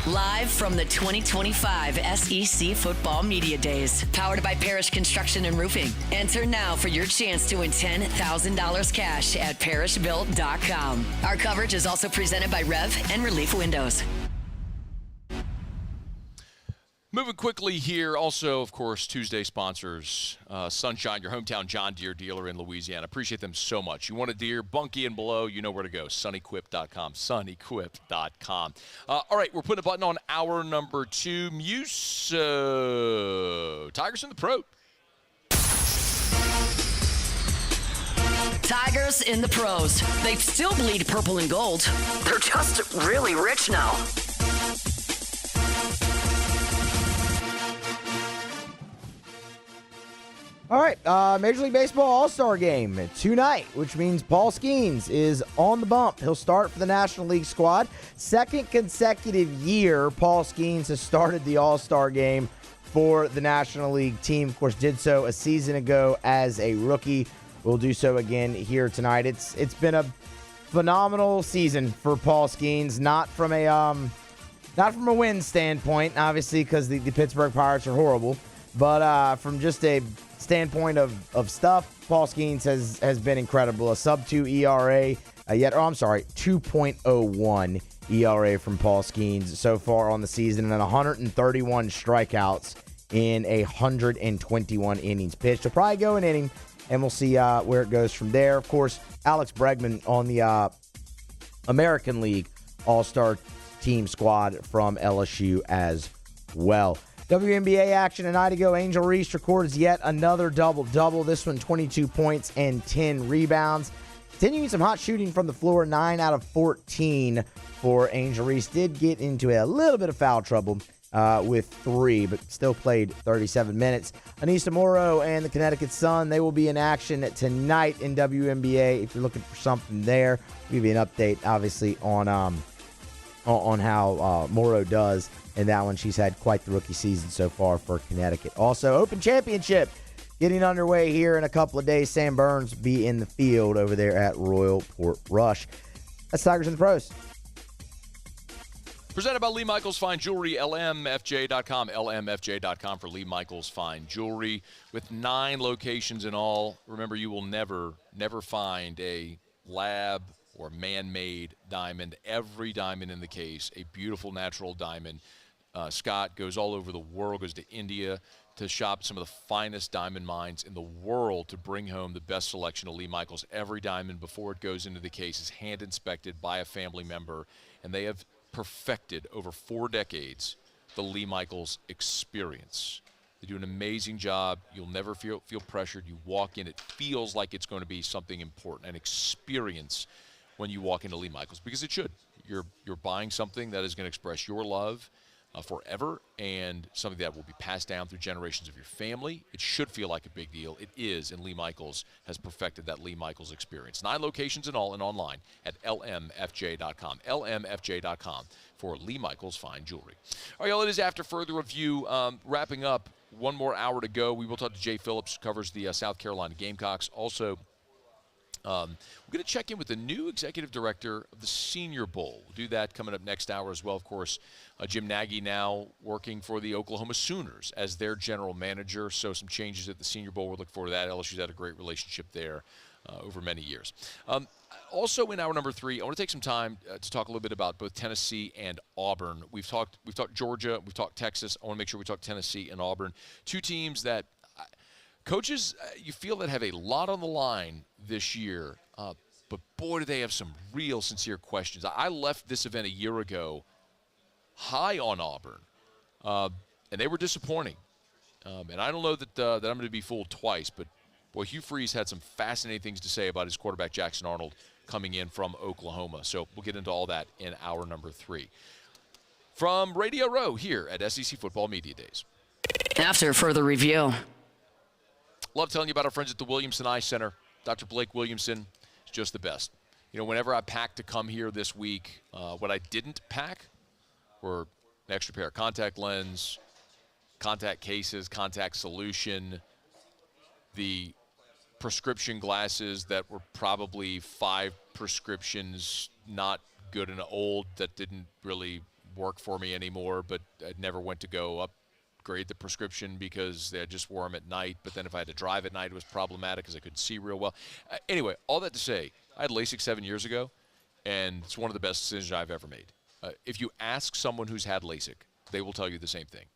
Live from the 2025 SEC Football Media Days, powered by Parish Construction and Roofing. Enter now for your chance to win $10,000 cash at parishbuilt.com. Our coverage is also presented by Rev and Relief Windows. Moving quickly here, also, of course, Tuesday sponsors, Sunshine, your hometown John Deere dealer in Louisiana. Appreciate them so much. You want a Deere, bunky and below, you know where to go, sunequip.com, sunequip.com. All right, we're putting a button on hour number 2. Muso. Tigers in the Pro. Tigers in the pros. They still bleed purple and gold. They're just really rich now. All right, Major League Baseball All-Star Game tonight, which means Paul Skeens is on the bump. He'll start for the National League squad. Second consecutive year, Paul Skeens has started the All-Star Game for the National League team. Of course, did so a season ago as a rookie. Will do so again here tonight. It's been a phenomenal season for Paul Skeens, not from a win standpoint, obviously, because the Pittsburgh Pirates are horrible, but from just a standpoint of stuff, Paul Skeens has been incredible. A sub-2 ERA, 2.01 ERA from Paul Skeens so far on the season, and 131 strikeouts in 121 innings pitched. He'll probably go an inning, and we'll see where it goes from there. Of course, Alex Bregman on the American League All-Star team squad from LSU as well. WNBA action a night ago. Angel Reese records yet another double-double. This one 22 points and 10 rebounds. Continuing some hot shooting from the floor, 9 out of 14 for Angel Reese. Did get into a little bit of foul trouble with 3, but still played 37 minutes. Anissa Morrow and the Connecticut Sun, they will be in action tonight in WNBA. If you're looking for something there, we'll give you an update, obviously, on how Morrow does in that one. She's had quite the rookie season so far for Connecticut. Also, Open Championship getting underway here in a couple of days. Sam Burns be in the field over there at Royal Portrush. That's Tigers in the Pros. Presented by Lee Michaels Fine Jewelry, lmfj.com, lmfj.com for Lee Michaels Fine Jewelry. With 9 locations in all, remember, you will never find a lab or man-made diamond. Every diamond in the case, a beautiful natural diamond. Scott goes all over the world, goes to India to shop some of the finest diamond mines in the world to bring home the best selection of Lee Michaels. Every diamond before it goes into the case is hand-inspected by a family member, and they have perfected over 4 decades the Lee Michaels experience. They do an amazing job. You'll never feel pressured. You walk in, it feels like it's going to be something important, an experience when you walk into Lee Michaels, because it should. You're buying something that is going to express your love forever, and something that will be passed down through generations of your family. It should feel like a big deal. It is, and Lee Michaels has perfected that Lee Michaels experience. 9 locations in all and online at lmfj.com. lmfj.com for Lee Michaels Fine Jewelry. All right, y'all, it is after further review. Wrapping up, 1 more hour to go. We will talk to Jay Phillips, who covers the South Carolina Gamecocks. Also, we're going to check in with the new executive director of the Senior Bowl. We'll do that coming up next hour as well. Of course, Jim Nagy now working for the Oklahoma Sooners as their general manager. So some changes at the Senior Bowl. We're looking forward to that. LSU's had a great relationship there over many years. Also in hour number 3, I want to take some time to talk a little bit about both Tennessee and Auburn. We've talked Georgia, we've talked Texas. I want to make sure we talk Tennessee and Auburn. 2 teams that coaches, you feel that have a lot on the line this year, but boy, do they have some real sincere questions. I left this event a year ago high on Auburn, and they were disappointing. And I don't know that I'm going to be fooled twice, but boy, Hugh Freeze had some fascinating things to say about his quarterback, Jackson Arnold, coming in from Oklahoma. So we'll get into all that in hour number 3. From Radio Row here at SEC Football Media Days. After further review. Love telling you about our friends at the Williamson Eye Center. Dr. Blake Williamson is just the best. You know, whenever I packed to come here this week, what I didn't pack were an extra pair of contact lens, contact cases, contact solution, the prescription glasses that were probably 5 prescriptions, not good and old, that didn't really work for me anymore, but I never went to go upgrade the prescription because they just wore them at night. But then if I had to drive at night, it was problematic because I couldn't see real well. Anyway, all that to say, I had LASIK 7 years ago, and it's one of the best decisions I've ever made. If you ask someone who's had LASIK, they will tell you the same thing.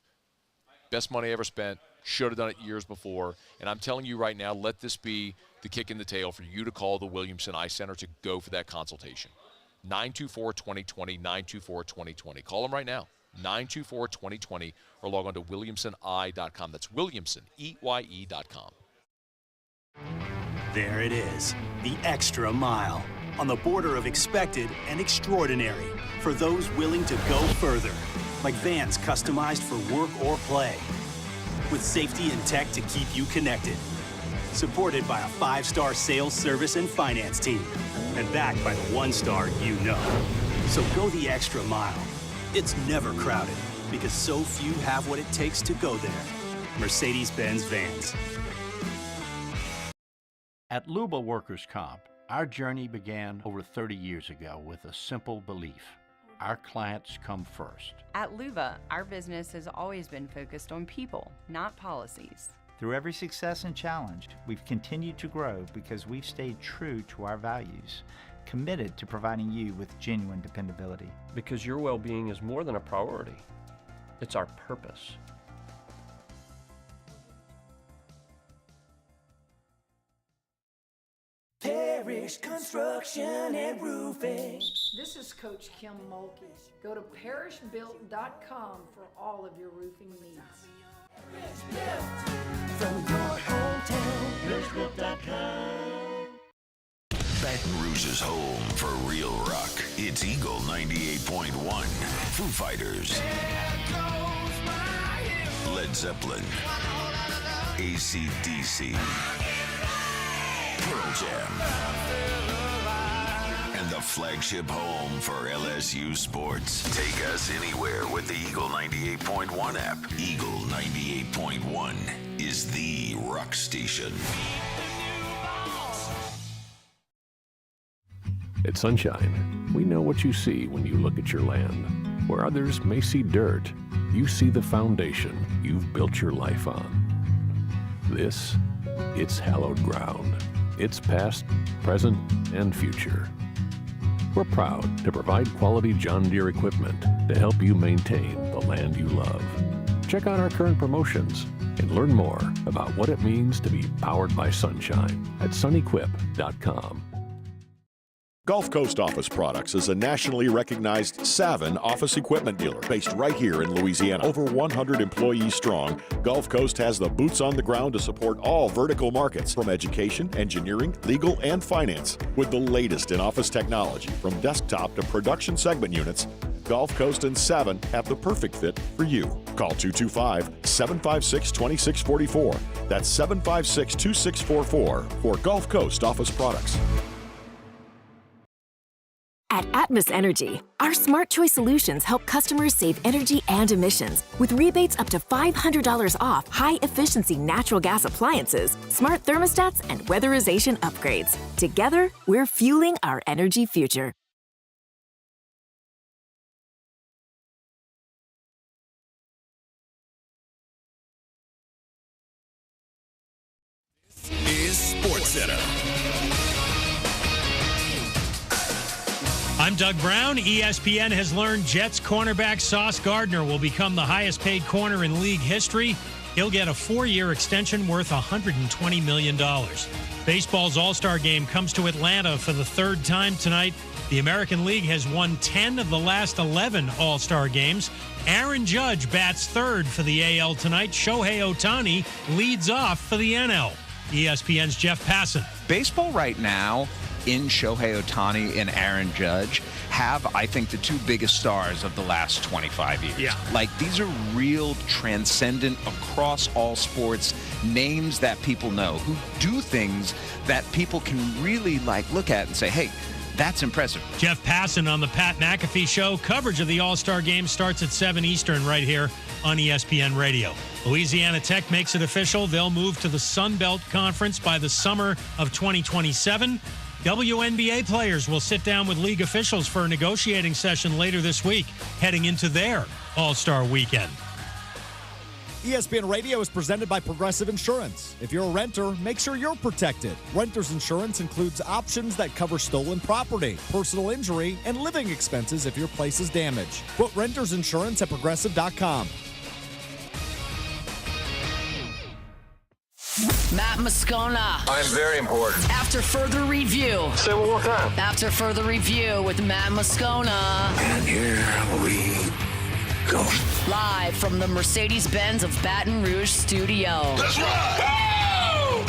Best money ever spent. Should have done it years before. And I'm telling you right now, let this be the kick in the tail for you to call the Williamson Eye Center to go for that consultation. 924-2020, 924-2020. Call them right now, 924-2020, or log on to williamsoneye.com. That's Williamson, EYE.com. There it is, the extra mile, on the border of expected and extraordinary for those willing to go further, like vans customized for work or play, with safety and tech to keep you connected. Supported by a 5-star sales, service, and finance team, and backed by the 1-star you know. So go the extra mile. It's never crowded, because so few have what it takes to go there. Mercedes-Benz Vans. At Luba Workers' Comp, our journey began over 30 years ago with a simple belief. Our clients come first. At Luba, our business has always been focused on people, not policies. Through every success and challenge, we've continued to grow because we've stayed true to our values, committed to providing you with genuine dependability. Because your well-being is more than a priority. It's our purpose. Parish Construction and Roofing. This is Coach Kim Mulkey. Go to parishbuilt.com for all of your roofing needs. From your hometown, parishbuilt.com. Baton Rouge's home for real rock. It's Eagle 98.1. Foo Fighters. Led Zeppelin. AC/DC. Pearl Jam. And the flagship home for LSU sports. Take us anywhere with the Eagle 98.1 app. Eagle 98.1 is the rock station. At Sunshine, we know what you see when you look at your land. Where others may see dirt, you see the foundation you've built your life on. This, it's hallowed ground. It's past, present, and future. We're proud to provide quality John Deere equipment to help you maintain the land you love. Check out our current promotions and learn more about what it means to be powered by sunshine at sunequip.com. Gulf Coast Office Products is a nationally recognized Savin office equipment dealer based right here in Louisiana. Over 100 employees strong, Gulf Coast has the boots on the ground to support all vertical markets from education, engineering, legal, and finance. With the latest in office technology from desktop to production segment units, Gulf Coast and Savin have the perfect fit for you. Call 225-756-2644. That's 756-2644 for Gulf Coast Office Products. At Atmos Energy, our Smart Choice solutions help customers save energy and emissions with rebates up to $500 off high-efficiency natural gas appliances, smart thermostats, and weatherization upgrades. Together, we're fueling our energy future. Is SportsCenter. I'm Doug Brown. ESPN has learned Jets cornerback Sauce Gardner will become the highest paid corner in league history. He'll get a 4-year extension worth $120 million. Baseball's All-Star Game comes to Atlanta for the third time tonight. The American League has won 10 of the last 11 All-Star Games. Aaron Judge bats third for the AL tonight. Shohei Ohtani leads off for the NL. ESPN's Jeff Passan. Baseball right now, in Shohei Ohtani and Aaron Judge, have, I think, the two biggest stars of the last 25 years. Yeah. Like, these are real, transcendent, across all sports, names that people know, who do things that people can really, like, look at and say, hey, that's impressive. Jeff Passan on the Pat McAfee Show. Coverage of the All-Star Game starts at 7 Eastern right here on ESPN Radio. Louisiana Tech makes it official. They'll move to the Sun Belt Conference by the summer of 2027. WNBA players will sit down with league officials for a negotiating session later this week, heading into their All-Star weekend. ESPN Radio is presented by Progressive Insurance. If you're a renter, make sure you're protected. Renter's insurance includes options that cover stolen property, personal injury, and living expenses if your place is damaged. Quote renter's insurance at progressive.com. Matt Moscona. I'm very important. After further review. Say it one more time. After further review with Matt Moscona. And here we go. Live from the Mercedes-Benz of Baton Rouge studio. Let's ride! Woo!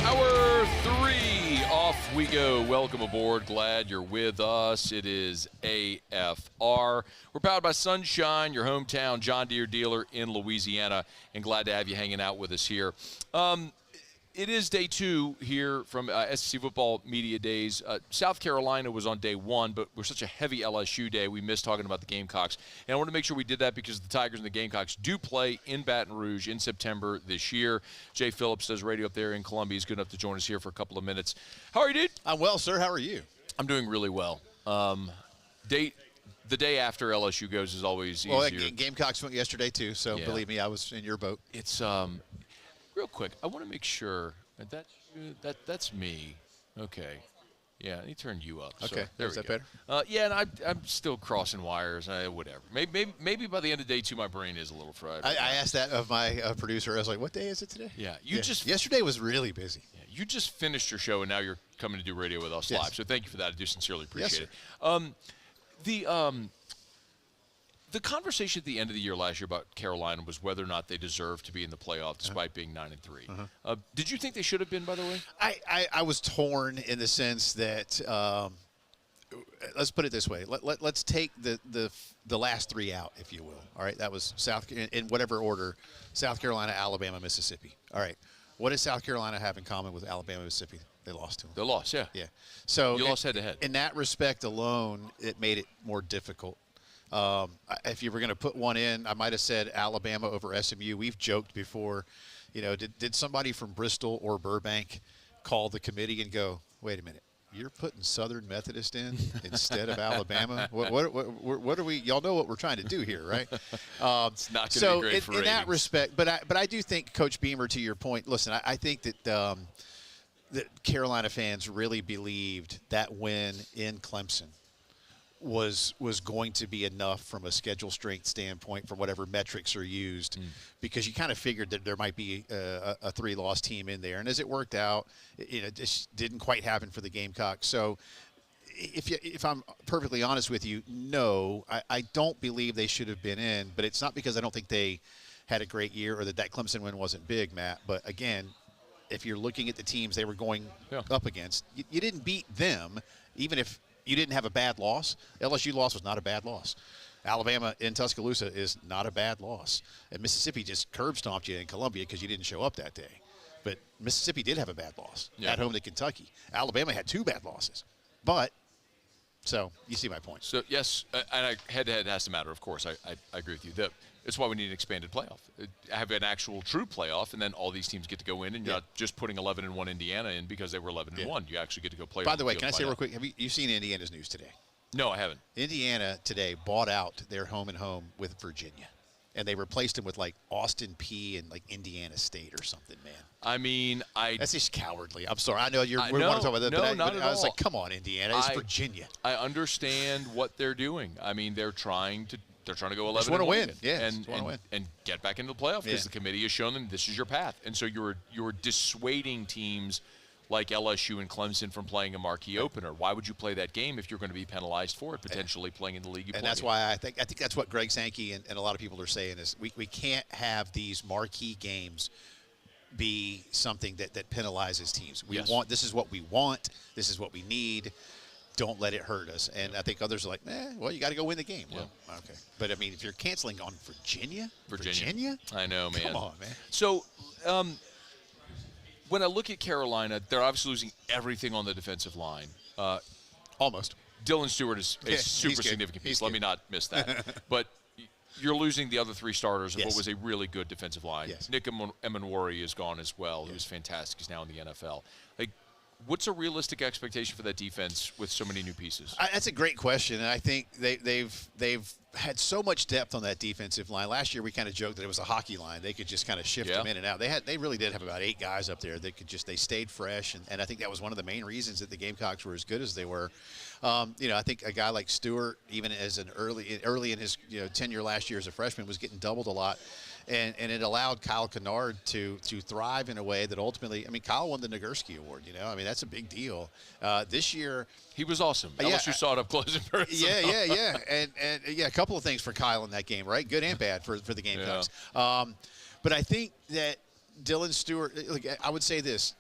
Hour 3, off we go. Welcome aboard. Glad you're with us. It is AFR. We're powered by Sunshine, your hometown John Deere dealer in Louisiana, and glad to have you hanging out with us here. It is day 2 here from SEC Football Media Days. South Carolina was on day 1, but we're such a heavy LSU day, we missed talking about the Gamecocks. And I want to make sure we did that because the Tigers and the Gamecocks do play in Baton Rouge in September this year. Jay Phillips does radio up there in Columbia. He's good enough to join us here for a couple of minutes. How are you, dude? I'm well, sir. How are you? I'm doing really well. The day after LSU goes is always easier. Well, Gamecocks went yesterday, too, so believe me, I was in your boat. It's real quick, I want to make sure that's me. Okay. Yeah, let me turn you up. Okay. So, there is we that go. better? Yeah, and I'm still crossing wires. Whatever. Maybe by the end of day 2, my brain is a little fried. I asked that of my producer. I was like, what day is it today? Yeah. Yesterday was really busy. Yeah, you just finished your show, and now you're coming to do radio with us live. So thank you for that. I do sincerely appreciate it. The conversation at the end of the year last year about Carolina was whether or not they deserved to be in the playoff despite being 9-3. Did you think they should have been, by the way? I was torn in the sense that let's put it this way. Let's take the last 3 out, if you will. All right, that was in whatever order: South Carolina, Alabama, Mississippi. All right, what does South Carolina have in common with Alabama, Mississippi? They lost to them. They lost, yeah. Yeah. So you lost head-to-head. In that respect alone, it made it more difficult. If you were going to put one in, I might have said Alabama over SMU. We've joked before, did somebody from Bristol or Burbank call the committee and go, wait a minute, you're putting Southern Methodist in instead of Alabama? What are we? Y'all know what we're trying to do here, right? It's not going to be great for ratings. In that respect, but I do think, Coach Beamer, to your point, listen, I think that Carolina fans really believed that win in Clemson was going to be enough from a schedule strength standpoint for whatever metrics are used, because you kind of figured that there might be a 3-loss team in there. And as it worked out, it just didn't quite happen for the Gamecocks. So if I'm perfectly honest with you, no, I don't believe they should have been in, but it's not because I don't think they had a great year or that Clemson win wasn't big, Matt. But again, if you're looking at the teams they were going up against, you didn't beat them, even if you didn't have a bad loss. LSU loss was not a bad loss. Alabama in Tuscaloosa is not a bad loss. And Mississippi just curb stomped you in Columbia because you didn't show up that day. But Mississippi did have a bad loss at home to Kentucky. Alabama had 2 bad losses. But, so you see my point. So, yes, and head-to-head has to matter, of course. I agree with you. That's why we need an expanded playoff. Have an actual true playoff, and then all these teams get to go in, and you're not just putting 11-1 Indiana in because they were 11-1. You actually get to go play. By the way, can I say real quick, have you seen Indiana's news today? No, I haven't. Indiana today bought out their home and home with Virginia, and they replaced them with like Austin P and like Indiana State or something, man. I mean, that's just cowardly. I'm sorry. I know we want to talk about that, but I was like, come on, Indiana. It's Virginia. I understand what they're doing. I mean, they're trying to go 11 just want to win. And get back into the playoff because the committee has shown them this is your path. And so you're dissuading teams like LSU and Clemson from playing a marquee opener. Why would you play that game if you're going to be penalized for it, potentially playing in the league? And that's why I think that's what Greg Sankey and a lot of people are saying is we can't have these marquee games be something that penalizes teams. This is what we want. This is what we need. Don't let it hurt us. And I think others are like, well, you got to go win the game. Well, okay. But, I mean, if you're canceling on Virginia? I know, man. Come on, man. So, when I look at Carolina, they're obviously losing everything on the defensive line. Almost. Dylan Stewart is a super significant piece. Let me not miss that. But you're losing the other 3 starters of what was a really good defensive line. Nick Emenwari is gone as well. He was fantastic. He's now in the NFL. Like, What's a realistic expectation for that defense with so many new pieces? That's a great question, and I think they've had so much depth on that defensive line. Last year, we kind of joked that it was a hockey line. They could just kind of shift them in and out. They really did have about 8 guys up there that they stayed fresh, and I think that was one of the main reasons that the Gamecocks were as good as they were. I think a guy like Stewart, even as an early in his tenure last year as a freshman, was getting doubled a lot. And it allowed Kyle Kennard to thrive in a way that ultimately, Kyle won the Nagurski Award, that's a big deal. This year. He was awesome. LSU saw it up close in person. Yeah. And a couple of things for Kyle in that game, right? Good and bad for the Gamecocks. Yeah. But I think that Dylan Stewart, I would say this,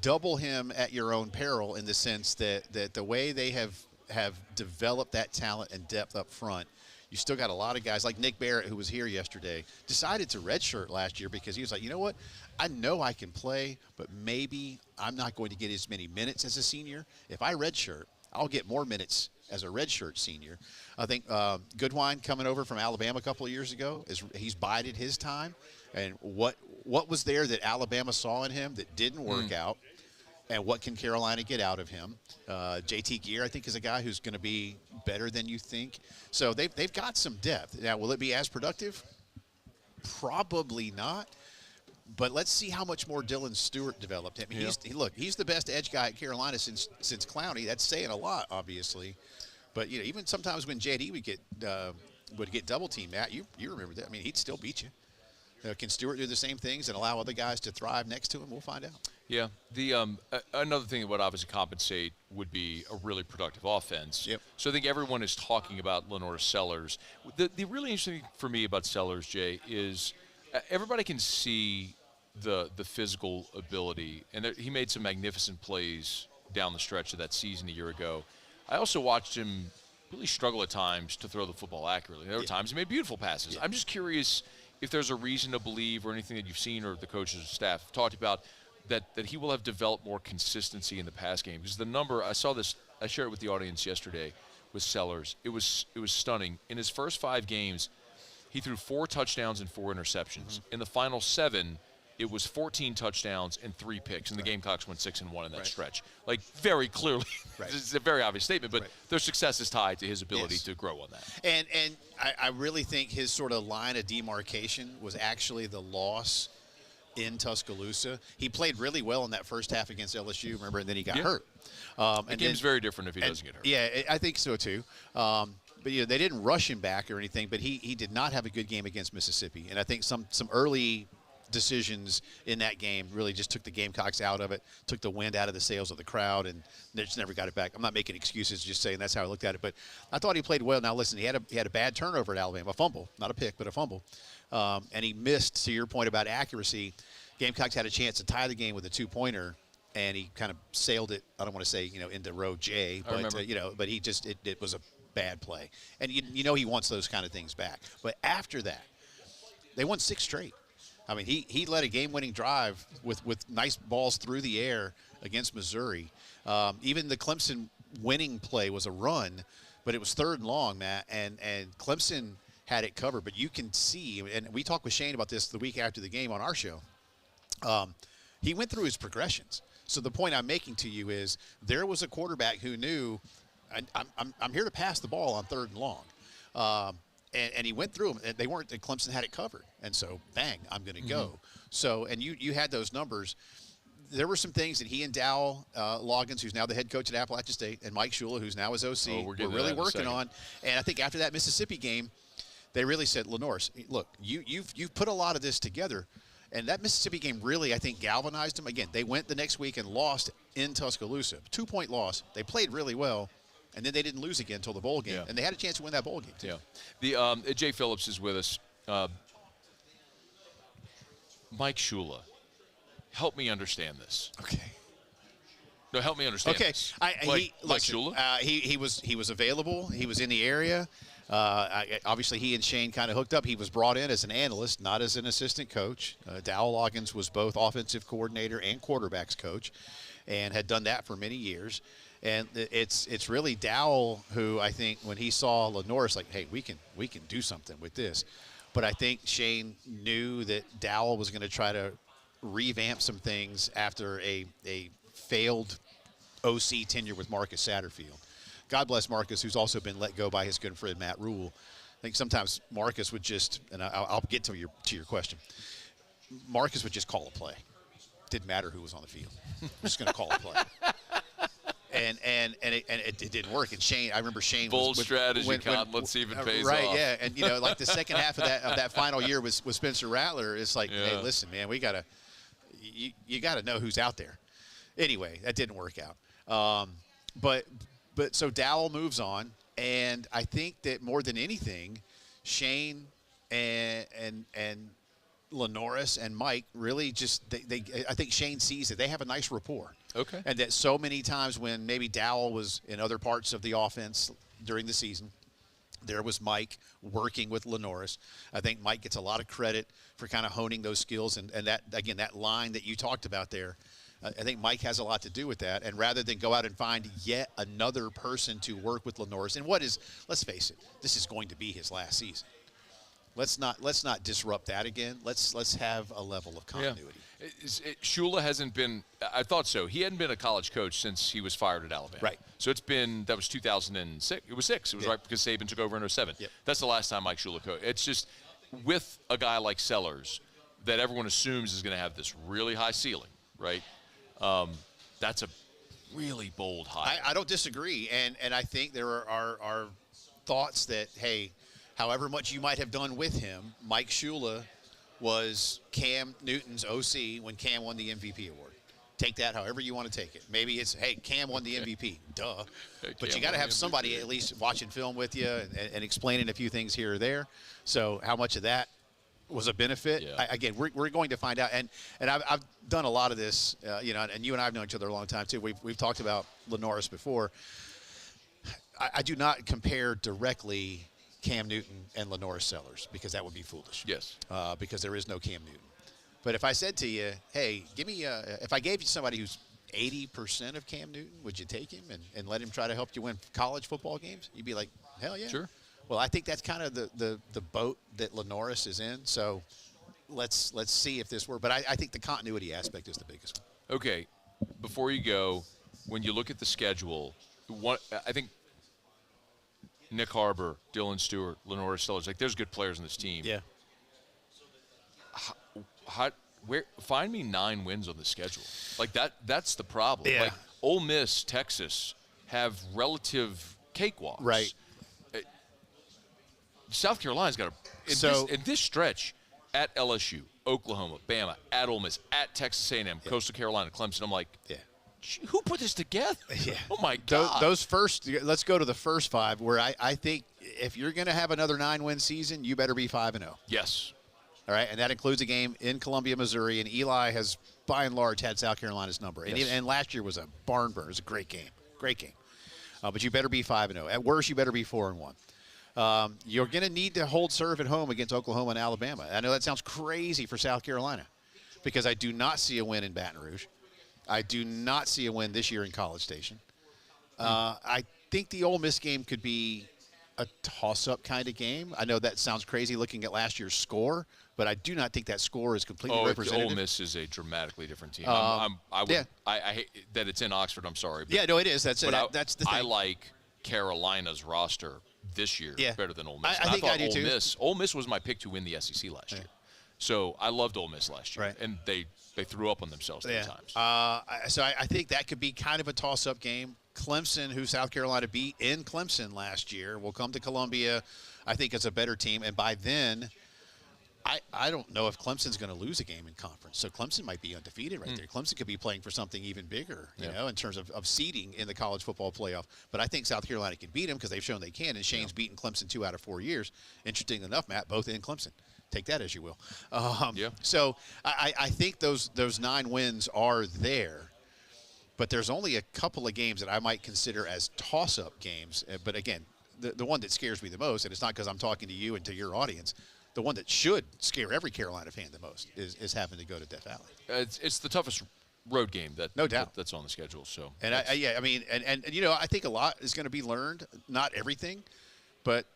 double him at your own peril in the sense that the way they have developed that talent and depth up front, you still got a lot of guys like Nick Barrett, who was here yesterday, decided to redshirt last year because he was like, you know what? I know I can play, but maybe I'm not going to get as many minutes as a senior. If I redshirt, I'll get more minutes as a redshirt senior. I think Goodwine coming over from Alabama a couple of years ago, he's bided his time. And what was there that Alabama saw in him that didn't work out? And what can Carolina get out of him? JT Gear, I think, is a guy who's going to be better than you think. So they've got some depth. Now, will it be as productive? Probably not. But let's see how much more Dylan Stewart developed. He's the best edge guy at Carolina since Clowney. That's saying a lot, obviously. But even sometimes when JD would get double teamed, Matt, you remember that? He'd still beat you. Can Stewart do the same things and allow other guys to thrive next to him? We'll find out. Yeah. The another thing that would obviously compensate would be a really productive offense. Yep. So I think everyone is talking about Lenore Sellers. The really interesting thing for me about Sellers, Jay, is everybody can see the physical ability, and he made some magnificent plays down the stretch of that season a year ago. I also watched him really struggle at times to throw the football accurately. There were times he made beautiful passes. I'm just curious if there's a reason to believe, or anything that you've seen or the coaches and staff talked about, that he will have developed more consistency in the pass game. Because the number, I saw this, I shared it with the audience yesterday with Sellers. It was stunning. In his first 5 games, he threw 4 touchdowns and 4 interceptions. In the final 7, it was 14 touchdowns and 3 picks, and the Gamecocks went 6-1 in that stretch. Very clearly, it's a very obvious statement, but their success is tied to his ability to grow on that. And I really think his sort of line of demarcation was actually the loss in Tuscaloosa. He played really well in that first half against LSU, remember, and then he got hurt. The game's very different if he doesn't get hurt. Yeah, I think so too. But they didn't rush him back or anything, but he did not have a good game against Mississippi. And I think some early decisions in that game really just took the Gamecocks out of it, took the wind out of the sails of the crowd, and they just never got it back. I'm not making excuses, just saying that's how I looked at it. But I thought he played well. Now, listen, he had a bad turnover at Alabama, a fumble, not a pick, but a fumble. And he missed, to your point about accuracy. Gamecocks had a chance to tie the game with a 2-pointer, and he kind of sailed it, I don't want to say, into row J, but, but he just, it was a bad play. And he wants those kind of things back. But after that, they won 6 straight. He led a game-winning drive with nice balls through the air against Missouri. Even the Clemson winning play was a run, but it was 3rd and long, Matt, and Clemson had it covered. But you can see, and we talked with Shane about this the week after the game on our show, he went through his progressions. So the point I'm making to you is there was a quarterback who knew, I'm here to pass the ball on 3rd and long. And he went through them, and Clemson had it covered. And so, bang, I'm going to go. So, and you had those numbers. There were some things that he and Dow Loggins, who's now the head coach at Appalachian State, and Mike Shula, who's now his OC, were really working on. And I think after that Mississippi game, they really said, Lenore, look, you've put a lot of this together. And that Mississippi game really, I think, galvanized them. Again, they went the next week and lost in Tuscaloosa. 2-point loss. They played really well. And then they didn't lose again until the bowl game. And they had a chance to win that bowl game, too. Yeah. Jay Phillips is with us. Mike Shula, help me understand this. Okay. No, help me understand this. Mike Shula? He was available. He was in the area. Obviously, he and Shane kind of hooked up. He was brought in as an analyst, not as an assistant coach. Dow Loggins was both offensive coordinator and quarterbacks coach, and had done that for many years. And it's really Dowell who, I think, when he saw Lenore, it's like, hey, we can do something with this. But I think Shane knew that Dowell was going to try to revamp some things after a failed OC tenure with Marcus Satterfield. God bless Marcus, who's also been let go by his good friend Matt Rule. I think sometimes Marcus would just, and I'll get to your question. Marcus would just call a play. Didn't matter who was on the field. Just going to call a play. And it didn't work. And Shane, I remember Shane bold strategy, Cotton. Let's see if it pays off. Right, yeah. And like the second half of that final year with Spencer Rattler, it's like, hey, listen, man, you gotta know who's out there. Anyway, that didn't work out. But so Dowell moves on, and I think that more than anything, Shane and Lenoris and Mike really just I think Shane sees that they have a nice rapport. Okay. And that so many times when maybe Dowell was in other parts of the offense during the season, there was Mike working with Lenoris. I think Mike gets a lot of credit for kind of honing those skills, and that, again, that line that you talked about there, I think Mike has a lot to do with that. And rather than go out and find yet another person to work with Lenoris, and let's face it, this is going to be his last season. Let's not disrupt that again. Let's have a level of continuity. Yeah. Shula hasn't been. I thought so. He hadn't been a college coach since he was fired at Alabama. Right. So that was 2006. It was 6. It was right because Saban took over in 07. Yep. That's the last time Mike Shula coached. It's just with a guy like Sellers that everyone assumes is going to have this really high ceiling, right? That's a really bold hire. I don't disagree, and I think there are thoughts that, hey, however much you might have done with him, Mike Shula was Cam Newton's OC when Cam won the MVP award. Take that however you want to take it. Maybe it's, hey, Cam won the MVP. Duh. But you got to have somebody at least watching film with you and explaining a few things here or there. So how much of that was a benefit? Yeah. Again, we're going to find out. And I've done a lot of this, and you and I have known each other a long time too. We've talked about Lenoris before. I do not compare directly Cam Newton and Lenoris Sellers because that would be foolish. Yes. Because there is no Cam Newton. But if I said to you, hey, give me if I gave you somebody who's 80% of Cam Newton, would you take him and let him try to help you win college football games? You'd be like, hell yeah. Sure. Well, I think that's kind of the boat that Lenoris is in. So let's see if this works. But I think the continuity aspect is the biggest one. Okay. Before you go, when you look at the schedule, I think Nick Harbor, Dylan Stewart, Lenoris Sellers, there's good players in this team. Yeah. Find me 9 wins on the schedule. That's the problem. Yeah. Ole Miss, Texas have relative cakewalks. Right. South Carolina's got in this stretch at LSU, Oklahoma, Bama, at Ole Miss, at Texas A&M, Coastal Carolina, Clemson. I'm like, who put this together? Yeah. Oh, my God. Those first – let's go to the first 5 where I think if you're going to have another 9-win season, you better be 5-0. Yes. All right, and that includes a game in Columbia, Missouri, and Eli has, by and large, had South Carolina's number. Yes. And last year was a barn burner. It was a great game. But you better be 5-0. At worst, you better be 4-1. You're going to need to hold serve at home against Oklahoma and Alabama. I know that sounds crazy for South Carolina because I do not see a win in Baton Rouge. I do not see a win this year in College Station. I think the Ole Miss game could be a toss-up kind of game. I know that sounds crazy looking at last year's score, but I do not think that score is completely representative. Ole Miss is a dramatically different team. I hate that it's in Oxford. I'm sorry. But, no, it is. That's the thing. I like Carolina's roster this year better than Ole Miss. I think thought I do too. Ole Miss was my pick to win the SEC last year. So I loved Ole Miss last year, and they threw up on themselves 3 times. So I think that could be kind of a toss-up game. Clemson, who South Carolina beat in Clemson last year, will come to Columbia. I think it's a better team, and by then, I don't know if Clemson's going to lose a game in conference. So Clemson might be undefeated right there. Clemson could be playing for something even bigger, you know, in terms of seeding in the college football playoff. But I think South Carolina can beat them because they've shown they can, and Shane's beaten Clemson 2 out of 4 years. Interesting enough, Matt, both in Clemson. Take that as you will. So I think those 9 wins are there. But there's only a couple of games that I might consider as toss-up games. But, again, the one that scares me the most, and it's not because I'm talking to you and to your audience, the one that should scare every Carolina fan the most is having to go to Death Valley. It's the toughest road game no doubt that's on the schedule. So and I think a lot is going to be learned. Not everything, but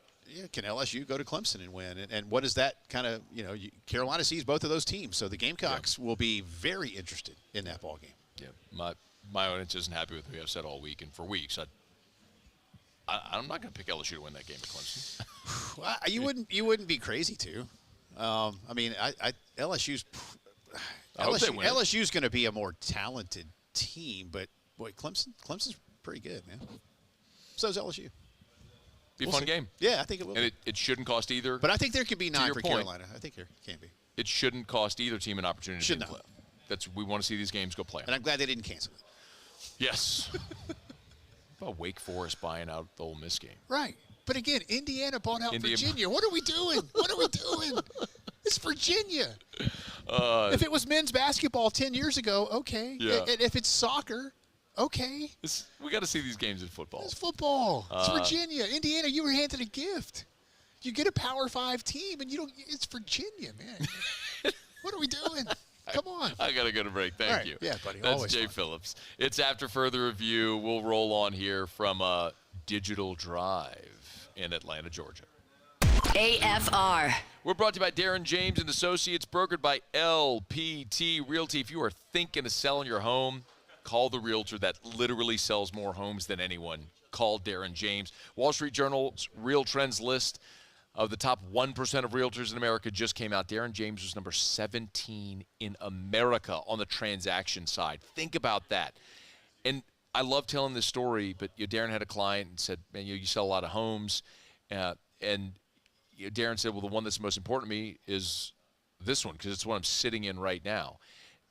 can LSU go to Clemson and win? And what is that kind of Carolina sees both of those teams, so the Gamecocks will be very interested in that ball game. Yeah, my audience isn't happy with me. I've said all week and for weeks. I'm not going to pick LSU to win that game at Clemson. Well, you wouldn't be crazy to. LSU's going to be a more talented team, but boy, Clemson's pretty good, man. So is LSU. Be a fun game. Yeah, I think it will. And it shouldn't cost either. But I think there could be 9 for point, Carolina. I think there can be. It shouldn't cost either team an opportunity Should to not. play. We want to see these games go play. And I'm glad they didn't cancel it. Yes. How about Wake Forest buying out the Ole Miss game? Right. But again, Indiana bought out Virginia. What are we doing? What are we doing? It's Virginia. If it was men's basketball 10 years ago, okay. Yeah. And if it's soccer, okay. We got to see these games in football. It's football. It's Virginia. Indiana, you were handed a gift. You get a Power 5 team, and you don't. It's Virginia, man. What are we doing? Come on. I got to go to break. Thank you. Yeah, buddy. That's Always Jay fun. Phillips. It's After Further Review. We'll roll on here from Digital Drive in Atlanta, Georgia. AFR. We're brought to you by Darren James and Associates, brokered by LPT Realty. If you are thinking of selling your home, call the realtor that literally sells more homes than anyone. Call Darren James. Wall Street Journal's Real Trends list of the top 1% of realtors in America just came out. Darren James was number 17 in America on the transaction side. Think about that. And I love telling this story, but Darren had a client and said, man, you sell a lot of homes. And Darren said, well, the one that's most important to me is this one because it's what I'm sitting in right now.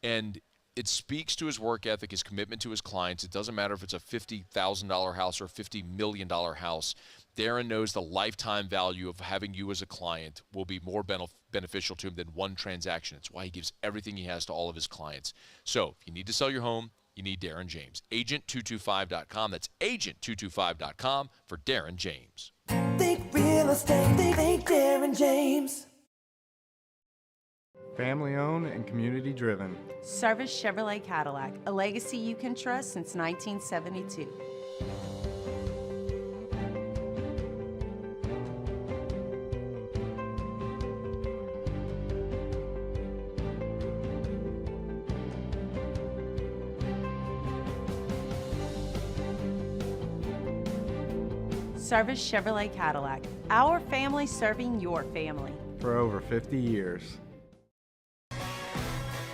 And it speaks to his work ethic, his commitment to his clients. It doesn't matter if it's a $50,000 house or a $50 million house. Darren knows the lifetime value of having you as a client will be more beneficial to him than one transaction. It's why he gives everything he has to all of his clients. So if you need to sell your home, you need Darren James. Agent225.com. That's agent225.com for Darren James. Think real estate, think Darren James. Family owned and community driven. Service Chevrolet Cadillac, a legacy you can trust since 1972. Service Chevrolet Cadillac, our family serving your family. For over 50 years.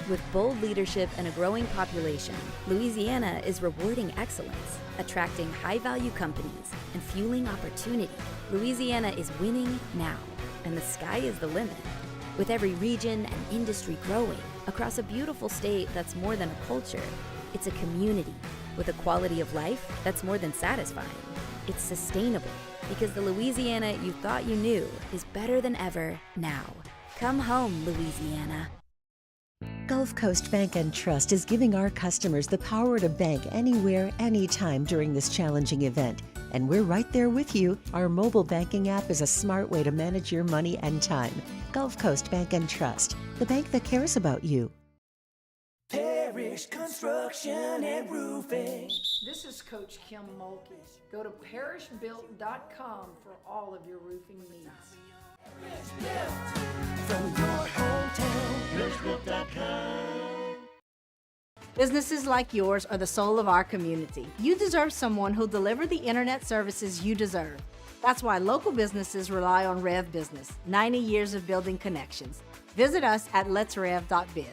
With bold leadership and a growing population, Louisiana is rewarding excellence, attracting high-value companies, and fueling opportunity. Louisiana is winning now, and the sky is the limit. With every region and industry growing across a beautiful state that's more than a culture, it's a community with a quality of life that's more than satisfying. It's sustainable because the Louisiana you thought you knew is better than ever now. Come home, Louisiana. Gulf Coast Bank and Trust is giving our customers the power to bank anywhere, anytime during this challenging event. And we're right there with you. Our mobile banking app is a smart way to manage your money and time. Gulf Coast Bank and Trust, the bank that cares about you. Parish Construction and Roofing. This is Coach Kim Mulkey. Go to parishbuilt.com for all of your roofing needs. From your hometown, parishbuilt.com. Businesses like yours are the soul of our community. You deserve someone who'll deliver the internet services you deserve. That's why local businesses rely on Rev Business, 90 years of building connections. Visit us at letsrev.biz.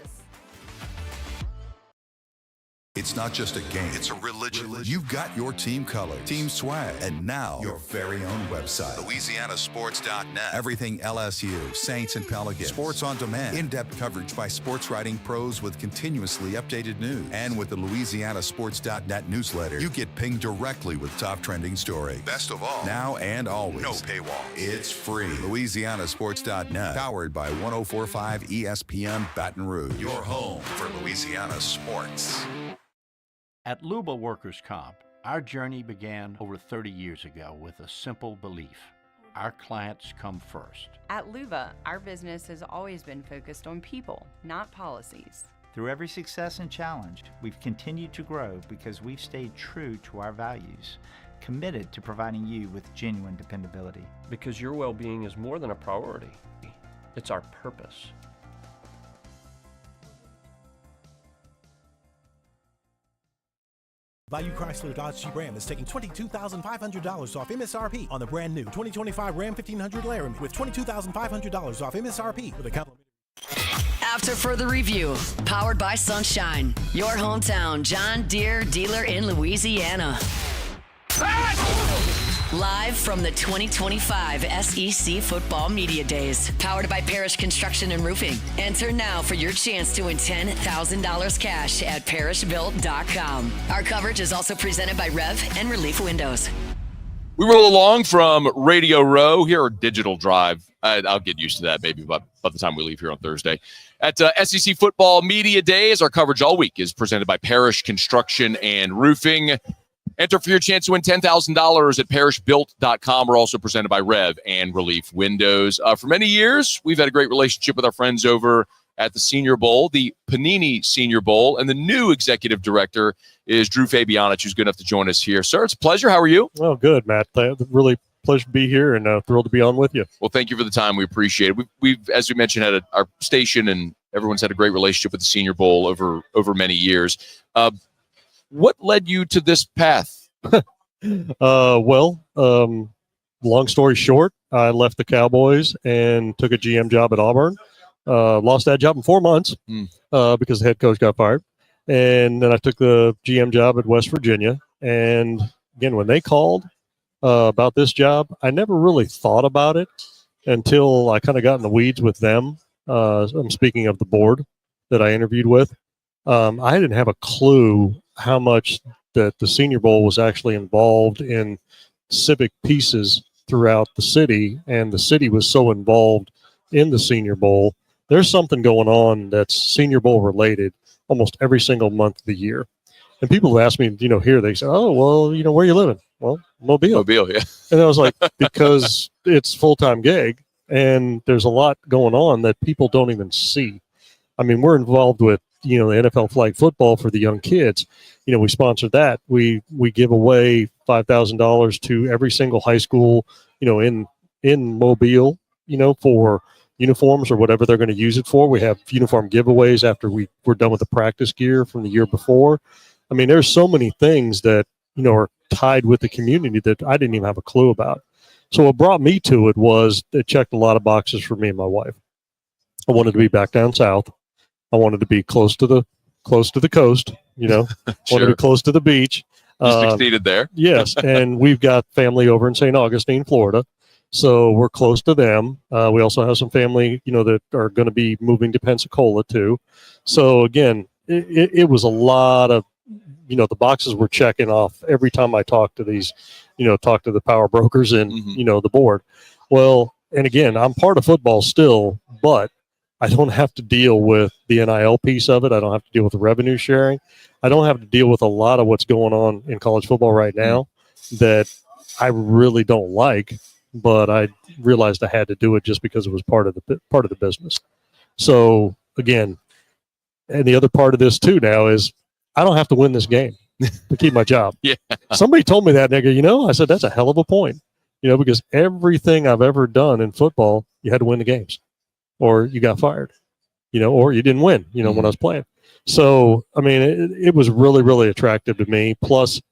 It's not just a game, it's a religion. You've got your team colors, team swag, and now your very own website. LouisianaSports.net. Everything LSU, Saints, and Pelicans. Sports on demand. In-depth coverage by sports writing pros with continuously updated news. And with the LouisianaSports.net newsletter, you get pinged directly with top trending stories. Best of all, now and always, no paywall. It's free. LouisianaSports.net. Powered by 104.5 ESPN Baton Rouge. Your home for Louisiana sports. At Luba Workers' Comp, our journey began over 30 years ago with a simple belief. Our clients come first. At Luba, our business has always been focused on people, not policies. Through every success and challenge, we've continued to grow because we've stayed true to our values, committed to providing you with genuine dependability. Because your well-being is more than a priority. It's our purpose. Bayou Chrysler Dodge Jeep Ram is taking $22,500 off MSRP on the brand new 2025 Ram 1500 Laramie with $22,500 off MSRP with a complimentary. After further review, powered by Sunshine, your hometown John Deere dealer in Louisiana. Live from the 2025 SEC Football Media Days, powered by Parish Construction and Roofing. Enter now for your chance to win $10,000 cash at parishbuilt.com. Our coverage is also presented by Rev and Relief Windows. We roll along from Radio Row here, or Digital Drive. I'll get used to that maybe by the time we leave here on Thursday. At SEC Football Media Days, our coverage all week is presented by Parish Construction and Roofing. Enter for your chance to win $10,000 at parishbuilt.com. We're also presented by Rev and Relief Windows. For many years, we've had a great relationship with our friends over at the Senior Bowl, the Panini Senior Bowl, and the new executive director is Drew Fabianich, who's good enough to join us here. Sir, it's a pleasure. How are you? Oh, good, Matt. Really pleasure to be here and thrilled to be on with you. Well, thank you for the time. We appreciate it. We've as we mentioned, had our station, and everyone's had a great relationship with the Senior Bowl over many years. What led you to this path? Long story short, I left the Cowboys and took a GM job at Auburn. Lost that job in 4 months because the head coach got fired. And then I took the GM job at West Virginia. And again, when they called about this job, I never really thought about it until I kind of got in the weeds with them. I'm speaking of the board that I interviewed with. I didn't have a clue how much that the Senior Bowl was actually involved in civic pieces throughout the city, and the city was so involved in the Senior Bowl. There's something going on that's Senior Bowl related almost every single month of the year. And people have asked me, here they say, oh, well, where are you living? Well, Mobile. Mobile, yeah. And I was like, because it's full-time gig and there's a lot going on that people don't even see. I mean, we're involved with, the NFL flag football for the young kids. We sponsor that. We give away $5,000 to every single high school, in Mobile, for uniforms or whatever they're going to use it for. We have uniform giveaways after we're done with the practice gear from the year before. I mean, there's so many things that, are tied with the community that I didn't even have a clue about. So what brought me to it was it checked a lot of boxes for me and my wife. I wanted to be back down south. I wanted to be close to the coast, Sure. Wanted to be close to the beach. You succeeded there. Yes, and we've got family over in St. Augustine, Florida, so we're close to them. We also have some family, that are going to be moving to Pensacola too. So again, it was a lot of, the boxes were checking off every time I talked to these, talk to the power brokers and, the board. Well, and again, I'm part of football still, but I don't have to deal with the NIL piece of it. I don't have to deal with the revenue sharing. I don't have to deal with a lot of what's going on in college football right now that I really don't like, but I realized I had to do it just because it was part of the business. So again, and the other part of this too now is I don't have to win this game to keep my job. Yeah. Somebody told me that, nigga, I said, that's a hell of a point, because everything I've ever done in football, you had to win the games. Or you got fired, or you didn't win, when I was playing. So, I mean, it was really, really attractive to me. Plus,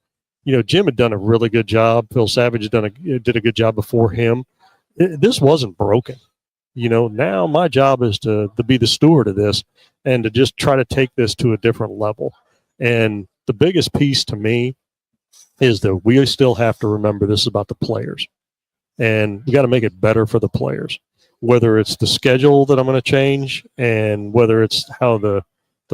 Jim had done a really good job. Phil Savage did a good job before him. This wasn't broken. Now my job is to be the steward of this and to just try to take this to a different level. And the biggest piece to me is that we still have to remember this is about the players. And we got to make it better for the players. Whether it's the schedule that I'm going to change and whether it's how the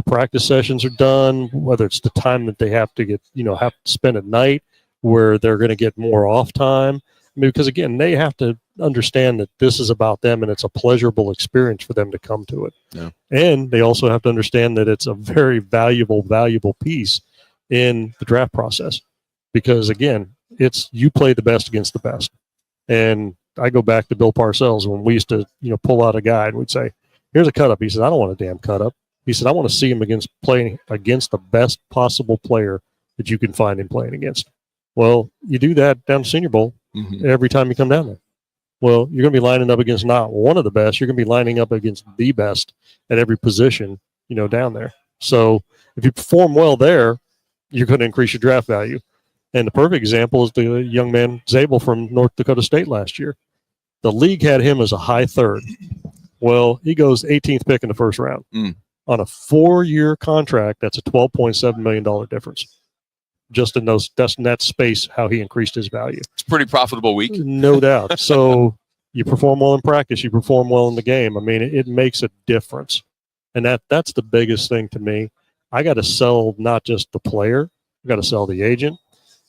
practice sessions are done, whether it's the time that they have to get, have to spend at night where they're going to get more off time. I mean, because again, they have to understand that this is about them and it's a pleasurable experience for them to come to it. Yeah. And they also have to understand that it's a very valuable piece in the draft process because again, it's you play the best against the best. And I go back to Bill Parcells when we used to, pull out a guy and we'd say, here's a cut up. He said, I don't want a damn cut up. He said, I want to see him playing against the best possible player that you can find him playing against. Well, you do that down to Senior Bowl every time you come down there. Well, you're going to be lining up against not one of the best. You're going to be lining up against the best at every position, down there. So if you perform well there, you're going to increase your draft value. And the perfect example is the young man Zabel from North Dakota State last year. The league had him as a high third. Well, he goes 18th pick in the first round. On a 4-year contract, that's a $12.7 million difference. Just in that space, how he increased his value. It's a pretty profitable week. No doubt. So you perform well in practice, you perform well in the game. I mean, it makes a difference. And that's the biggest thing to me. I got to sell not just the player, I got to sell the agent.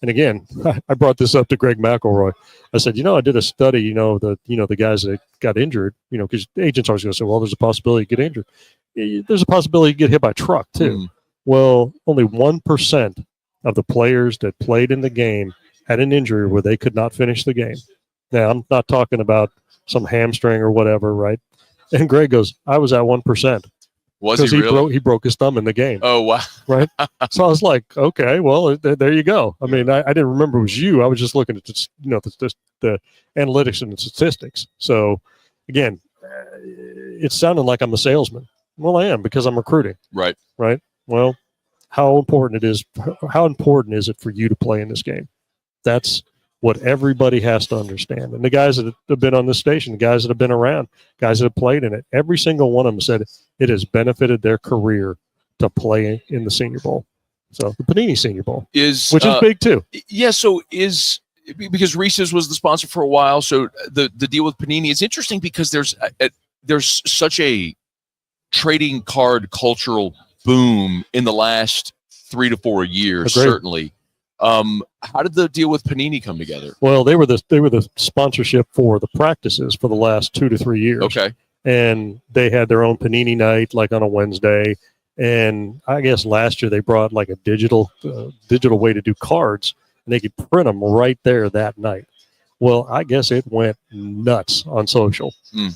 And again, I brought this up to Greg McElroy. I said, I did a study, the guys that got injured, because agents always going to say, well, there's a possibility you get injured. There's a possibility you get hit by a truck too. Well, only 1% of the players that played in the game had an injury where they could not finish the game. Now, I'm not talking about some hamstring or whatever, right? And Greg goes, I was at 1%. Was he really? He broke his thumb in the game. Oh, wow. Right? So I was like, okay, well, there you go. I mean, I didn't remember it was you. I was just looking at the analytics and the statistics. So, again, it sounded like I'm a salesman. Well, I am because I'm recruiting. Right. Right? Well, how important is it for you to play in this game? That's what everybody has to understand. And the guys that have been on this station, the guys that have been around, guys that have played in it, every single one of them said it has benefited their career to play in the Senior Bowl. So the Panini Senior Bowl, which is big too. Yeah, so because Reese's was the sponsor for a while, so the deal with Panini is interesting because there's such a trading card cultural boom in the last 3 to 4 years, Agreed. certainly. How did the deal with Panini come together? Well, they were the sponsorship for the practices for the last 2 to 3 years. Okay. And they had their own Panini night, like on a Wednesday. And I guess last year they brought like a digital way to do cards, and they could print them right there that night. Well, I guess it went nuts on social.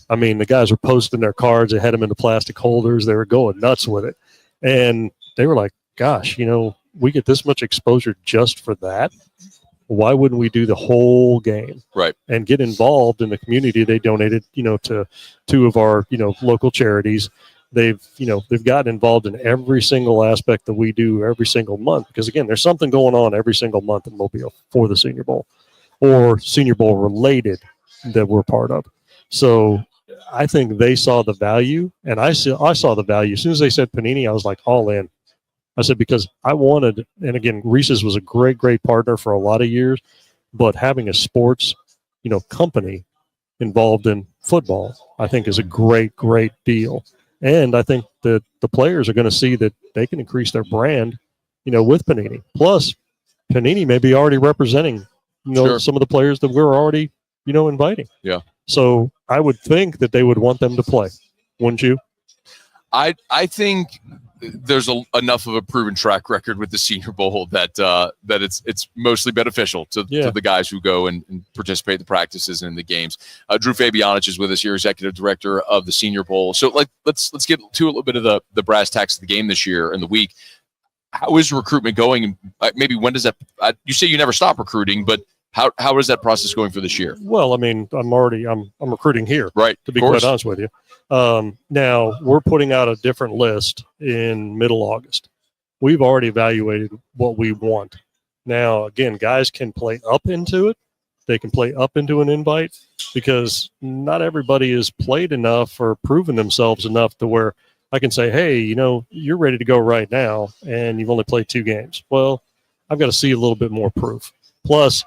I mean, the guys were posting their cards. They had them in the plastic holders. They were going nuts with it. And they were like, gosh, we get this much exposure just for that. Why wouldn't we do the whole game? Right. And get involved in the community? They donated, to 2 of our, local charities. They've gotten involved in every single aspect that we do every single month. Because again, there's something going on every single month in Mobile for the Senior Bowl or Senior Bowl related that we're part of. So I think they saw the value, and I saw the value. As soon as they said Panini, I was like all in. I said, because I wanted, and again, Reese's was a great, great partner for a lot of years, but having a sports, company involved in football, I think is a great, great deal. And I think that the players are going to see that they can increase their brand, with Panini. Plus, Panini may be already representing, Sure. some of the players that we're already, inviting. Yeah. So I would think that they would want them to play, wouldn't you? I think there's enough of a proven track record with the Senior Bowl that it's mostly beneficial to the guys who go and participate in the practices and in the games. Drew Fabianich is with us here, executive director of the Senior Bowl. So let's get to a little bit of the brass tacks of the game this year and the week. How is recruitment going? And maybe when does that? You say you never stop recruiting, but how is that process going for this year? Well, I mean, I'm recruiting here, right? To be quite honest with you. Now we're putting out a different list in middle August. We've already evaluated what we want. Now, again, guys can play up into it. They can play up into an invite because not everybody has played enough or proven themselves enough to where I can say, hey, you're ready to go right now and you've only played 2 games. Well, I've got to see a little bit more proof. Plus,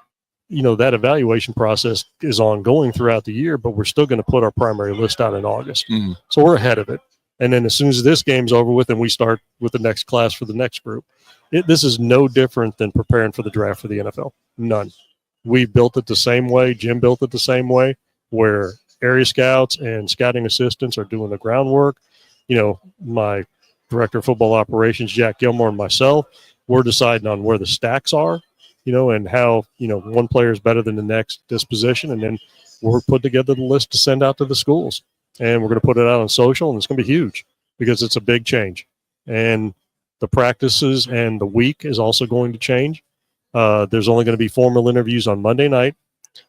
that evaluation process is ongoing throughout the year, but we're still going to put our primary list out in August. So we're ahead of it. And then as soon as this game's over with, and we start with the next class for the next group, this is no different than preparing for the draft for the NFL. None. We built it the same way. Jim built it the same way, where area scouts and scouting assistants are doing the groundwork. My director of football operations, Jack Gilmore, and myself, we're deciding on where the stacks are, and how, one player is better than the next disposition. And then we're put together the list to send out to the schools. And we're going to put it out on social, and it's going to be huge because it's a big change. And the practices and the week is also going to change. There's only going to be formal interviews on Monday night,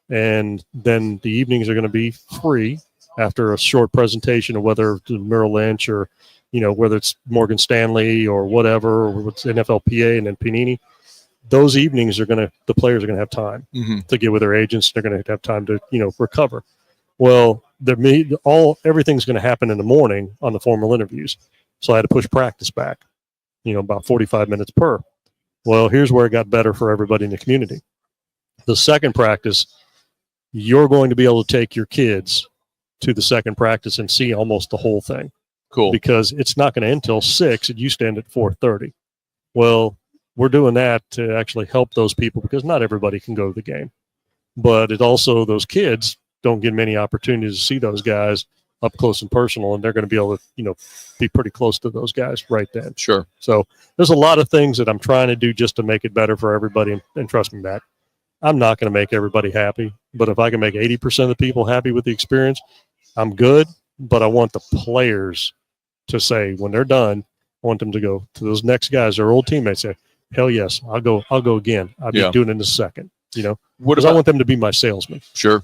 and then the evenings are going to be free after a short presentation of whether it's Merrill Lynch or, whether it's Morgan Stanley or whatever, or it's NFLPA and then Panini. Those evenings the players are going to have time to get with their agents. They're going to have time to, recover. Well, everything's going to happen in the morning on the formal interviews. So I had to push practice back, about 45 minutes per. Well, here's where it got better for everybody in the community. The second practice, you're going to be able to take your kids to the second practice and see almost the whole thing. Cool. Because it's not going to end until 6. It used to end at 4:30. Well, we're doing that to actually help those people because not everybody can go to the game. But it also, those kids don't get many opportunities to see those guys up close and personal, and they're going to be able to, be pretty close to those guys right then. Sure. So there's a lot of things that I'm trying to do just to make it better for everybody. And trust me, Matt, I'm not going to make everybody happy. But if I can make 80% of the people happy with the experience, I'm good. But I want the players to say when they're done, I want them to go to those next guys, their old teammates, say, hell yes, I'll go again. I'll be doing it in a second, because I want them to be my salesman. Sure.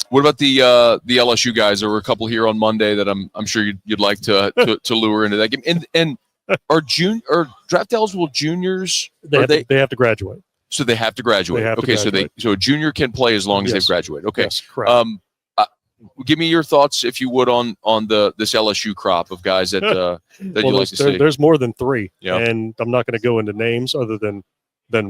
What about the LSU guys? There were a couple here on Monday that I'm sure you'd like to lure into that game. And are draft eligible juniors? They have to graduate. So they have to graduate. So a junior can play as long as they've graduated. Okay. Yes, correct. Give me your thoughts, if you would, on this LSU crop of guys that that you like to see. There's more than 3, yeah. And I'm not going to go into names other than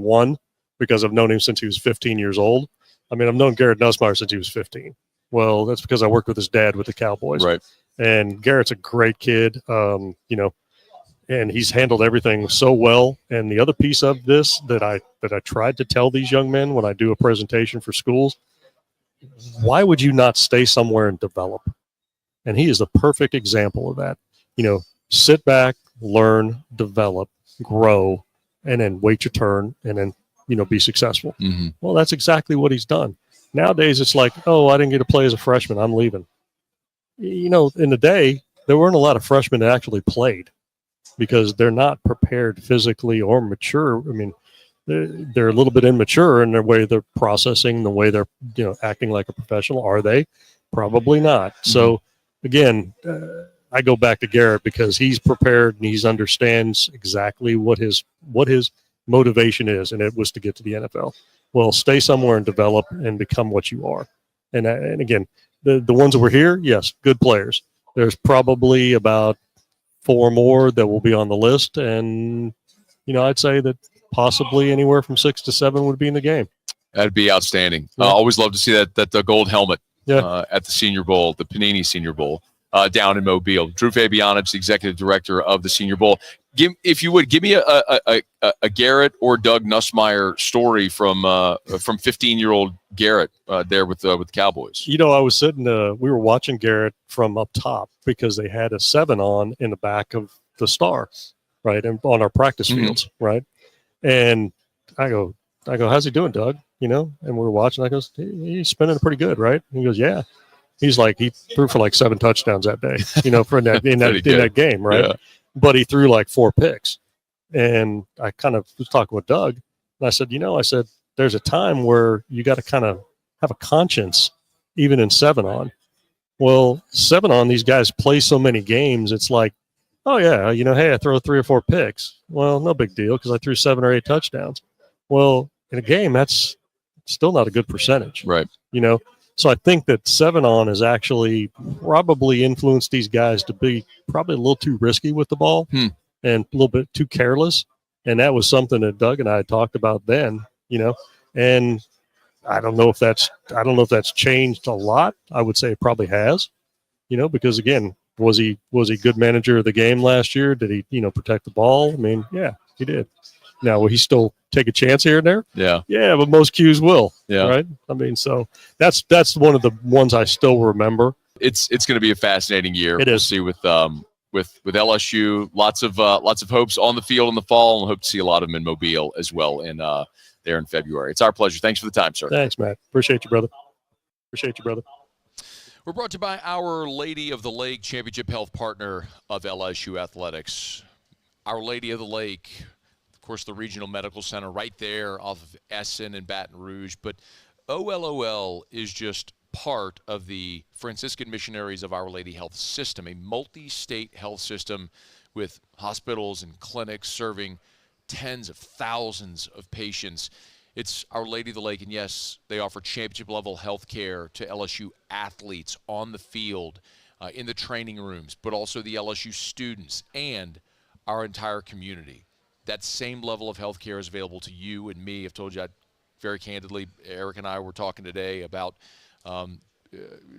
one because I've known him since he was 15 years old. I mean, I've known Garrett Nussmeier since he was 15. Well, that's because I worked with his dad with the Cowboys. Right. And Garrett's a great kid, and he's handled everything so well. And the other piece of this that I tried to tell these young men when I do a presentation for schools, why would you not stay somewhere and develop? And he is the perfect example of that. Sit back, learn, develop, grow, and then wait your turn, and then, be successful. Mm-hmm. Well, that's exactly what he's done. Nowadays, it's like, oh, I didn't get to play as a freshman, I'm leaving. In the day, there weren't a lot of freshmen that actually played because they're not prepared physically or mature. I mean, they're a little bit immature in their way they're processing, the way they're, acting like a professional. Are they? Probably not. Mm-hmm. So, again, I go back to Garrett because he's prepared and he understands exactly what his motivation is, and it was to get to the NFL. Well, stay somewhere and develop and become what you are. And again, the ones that were here, yes, good players. There's probably about 4 more that will be on the list, and I'd say that possibly anywhere from 6 to 7 would be in the game. That'd be outstanding. Yeah. I always love to see that gold helmet Yeah. At the Senior Bowl, the Panini Senior Bowl down in Mobile. Drew Fabianich, the executive director of the Senior Bowl. If you would, give me a Garrett or Doug Nussmeier story from 15-year-old Garrett there with the Cowboys. I was sitting, we were watching Garrett from up top because they had a 7 on in the back of the star, right, and on our practice fields, right. And I go, how's he doing, Doug? And we're watching. I goes, he's spinning pretty good, right? And he goes, yeah. He's like, he threw for like 7 touchdowns that day, for in that game, right? Yeah. But he threw like 4 picks. And I kind of was talking with Doug, and I said, there's a time where you got to kind of have a conscience, even in 7 on. Well, 7 on, these guys play so many games. It's like, oh yeah, hey, I throw 3 or 4 picks. Well, no big deal because I threw 7 or 8 touchdowns. Well, in a game, that's still not a good percentage, right? So I think that 7 on has actually probably influenced these guys to be probably a little too risky with the ball and a little bit too careless. And that was something that Doug and I had talked about then, and I don't know if that's changed a lot. I would say it probably has, because again, was he good manager of the game last year? Did he, protect the ball? I mean, yeah, he did. Now, will he still take a chance here and there? Yeah. Yeah, but most Qs will. Yeah. Right? I mean, so that's one of the ones I still remember. It's going to be a fascinating year. It is. We'll see with LSU, lots of hopes on the field in the fall, and hope to see a lot of them in Mobile as well there in February. It's our pleasure. Thanks for the time, sir. Thanks, Matt. Appreciate you, brother. We're brought to you by Our Lady of the Lake, championship health partner of LSU Athletics. Our Lady of the Lake, of course, the regional medical center right there off of Essen and Baton Rouge. But OLOL is just part of the Franciscan Missionaries of Our Lady Health System, a multi-state health system with hospitals and clinics serving tens of thousands of patients. It's Our Lady of the Lake, and yes, they offer championship-level health care to LSU athletes on the field, in the training rooms, but also the LSU students and our entire community. That same level of health care is available to you and me. I've told you very candidly, Eric and I were talking today about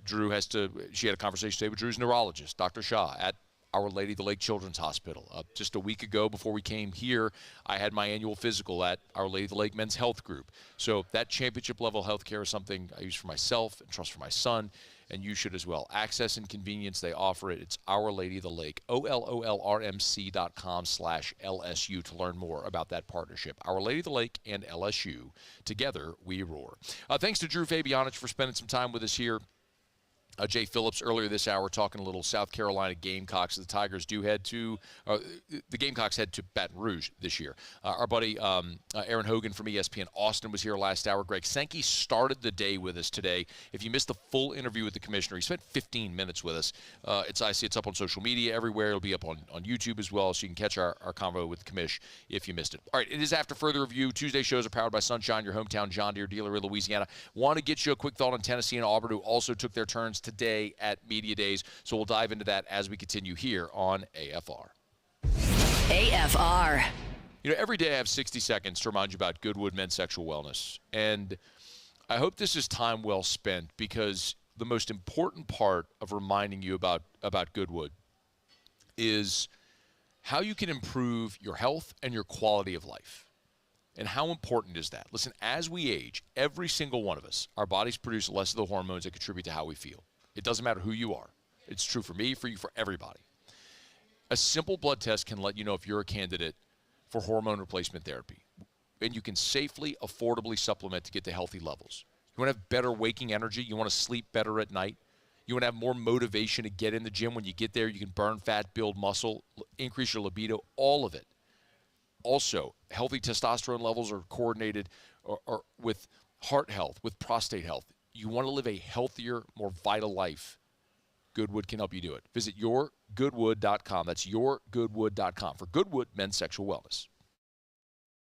she had a conversation today with Drew's neurologist, Dr. Shah, at Our Lady of the Lake Children's Hospital. Just a week ago, before we came here, I had my annual physical at Our Lady of the Lake Men's Health Group. So that championship-level health care is something I use for myself and trust for my son, and you should as well. Access and convenience, they offer it. It's Our Lady of the Lake, OLOLRMC.com/LSU to learn more about that partnership. Our Lady of the Lake and LSU, together we roar. Thanks to Drew Fabianich for spending some time with us here. Jay Phillips earlier this hour talking a little South Carolina Gamecocks. The Tigers do head to the Gamecocks head to Baton Rouge this year. Our buddy Aaron Hogan from ESPN Austin was here last hour. Greg Sankey started the day with us today. If you missed the full interview with the commissioner, he spent 15 minutes with us. I see it's up on social media everywhere. It'll be up on YouTube as well, so you can catch our convo with the commish if you missed it. All right, it is After Further Review. Tuesday shows are powered by Sunshine, your hometown John Deere dealer in Louisiana. Want to get you a quick thought on Tennessee and Auburn, who also took their turns today at Media Days. So we'll dive into that as we continue here on AFR. AFR. You know, every day I have 60 seconds to remind you about Goodwood Men's Sexual Wellness. And I hope this is time well spent, because the most important part of reminding you about Goodwood is how you can improve your health and your quality of life. And how important is that? Listen, as we age, every single one of us, our bodies produce less of the hormones that contribute to how we feel. It doesn't matter who you are. It's true for me, for you, for everybody. A simple blood test can let you know if you're a candidate for hormone replacement therapy. And you can safely, affordably supplement to get to healthy levels. You want to have better waking energy. You want to sleep better at night. You want to have more motivation to get in the gym. When you get there, you can burn fat, build muscle, increase your libido, all of it. Also, healthy testosterone levels are coordinated or with heart health, with prostate health. You want to live a healthier, more vital life. Goodwood can help you do it. Visit yourgoodwood.com. That's yourgoodwood.com for Goodwood Men's Sexual Wellness.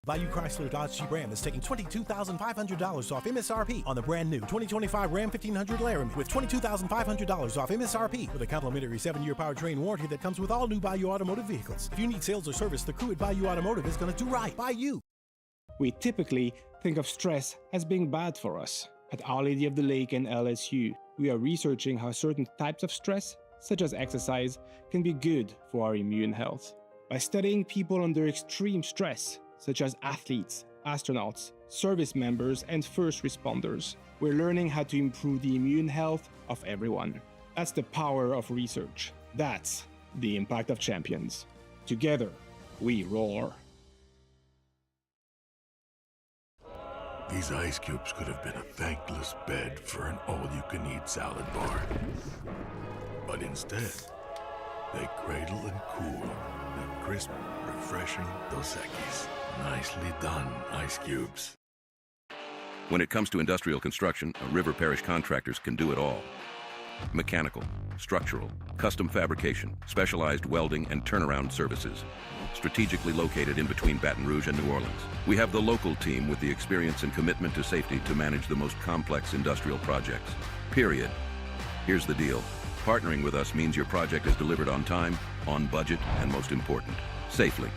Value Chrysler Dodge Jeep Ram is taking $22,500 off MSRP on the brand new 2025 Ram 1500 Laramie with $22,500 off MSRP with a complimentary 7-year powertrain warranty that comes with all new Value Automotive vehicles. If you need sales or service, the crew at Value Automotive is going to do right by you. We typically think of stress as being bad for us. At Our Lady of the Lake and LSU, we are researching how certain types of stress, such as exercise, can be good for our immune health. By studying people under extreme stress, such as athletes, astronauts, service members, and first responders, we're learning how to improve the immune health of everyone. That's the power of research. That's the impact of champions. Together, we roar. These ice cubes could have been a thankless bed for an all-you-can-eat salad bar. But instead, they cradle and cool the crisp, refreshing Dos Equis. Nicely done, ice cubes. When it comes to industrial construction, River Parish Contractors can do it all. Mechanical, structural, custom fabrication, specialized welding, and turnaround services. Strategically located in between Baton Rouge and New Orleans, we have the local team with the experience and commitment to safety to manage the most complex industrial projects. Period. Here's the deal. Partnering with us means your project is delivered on time, on budget, and most important, safely.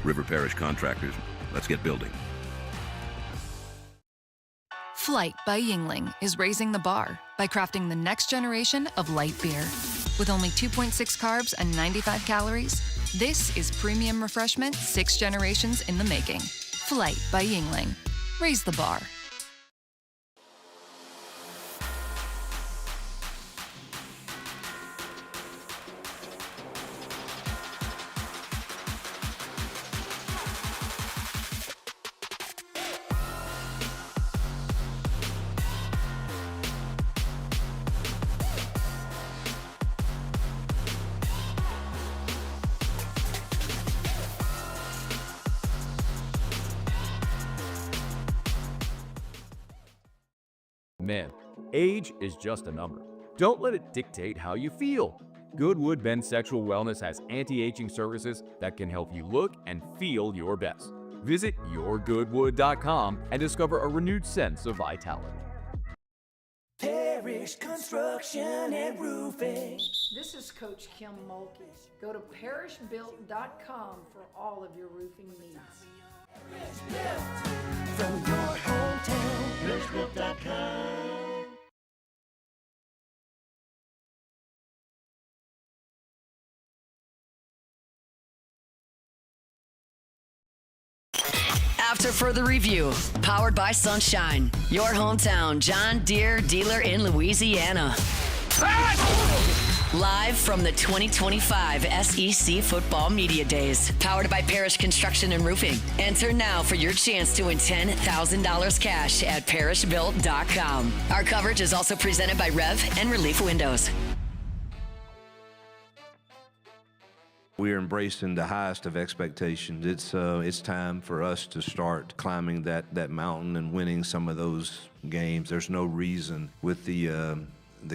River Parish Contractors, let's get building. Flight by Yingling is raising the bar by crafting the next generation of light beer. With only 2.6 carbs and 95 calories, this is premium refreshment 6 generations in the making. Flight by Yingling. Raise the bar. Man, Age is just a number. Don't let it dictate how you feel. Goodwood Men's Sexual Wellness has anti-aging services that can help you look and feel your best. Visit yourgoodwood.com and discover a renewed sense of vitality. Parish Construction and Roofing. This is Coach Kim Mulkey. Go to parishbuilt.com for all of your roofing needs. From your hometown, parishbuilt.com. After further review, powered by Sunshine, your hometown John Deere dealer in Louisiana. Live from the 2025 SEC Football Media Days, powered by Parish Construction and Roofing. Enter now for your chance to win $10,000 cash at parishbuilt.com. Our coverage is also presented by Rev and Relief Windows. We are embracing the highest of expectations. It's time for us to start climbing that mountain and winning some of those games. There's no reason with the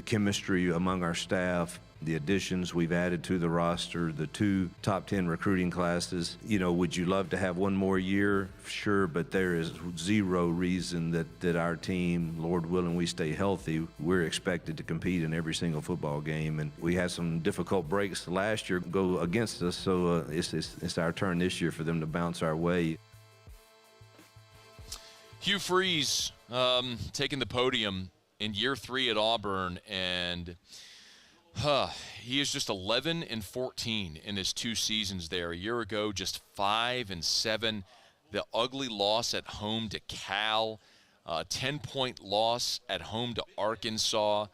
chemistry among our staff, the additions we've added to the roster, the 2 top 10 recruiting classes. You know, would you love to have one more year? Sure, but there is zero reason that our team, Lord willing, we stay healthy. We're expected to compete in every single football game, and we had some difficult breaks last year go against us, so it's our turn this year for them to bounce our way. Hugh Freeze taking the podium in year 3 at Auburn, and he is just 11-14 in his 2 seasons there. A year ago, just 5-7. The ugly loss at home to Cal, 10-point loss at home to Arkansas,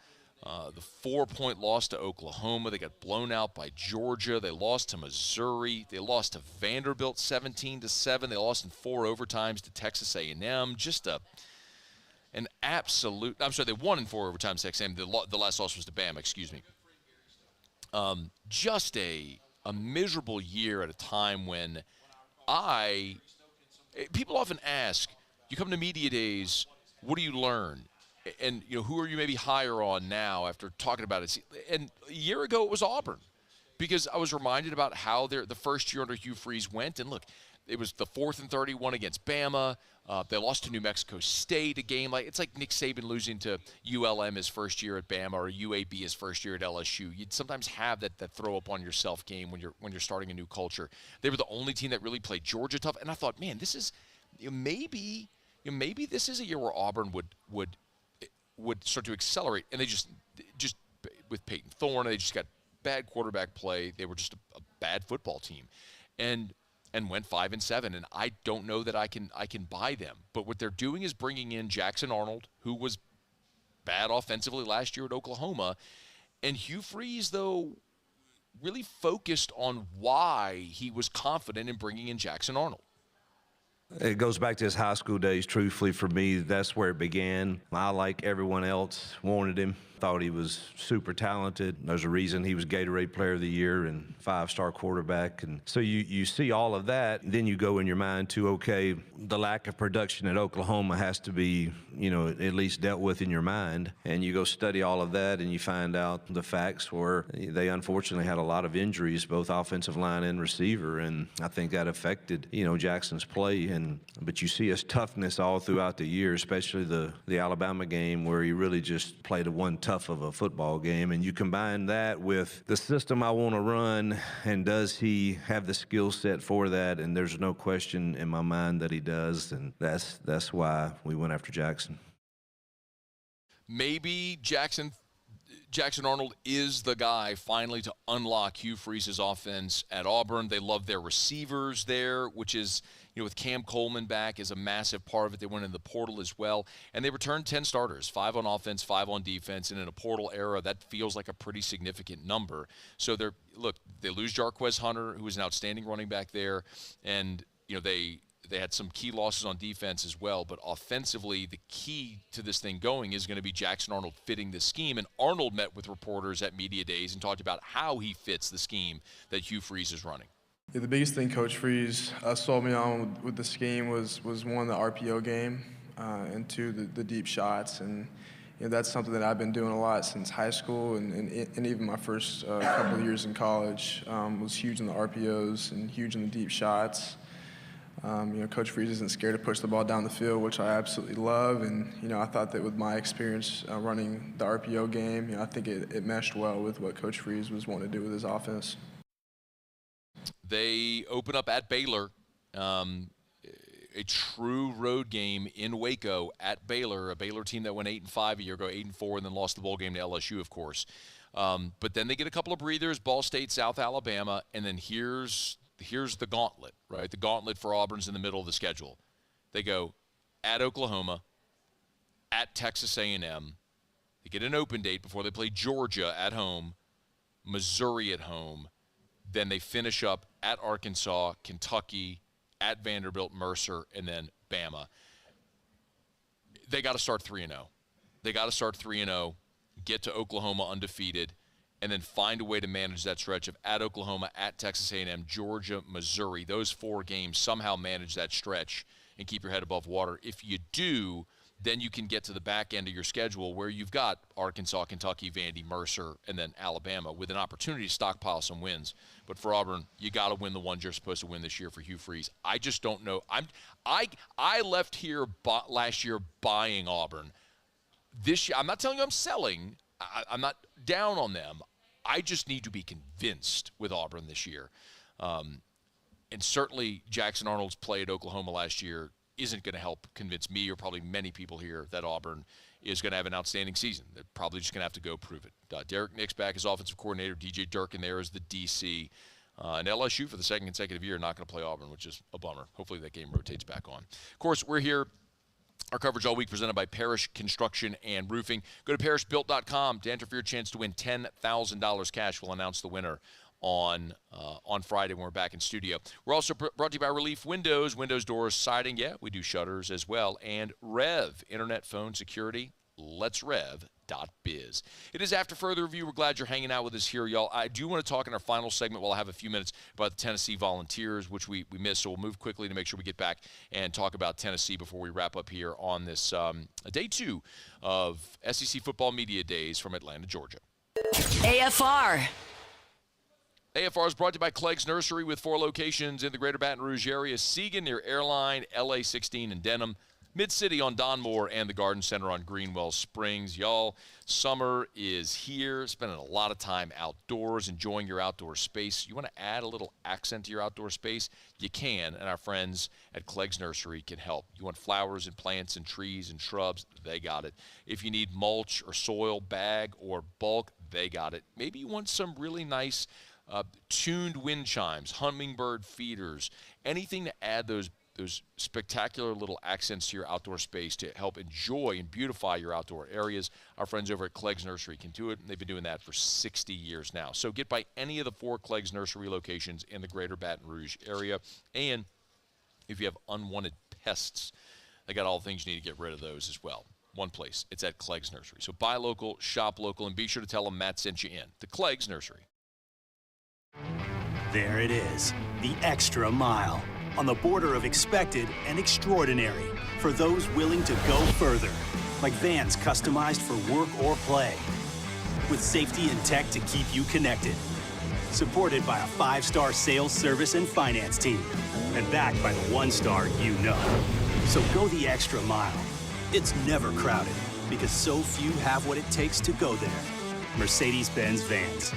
the 4-point loss to Oklahoma. They got blown out by Georgia. They lost to Missouri. They lost to Vanderbilt 17-7. They lost in 4 overtimes to Texas A&M. Just an absolute. I'm sorry, they won in 4 overtimes. Texas A&M. The last loss was to Bama. Excuse me. Just a miserable year at a time when people often ask, you come to media days, what do you learn? And, you know, who are you maybe higher on now after talking about it? And a year ago it was Auburn, because I was reminded about how the first year under Hugh Freeze went. And look, it was the 4th and 31 against Bama. They lost to New Mexico State, a game like it's like Nick Saban losing to ULM his first year at Bama or UAB his first year at LSU. You'd sometimes have that throw up on yourself game when you're starting a new culture. They were the only team that really played Georgia tough, and I thought, man, this is maybe this is a year where Auburn would start to accelerate, and they just with Peyton Thorne, they just got bad quarterback play. They were just a bad football team, and went 5-7, and I don't know that I can buy them. But what they're doing is bringing in Jackson Arnold, who was bad offensively last year at Oklahoma, and Hugh Freeze, though, really focused on why he was confident in bringing in Jackson Arnold. It goes back to his high school days. Truthfully, for me, that's where it began. I, like everyone else, wanted him. Thought he was super talented. There's a reason he was Gatorade Player of the Year and 5-star quarterback. And so you see all of that. Then you go in your mind to, okay, the lack of production at Oklahoma has to be, at least dealt with in your mind. And you go study all of that, and you find out the facts where they unfortunately had a lot of injuries, both offensive line and receiver. And I think that affected, Jackson's play. But you see his toughness all throughout the year, especially the Alabama game, where he really just played one tough of a football game. And you combine that with the system I want to run, and does he have the skill set for that? And there's no question in my mind that he does, and that's why we went after Jackson. Maybe Jackson Arnold is the guy finally to unlock Hugh Freeze's offense at Auburn. They love their receivers there, which is, with Cam Coleman back is a massive part of it. They went in the portal as well, and they returned 10 starters, 5 on offense, 5 on defense, and in a portal era, that feels like a pretty significant number. So they lose Jarquez Hunter, who is an outstanding running back there, and they had some key losses on defense as well, but offensively, the key to this thing going is going to be Jackson Arnold fitting the scheme. And Arnold met with reporters at Media Days and talked about how he fits the scheme that Hugh Freeze is running. Yeah, the biggest thing Coach Freeze sold me on with the scheme was one, the RPO game, and 2, the deep shots. And that's something that I've been doing a lot since high school, and even my first couple of years in college. Was huge in the RPOs and huge in the deep shots. Coach Freeze isn't scared to push the ball down the field, which I absolutely love. And, I thought that with my experience running the RPO game, I think it meshed well with what Coach Freeze was wanting to do with his offense. They open up at Baylor, a true road game in Waco at Baylor, a Baylor team that went 8-5 a year ago, 8-4, and then lost the bowl game to LSU, of course. But then they get a couple of breathers, Ball State, South Alabama, and then here's the gauntlet, right? The gauntlet for Auburn's in the middle of the schedule. They go at Oklahoma, at Texas A&M. They get an open date before they play Georgia at home, Missouri at home. Then they finish up at Arkansas, Kentucky, at Vanderbilt, Mercer, and then Bama. They got to start 3-0. They got to start 3-0, get to Oklahoma undefeated, and then find a way to manage that stretch of at Oklahoma, at Texas A&M, Georgia, Missouri. Those 4 games, somehow manage that stretch and keep your head above water. If you do, then you can get to the back end of your schedule where you've got Arkansas, Kentucky, Vandy, Mercer, and then Alabama with an opportunity to stockpile some wins. But for Auburn, you got to win the ones you're supposed to win this year for Hugh Freeze. I just don't know. I left here last year buying Auburn. This year, I'm not telling you I'm selling. I'm not down on them. I just need to be convinced with Auburn this year. And certainly Jackson Arnold's play at Oklahoma last year isn't going to help convince me or probably many people here that Auburn is going to have an outstanding season. They're probably just going to have to go prove it. Derek Nix back as offensive coordinator, DJ Durkin there as the DC. And LSU for the second consecutive year not going to play Auburn, which is a bummer. Hopefully that game rotates back on. Of course, we're here. Our coverage all week presented by Parish Construction and Roofing. Go to parishbuilt.com to enter for your chance to win $10,000 cash. We'll announce the winner on Friday when we're back in studio. We're also brought to you by Relief Windows, windows, doors, siding. Yeah, we do shutters as well. And Rev, internet phone security. Let's Rev.biz. It is After Further Review. We're glad you're hanging out with us here, y'all. I do want to talk in our final segment while I have a few minutes about the Tennessee Volunteers, which we missed, so we'll move quickly to make sure we get back and talk about Tennessee before we wrap up here on this day 2 of SEC Football Media Days from Atlanta, Georgia. AFR. AFR is brought to you by Clegg's Nursery with 4 locations in the greater Baton Rouge area: Seagan near Airline, LA 16 in Denham, Mid-City on Donmore, and the Garden Center on Greenwell Springs. Y'all, summer is here. Spending a lot of time outdoors, enjoying your outdoor space. You want to add a little accent to your outdoor space? You can, and our friends at Clegg's Nursery can help. You want flowers and plants and trees and shrubs? They got it. If you need mulch or soil, bag or bulk, they got it. Maybe you want some really nice tuned wind chimes, hummingbird feeders, anything to add those spectacular little accents to your outdoor space to help enjoy and beautify your outdoor areas. Our friends over at Clegg's Nursery can do it, and they've been doing that for 60 years now. So get by any of the 4 Clegg's Nursery locations in the greater Baton Rouge area. And if you have unwanted pests, they got all the things you need to get rid of those as well. One place, it's at Clegg's Nursery. So buy local, shop local, and be sure to tell them Matt sent you in. The Clegg's Nursery. There it is, the extra mile. On the border of expected and extraordinary for those willing to go further, like vans customized for work or play, with safety and tech to keep you connected, supported by a 5-star sales, service, and finance team, and backed by the 1-star you know. So go the extra mile. It's never crowded because so few have what it takes to go there. Mercedes-Benz Vans.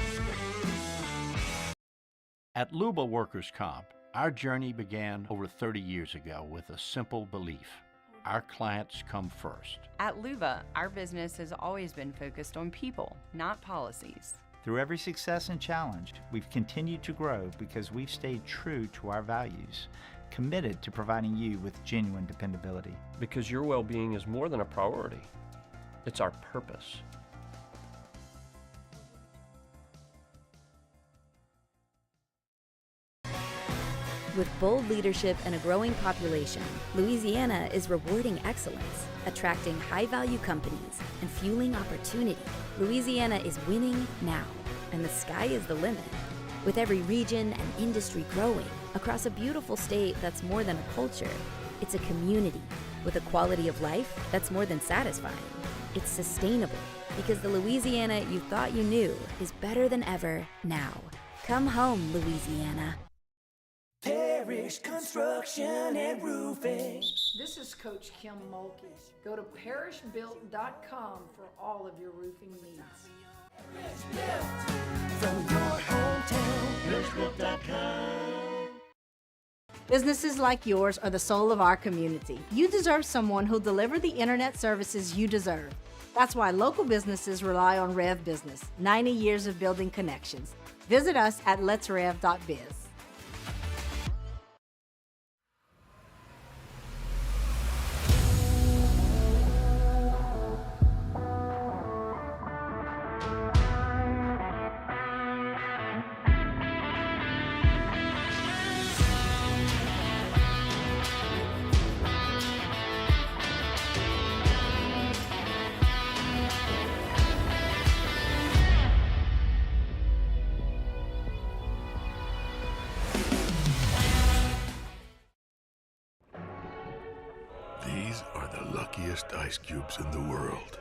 At Luba Workers' Comp, our journey began over 30 years ago with a simple belief: our clients come first. At Luba, our business has always been focused on people, not policies. Through every success and challenge, we've continued to grow because we've stayed true to our values, committed to providing you with genuine dependability. Because your well-being is more than a priority. It's our purpose. With bold leadership and a growing population, Louisiana is rewarding excellence, attracting high-value companies, and fueling opportunity. Louisiana is winning now, and the sky is the limit. With every region and industry growing across a beautiful state that's more than a culture, it's a community with a quality of life that's more than satisfying. It's sustainable because the Louisiana you thought you knew is better than ever now. Come home, Louisiana. Parish Construction and Roofing. This is Coach Kim Mulkey. Go to parishbuilt.com for all of your roofing needs. From your hometown, parishbuilt.com. Businesses like yours are the soul of our community. You deserve someone who'll deliver the internet services you deserve. That's why local businesses rely on Rev Business, 90 years of building connections. Visit us at letsrev.biz. These are the luckiest ice cubes in the world.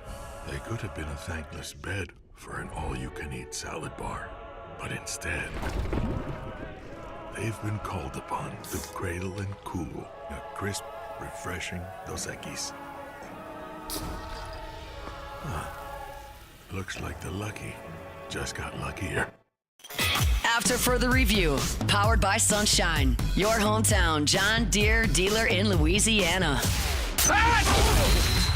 They could have been a thankless bed for an all-you-can-eat salad bar. But instead, they've been called upon to cradle and cool a crisp, refreshing Dos Equis. Looks like the lucky just got luckier. After further review, powered by Sunshine, your hometown John Deere dealer in Louisiana.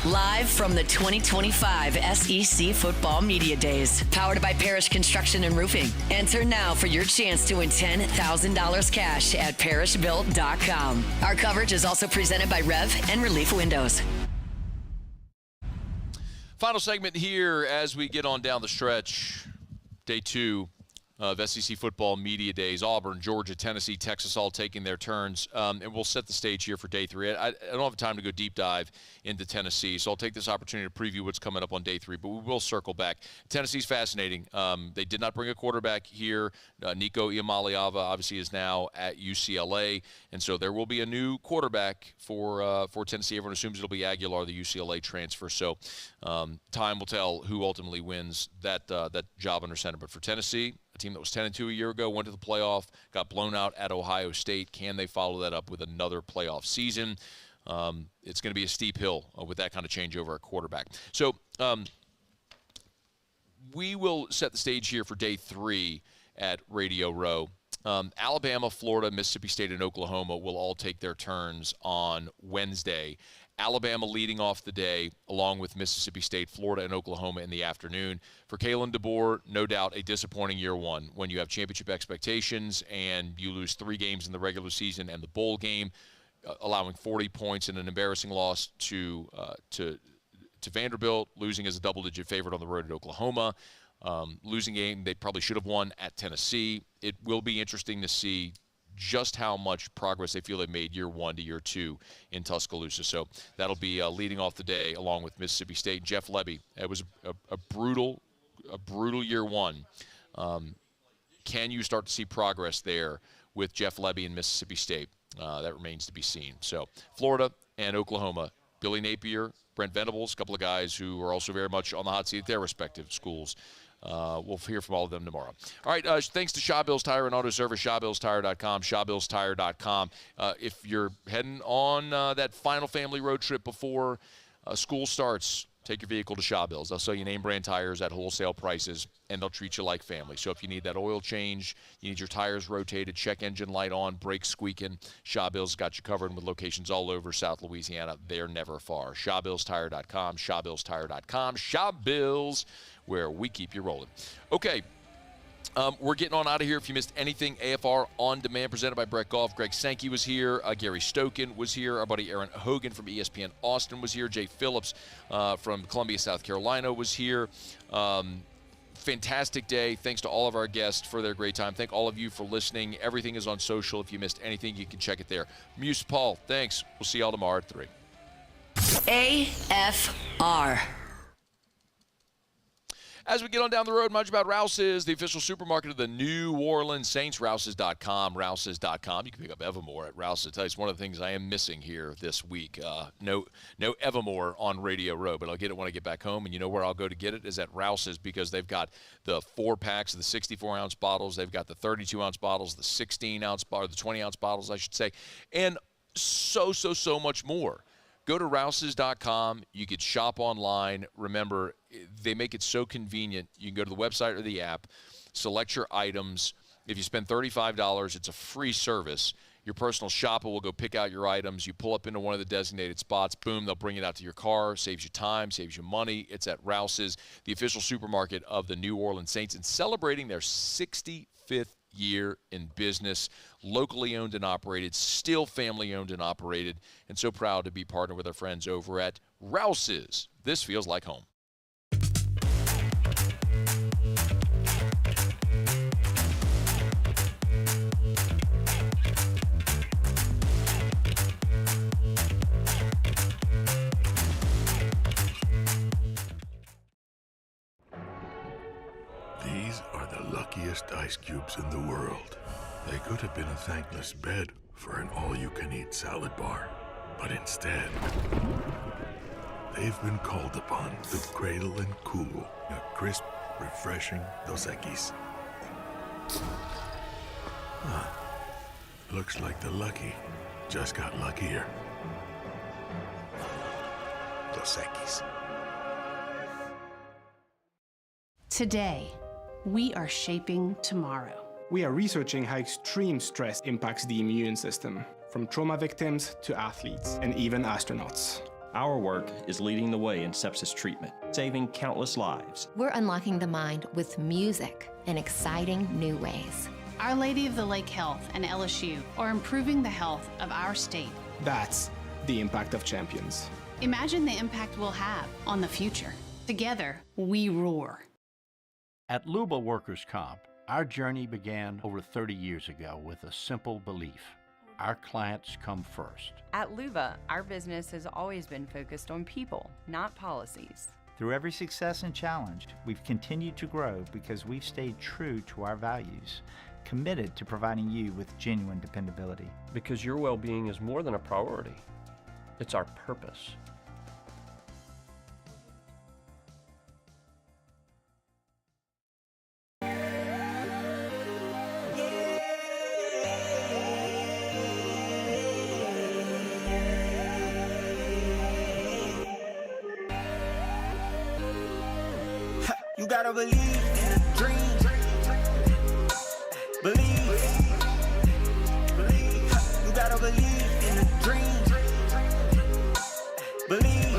Live from the 2025 SEC Football Media Days, powered by Parish Construction and Roofing. Enter now for your chance to win $10,000 cash at parishbuilt.com. Our coverage is also presented by Rev and Relief Windows. Final segment here as we get on down the stretch. Day 2 of SEC Football Media Days. Auburn, Georgia, Tennessee, Texas all taking their turns. And we'll set the stage here for Day 3. I don't have time to go deep dive into Tennessee, so I'll take this opportunity to preview what's coming up on Day 3, but we will circle back. Tennessee's fascinating. They did not bring a quarterback here. Nico Iamaleava obviously is now at UCLA, and so there will be a new quarterback for Tennessee. Everyone assumes it'll be Aguilar, the UCLA transfer. So time will tell who ultimately wins that job under center. But for Tennessee, a team that was 10-2 a year ago, went to the playoff, got blown out at Ohio State. Can they follow that up with another playoff season? It's going to be a steep hill with that kind of changeover at quarterback. So we will set the stage here for Day 3 at Radio Row. Alabama, Florida, Mississippi State, and Oklahoma will all take their turns on Wednesday. Alabama leading off the day, along with Mississippi State, Florida, and Oklahoma in the afternoon. For Kalen DeBoer, no doubt a disappointing year one when you have championship expectations and you lose 3 games in the regular season and the bowl game, allowing 40 points in an embarrassing loss to Vanderbilt, losing as a double-digit favorite on the road at Oklahoma, losing a game they probably should have won at Tennessee. It will be interesting to see just how much progress they feel they made year 1 to year 2 in Tuscaloosa. So that'll be leading off the day along with Mississippi State. Jeff Lebby, it was a brutal year 1. Can you start to see progress there with Jeff Lebby and Mississippi State? That remains to be seen. So Florida and Oklahoma, Billy Napier, Brent Venables, a couple of guys who are also very much on the hot seat at their respective schools. We'll hear from all of them tomorrow. All right, thanks to Shaw Bills Tire and Auto Service, ShawBillsTire.com, ShawBillsTire.com. If you're heading on that final family road trip before school starts, take your vehicle to Shaw Bills. They'll sell you name brand tires at wholesale prices, and they'll treat you like family. So if you need that oil change, you need your tires rotated, check engine light on, brakes squeaking, Shaw Bills got you covered with locations all over South Louisiana. They're never far. ShawBillsTire.com, ShawBillsTire.com, Shaw Bills, where we keep you rolling. Okay, we're getting on out of here. If you missed anything, AFR On Demand presented by Brett Goff. Greg Sankey was here. Gary Stokan was here. Our buddy Aaron Hogan from ESPN Austin was here. Jay Phillips from Columbia, South Carolina was here. Fantastic day. Thanks to all of our guests for their great time. Thank all of you for listening. Everything is on social. If you missed anything, you can check it there. Muse Paul, thanks. We'll see y'all tomorrow at 3. AFR. As we get on down the road, much about Rouse's, the official supermarket of the New Orleans Saints, Rouse's.com, Rouse's.com. You can pick up Evermore at Rouse's. I tell you, it's one of the things I am missing here this week. No Evermore on Radio Row, but I'll get it when I get back home. And you know where I'll go to get it is at Rouse's, because they've got the 4-packs of the 64-ounce bottles. They've got the 32-ounce bottles, the 16-ounce or the 20-ounce bottles, I should say, and so much more. Go to Rouse's.com. You could shop online. Remember, they make it so convenient. You can go to the website or the app, select your items. If you spend $35, it's a free service. Your personal shopper will go pick out your items. You pull up into one of the designated spots. Boom, they'll bring it out to your car. Saves you time, saves you money. It's at Rouse's, the official supermarket of the New Orleans Saints, and celebrating their 65th year in business, locally owned and operated, still family owned and operated, and so proud to be partnered with our friends over at Rouse's. This feels like home. These are the luckiest ice cubes in the world. They could have been a thankless bed for an all-you-can-eat salad bar. But instead, they've been called upon to cradle and cool a crisp, refreshing Dos Equis. Looks like the lucky just got luckier. Dos Equis. Today, we are shaping tomorrow. We are researching how extreme stress impacts the immune system, from trauma victims to athletes and even astronauts. Our work is leading the way in sepsis treatment, saving countless lives. We're unlocking the mind with music in exciting new ways. Our Lady of the Lake Health and LSU are improving the health of our state. That's the impact of champions. Imagine the impact we'll have on the future. Together, we roar. At Luba Workers' Comp, our journey began over 30 years ago with a simple belief. Our clients come first. At Luba, our business has always been focused on people, not policies. Through every success and challenge, we've continued to grow because we've stayed true to our values, committed to providing you with genuine dependability. Because your well-being is more than a priority. It's our purpose. You gotta believe in a dream. Believe. You gotta believe in a dream. Believe.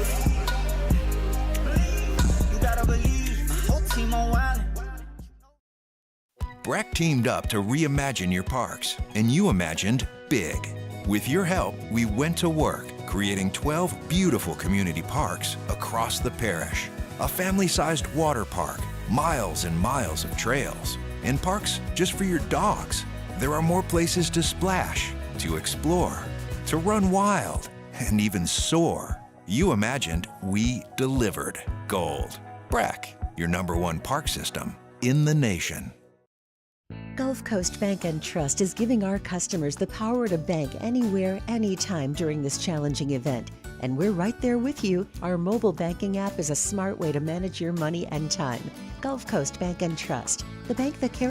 You gotta believe. My whole team on wild. Breck teamed up to reimagine your parks, and you imagined big. With your help, we went to work, creating 12 beautiful community parks across the parish. A family-sized water park, miles and miles of trails, and parks just for your dogs. There are more places to splash, to explore, to run wild, and even soar. You imagined, we delivered. Gold. Breck, your #1 park system in the nation. Gulf Coast Bank and Trust is giving our customers the power to bank anywhere, anytime during this challenging event. And we're right there with you. Our mobile banking app is a smart way to manage your money and time. Gulf Coast Bank and Trust, the bank that cares.